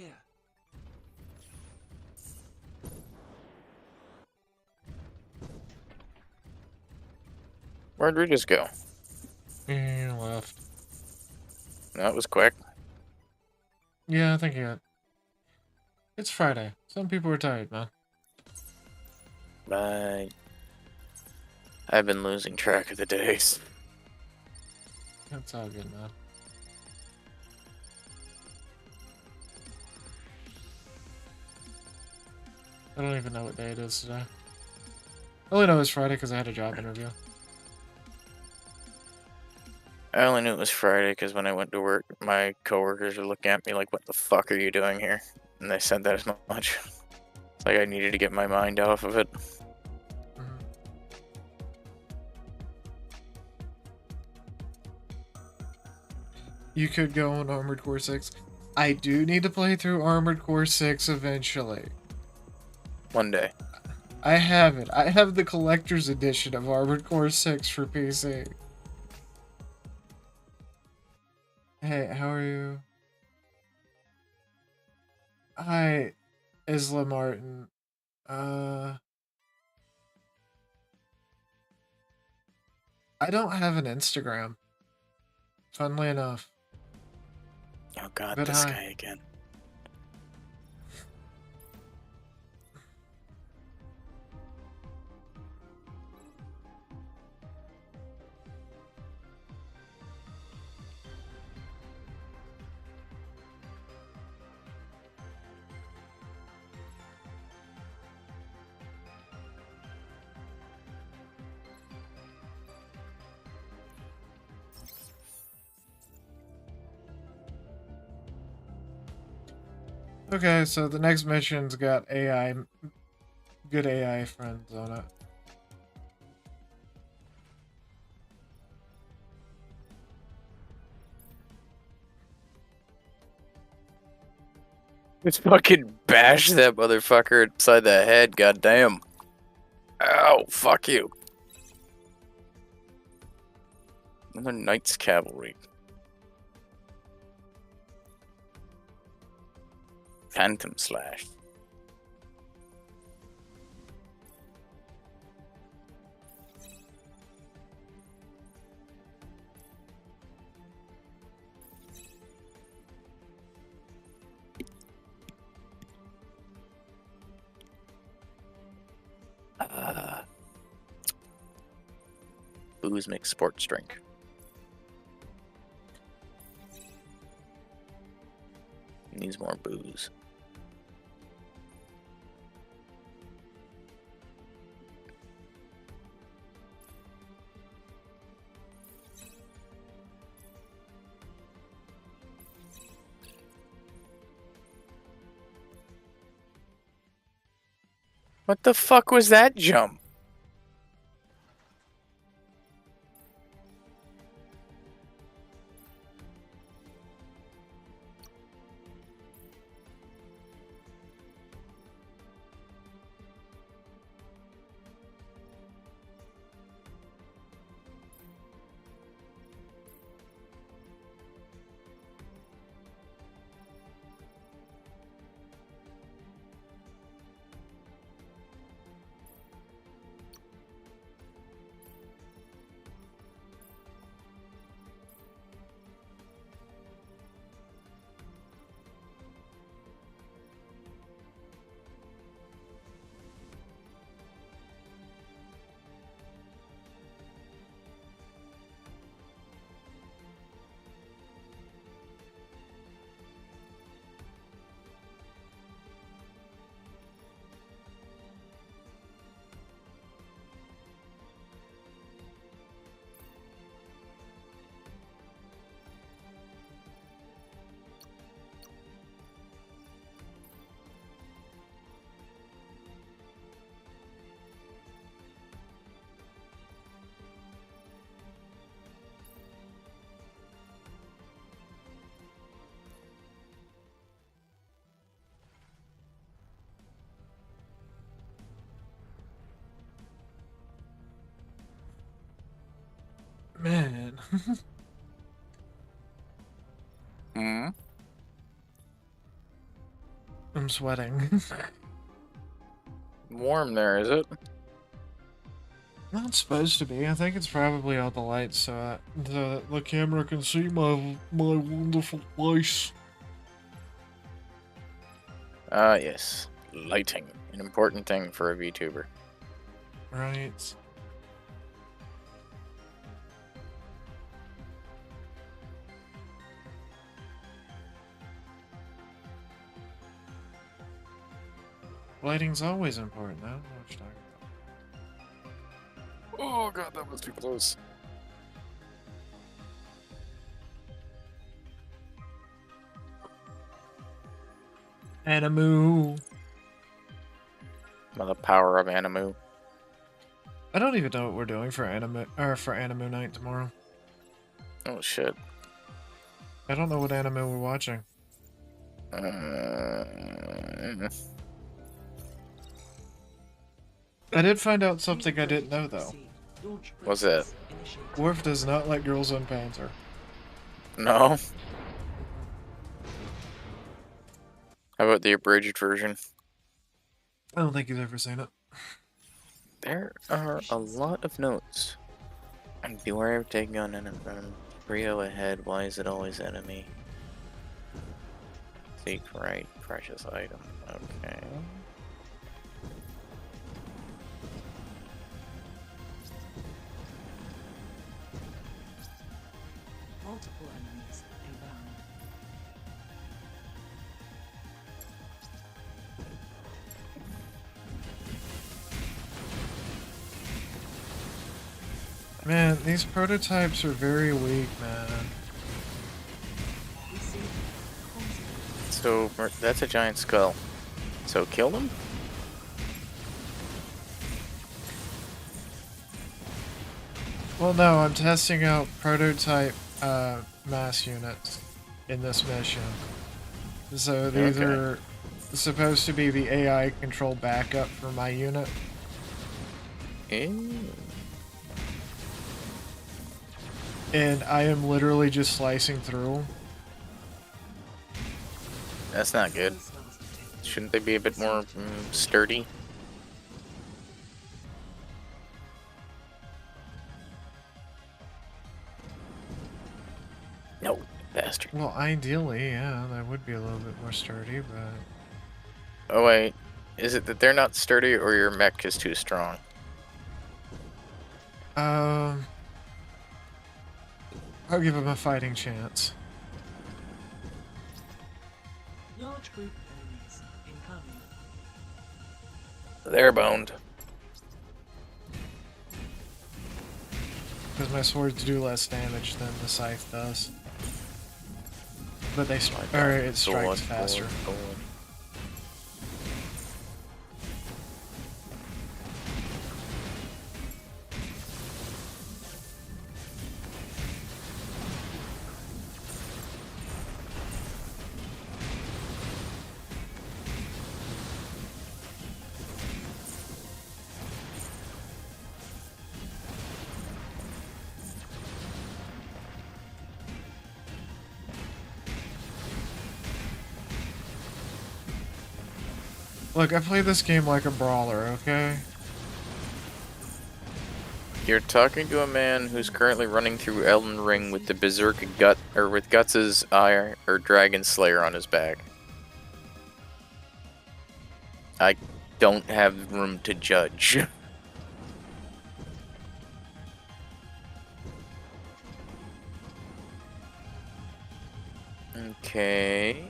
Where'd we just go? He left. That was quick. Yeah, I think he got... It's Friday. Some people are tired, man. Bye. I've been losing track of the days. That's all good, man. I don't even know what day it is today. I only know it's Friday because I had a job interview. I only knew it was Friday because when I went to work, my coworkers were looking at me like, "What the fuck are you doing here?" And they said that as much. It's like I needed to get my mind off of it. Mhm. You could go on Armored Core 6. I do need to play through Armored Core 6 eventually. One day. I have it. I have the collector's edition of Armored Core 6 for PC. Hey, how are you? Hi, Isla Martin. I don't have an Instagram. Funnily enough. Oh god, But this hi. guy again. Okay, so the next mission's got AI, good AI friends on it. Just fucking bash that motherfucker upside the head, goddamn. Ow, fuck you. Another Knight's Cavalry. Phantom Slash. Booze makes sports drink. Needs more booze. What the fuck was that jump? Man. Hmm? I'm sweating. Warm there, is it? Not supposed to be. I think it's probably all the lights so that the camera can see my wonderful face. Ah, yes. Lighting. An important thing for a VTuber. Right. Lighting's always important. I don't know what you're talking about. Oh god, that was too close. Animu. By the power of Animu. I don't even know what we're doing for Animu night tomorrow. Oh shit. I don't know what anime we're watching. I did find out something I didn't know though. What's that? Worf does not like girls on Panzer. No? How about the abridged version? I don't think he's ever seen it. There are a lot of notes. Beware of taking on enemy. Rio ahead, why is it always enemy? Seek right, precious item. Okay. Multiple enemies inbound. Man, these prototypes are very weak, man. So, that's a giant skull. So, kill them? Well, no, I'm testing out prototype mass units in this mission. So these are supposed to be the AI controlled backup for my unit. Ew. And I am literally just slicing through. That's not good. Shouldn't they be a bit more sturdy? No, bastard. Well, ideally, yeah, that would be a little bit more sturdy, but... Oh wait, is it that they're not sturdy or your mech is too strong? I'll give him a fighting chance. Large group enemies incoming. They're boned. Because my swords do less damage than the scythe does. But they it strikes faster. Look, I play this game like a brawler, okay? You're talking to a man who's currently running through Elden Ring with the Berserk Gut, or with Guts' eye or Dragon Slayer on his back. I don't have room to judge. Okay.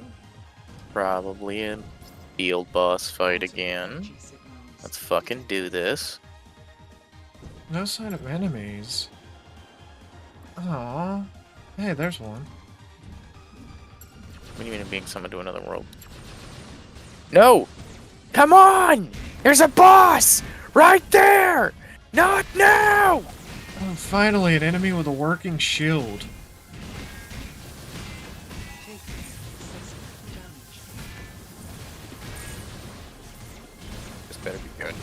Probably a field boss fight again. Let's fucking do this. No sign of enemies. Aww. Hey, there's one. What do you mean I'm being summoned to another world? No! Come on! There's a boss! Right there! Not now! Oh, finally, an enemy with a working shield. This better be good.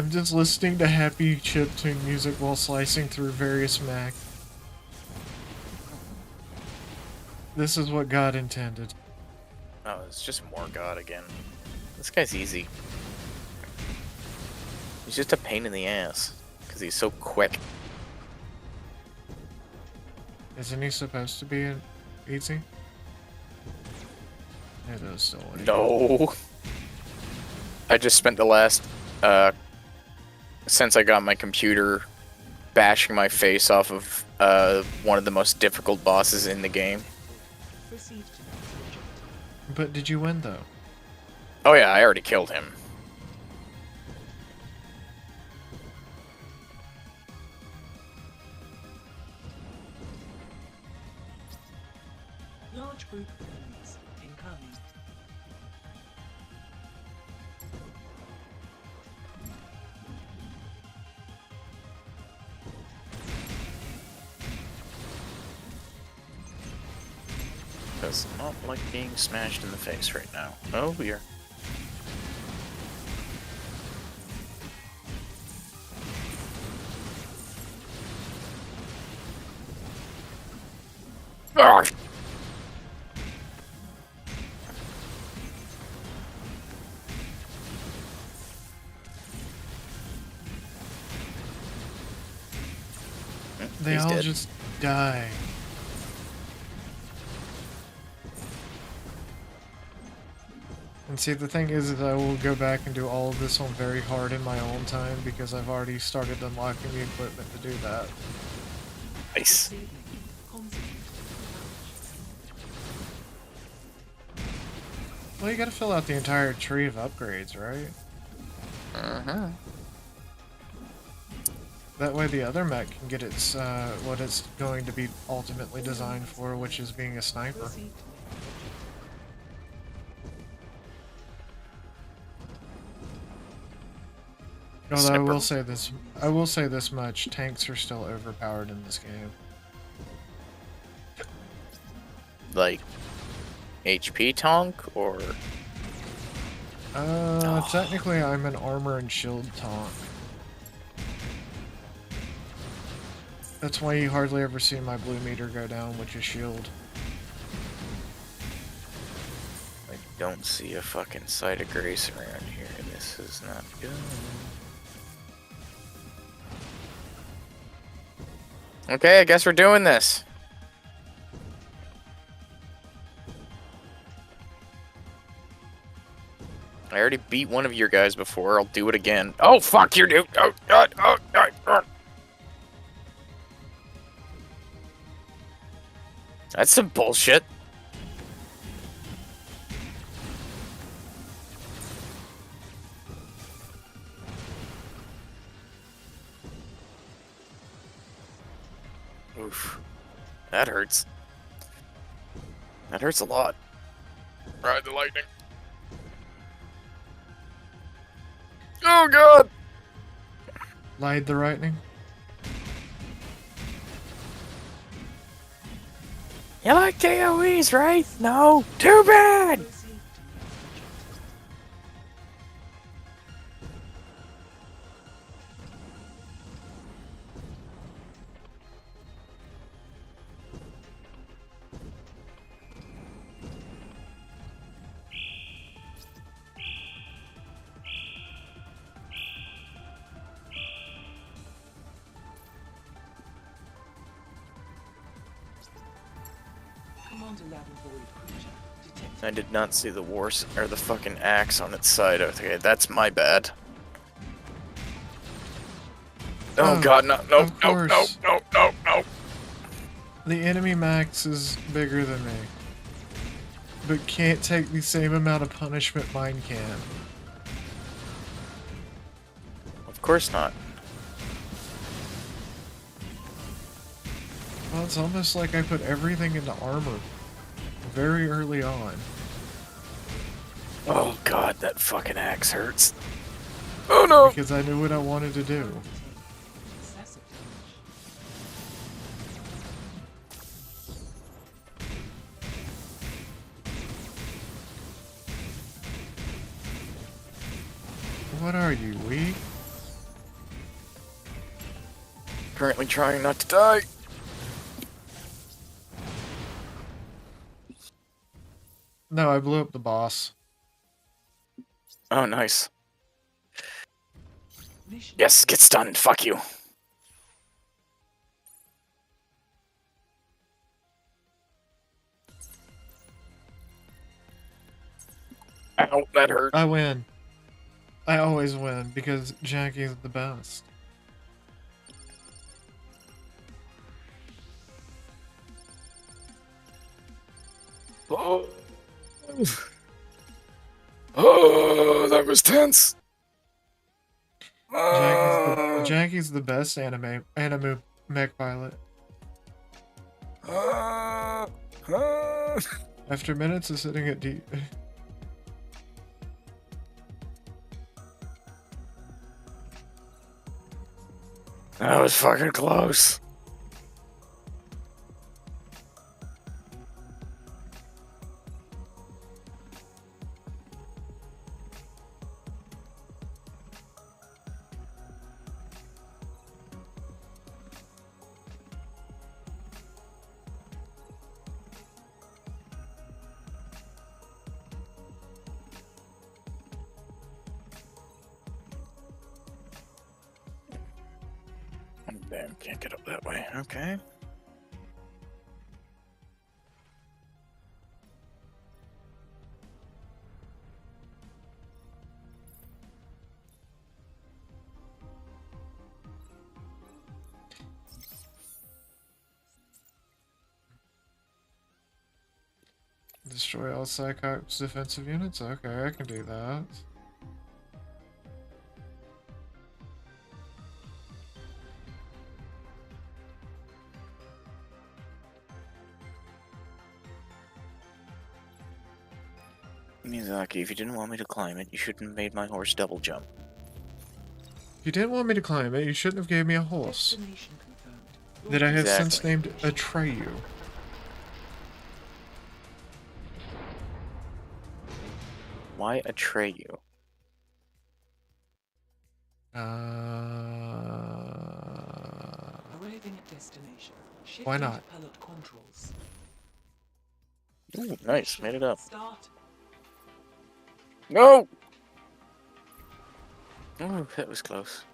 I'm just listening to happy chiptune music while slicing through various mech. This is what God intended. Oh, it's just more God again. This guy's easy. He's just a pain in the ass because he's so quick. Isn't he supposed to be easy? It is still easy. No. I just spent the last since I got my computer bashing my face off of one of the most difficult bosses in the game. But did you win though? Oh yeah, I already killed him. Large group of enemies incoming. Does not like being smashed in the face right now. Oh, we're. Ah! They He's all dead. just die. And see, the thing is that I will go back and do all of this on very hard in my own time because I've already started unlocking the equipment to do that. Nice. Disabling. Concentrate. Well, you gotta fill out the entire tree of upgrades, right? Uh-huh. That way the other mech can get its, what it's going to be ultimately designed for, which is being a sniper. Proceed. Although Sniper. I will say this much, tanks are still overpowered in this game. Like HP tank or Technically I'm an armor and shield tank. That's why you hardly ever see my blue meter go down, which is shield. I don't see a fucking sight of grace around here. This is not good. Okay, I guess we're doing this. I already beat one of your guys before. I'll do it again. Oh, fuck you, dude. Oh, God. Oh, God. Oh. That's some bullshit. Oof. That hurts. That hurts a lot. Ride the lightning. Oh, God. Lied the lightning? You like KOEs, right? No. Too bad. Proceed to Commander Lab avoid creature detected. I did not see the or the fucking axe on its side. Okay, that's my bad. Oh, Oh, God, no, no, of no, no, course. no, no, no. The enemy max is bigger than me. But can't take the same amount of punishment mine can. Of course not. Well, it's almost like I put everything into armor very early on. Oh, God, that fucking axe hurts. Oh, no. Because I knew what I wanted to do. Excessive What are you, weak? currently trying not to die. No, I blew up the boss. Oh, nice. Mission Yes, get stunned. Fuck you. Ow, that hurt. I win. I always win because Jackie's the best. Oh. Oh, that was tense. Jackie's the best anime mech pilot. After minutes of sitting at D. That was fucking close. Damn, can't get up that way. Okay. Destroy all Cyclops defensive units? Okay, I can do that. Miyazaki, if you didn't want me to climb it, you shouldn't have made my horse double jump. If you didn't want me to climb it, you shouldn't have gave me a horse destination confirmed. that I have since Exactly. named Atreyu. Why Atreyu? Arriving at destination. Shift Why into not? Pilot controls. Ooh, nice, made it up. Start. No! Oh, that was close.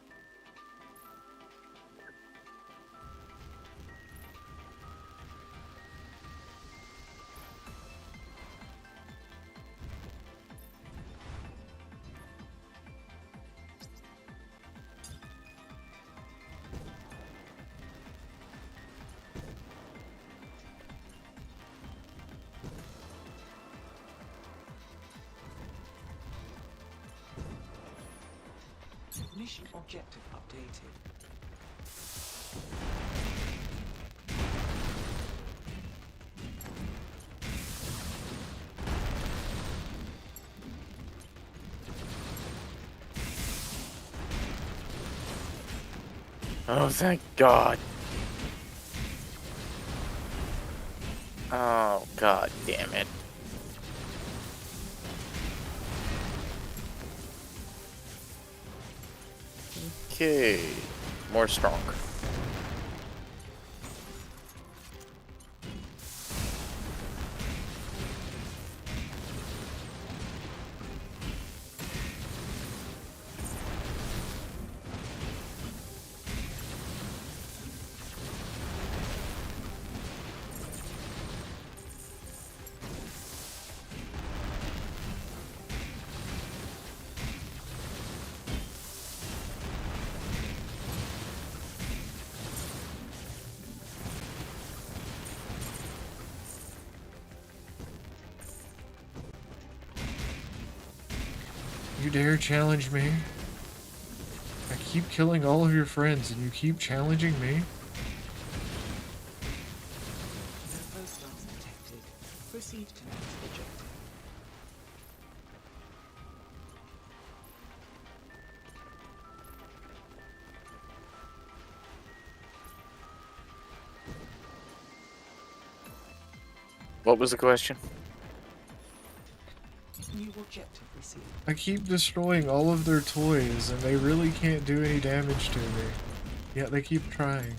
Mission objective updated. Oh, thank God. Oh, God damn it. Okay. More strong. You dare challenge me? I keep killing all of your friends and you keep challenging me? No hostiles detected. Proceed to next objective. What was the question? New objective received. I keep destroying all of their toys and they really can't do any damage to me. Yeah, they keep trying.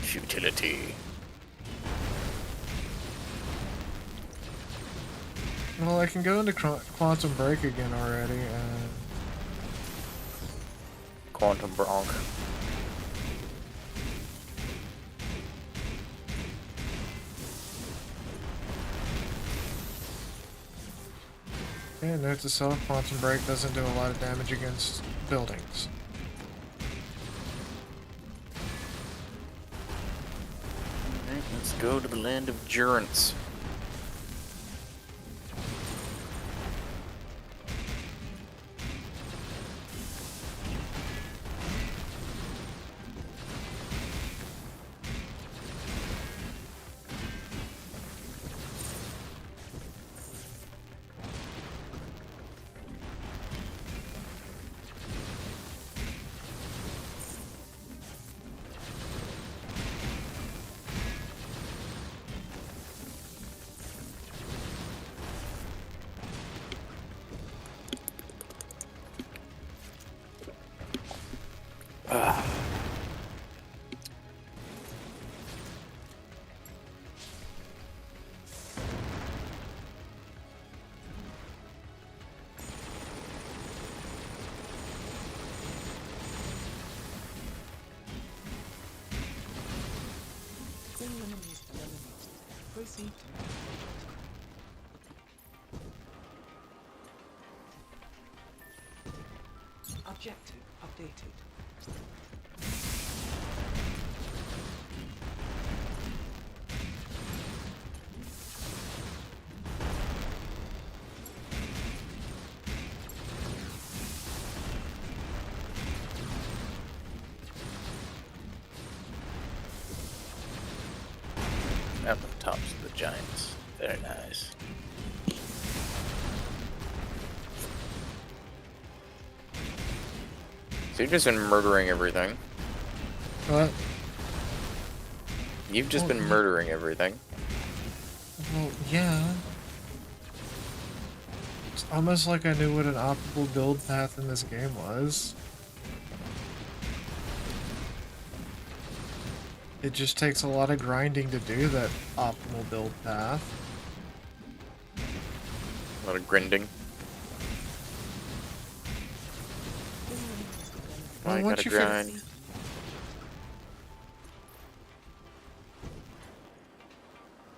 Futility. Well, I can go into Quantum Break again already, and... Quantum Bronc. Yeah, note to self, Quantum Break doesn't do a lot of damage against buildings. Alright, let's go to the land of Durance. Bring enemies eliminated. Proceed to objective. Objective updated. At the tops of the giants. Very nice. So you've just been murdering everything. What? You've just been yeah. murdering everything. Well, yeah. It's almost like I knew what an optimal build path in this game was. It just takes a lot of grinding to do that optimal build path. A lot of grinding. Well, I once gotta you figure- grind.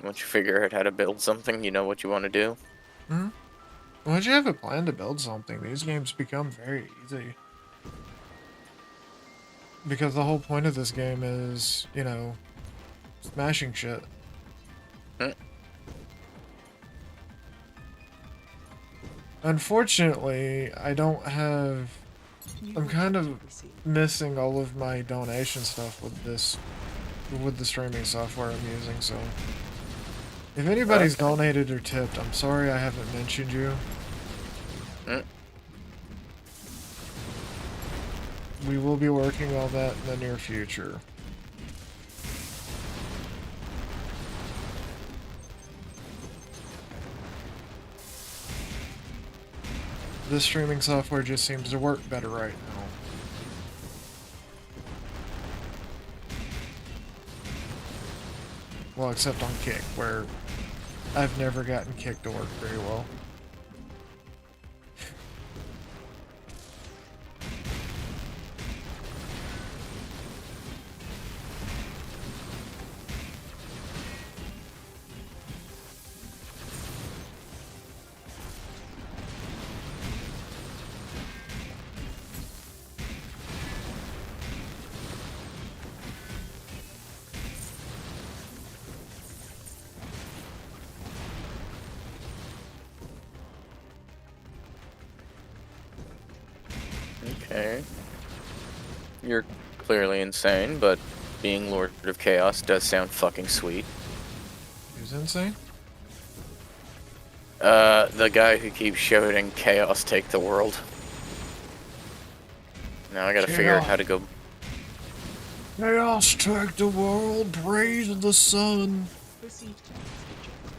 Once you figure out how to build something, you know what you want to do. Once you have a plan to build something, these games become very easy. Because the whole point of this game is, you know, smashing shit. Unfortunately, I don't have... I'm kind of missing all of my donation stuff with the streaming software I'm using, so... If anybody's donated or tipped, I'm sorry I haven't mentioned you. We will be working on that in the near future. This streaming software just seems to work better right now. Well, except on Kick, where I've never gotten Kick to work very well. Okay. You're clearly insane, but being Lord of Chaos does sound fucking sweet. Who's insane? The guy who keeps shouting Chaos take the world. Now I gotta figure out how to go. Chaos take the world, praise the sun. Proceed to next objective.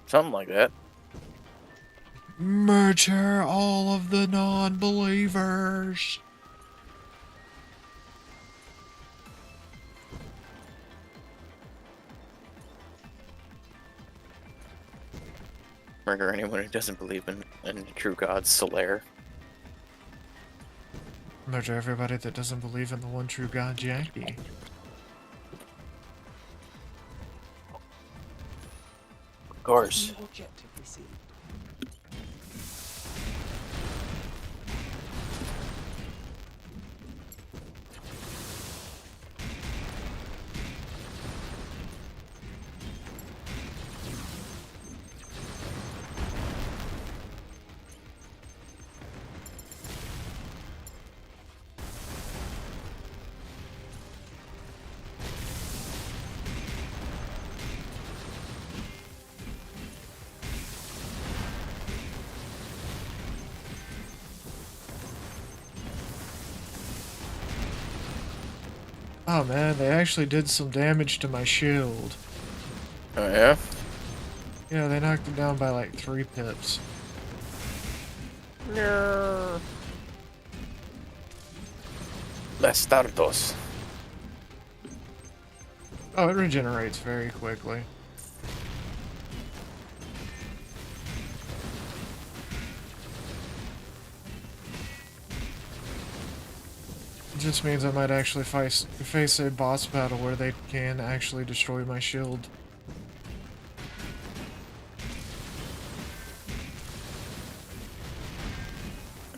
Something like that. Murder all of the non-believers. Murder anyone who doesn't believe in the true God, Solaire. Murder everybody that doesn't believe in the one true God, Jackie. Of course. New objective received. Oh man, they actually did some damage to my shield. Oh yeah? Yeah, they knocked it down by like 3 pips. No. Bastardos. Oh, it regenerates very quickly. It just means I might actually face a boss battle where they can actually destroy my shield.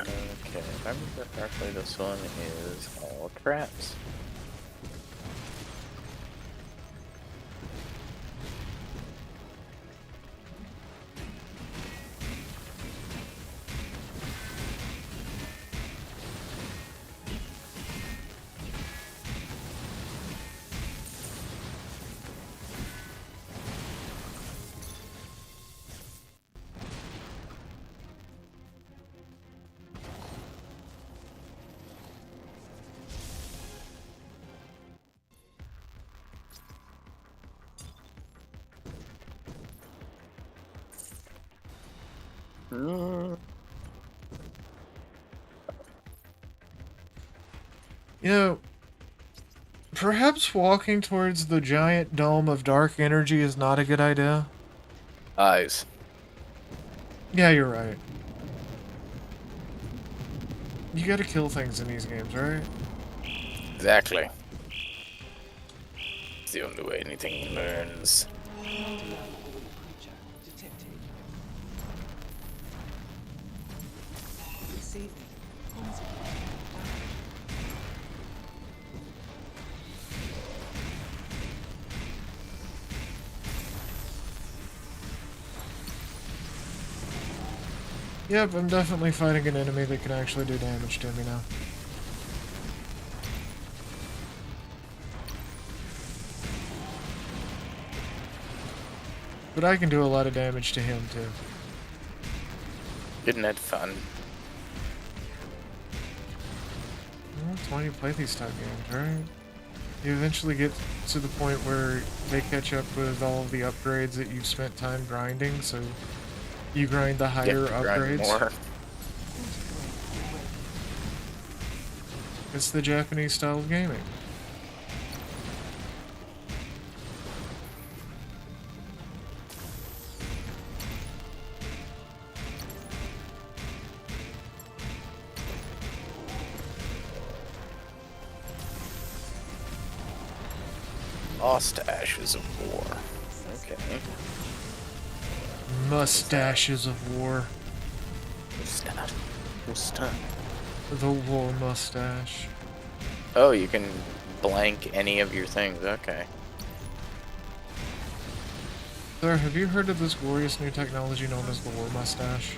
Okay, if I remember correctly, this one is all traps. You know, perhaps walking towards the giant dome of dark energy is not a good idea. Eyes. Yeah, you're right. You gotta kill things in these games, right? Exactly. It's the only way anything learns. Creature detected. Receiving consequence damage. Yep, I'm definitely fighting an enemy that can actually do damage to me now. But I can do a lot of damage to him too. Isn't that fun? Well, that's why you play these type games, right? You eventually get to the point where they catch up with all of the upgrades that you've spent time grinding, so you grind the higher You have to grind upgrades. more. It's the Japanese style of gaming. Lost Ashes of War. Okay. Mustaches of war. Mustache. Mustache. The war mustache. Oh, you can blank any of your things. Okay. Sir, have you heard of this glorious new technology known as the war mustache?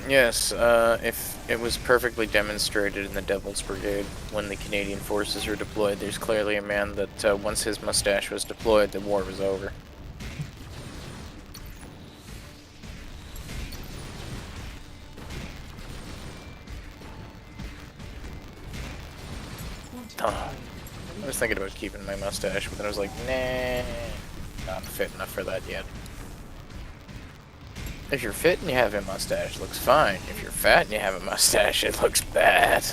Yes, if it was perfectly demonstrated in the Devil's Brigade when the Canadian forces were deployed, there's clearly a man that once his mustache was deployed, the war was over. I was thinking about keeping my mustache, but then I was like, nah, not fit enough for that yet. If you're fit and you have a mustache, it looks fine. If you're fat and you have a mustache, it looks bad.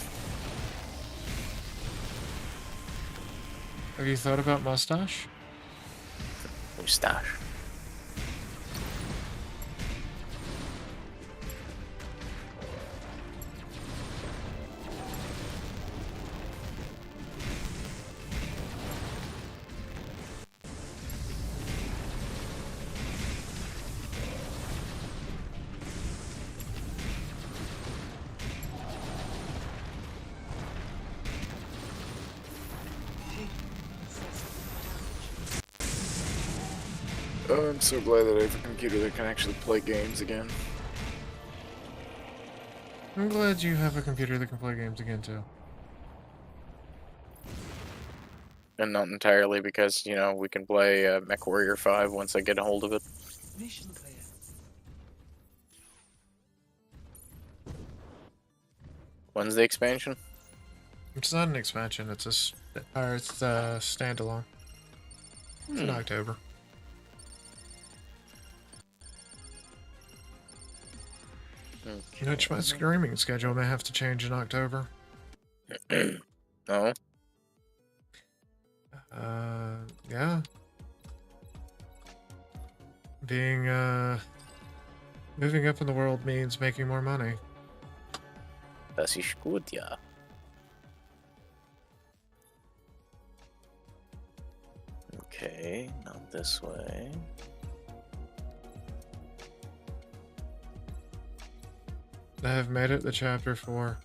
Have you thought about mustache? Mustache. Oh, I'm so glad that I have a computer that can actually play games again. I'm glad you have a computer that can play games again, too. And not entirely because, you know, we can play MechWarrior 5 once I get a hold of it. Mission clear. When's the expansion? It's not an expansion, it's a standalone. It's in October. Which my streaming schedule may have to change in October. No. Yeah. Being, moving up in the world means making more money. Das ist gut, ja. Okay, not this way. I have made it to chapter 4.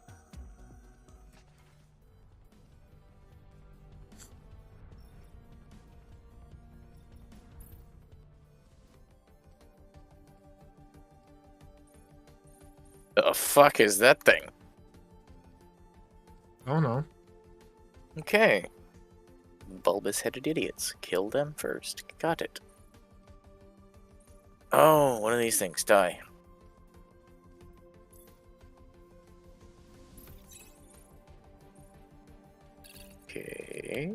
The fuck is that thing? Oh no. Okay. Bulbous-headed idiots. Kill them first. Got it. Oh, one of these things. Die. Okay.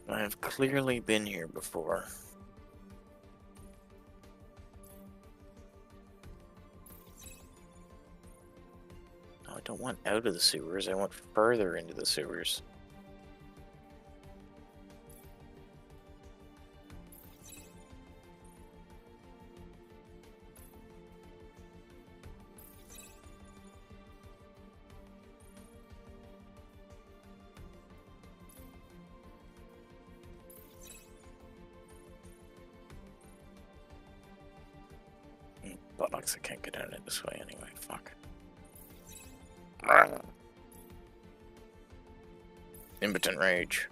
I've clearly been here before. No, I don't want out of the sewers. I want further into the sewers. Buttocks, I can't get out of it this way anyway. Fuck. Impotent rage.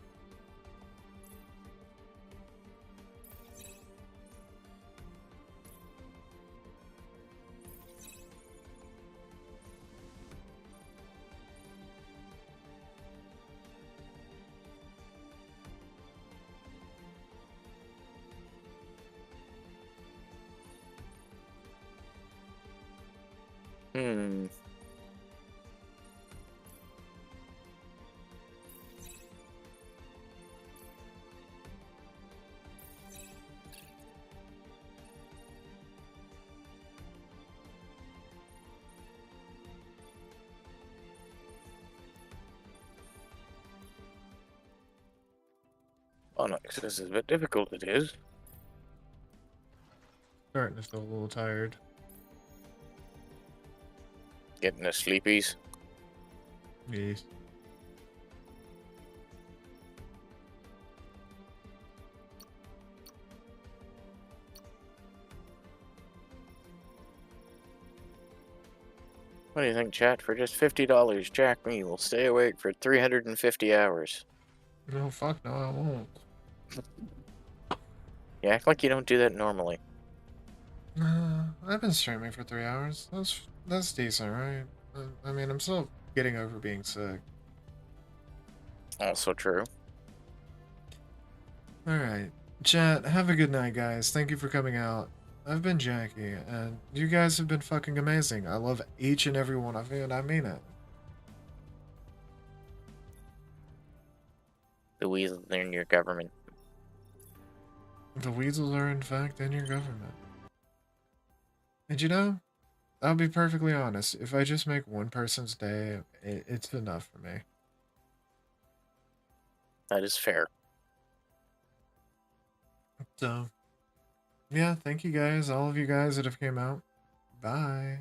Hmm. Oh no, this is a bit difficult, it is. Starting to feel a little tired. Getting the sleepies. Yes. What do you think, chat? For just $50, Jack me will stay awake for 350 hours. No, fuck no, I won't. You act like you don't do that normally. I've been streaming for 3 hours. That's decent, right? I mean, I'm still getting over being sick. Also true. Alright. Chat, have a good night, guys. Thank you for coming out. I've been Jackie, and you guys have been fucking amazing. I love each and every one of you, and I mean it. The weasel in your government. The weasels are in fact in your government. And you know, I'll be perfectly honest. If I just make one person's day, it's enough for me. That is fair. So, yeah, thank you guys, all of you guys that have came out. Bye.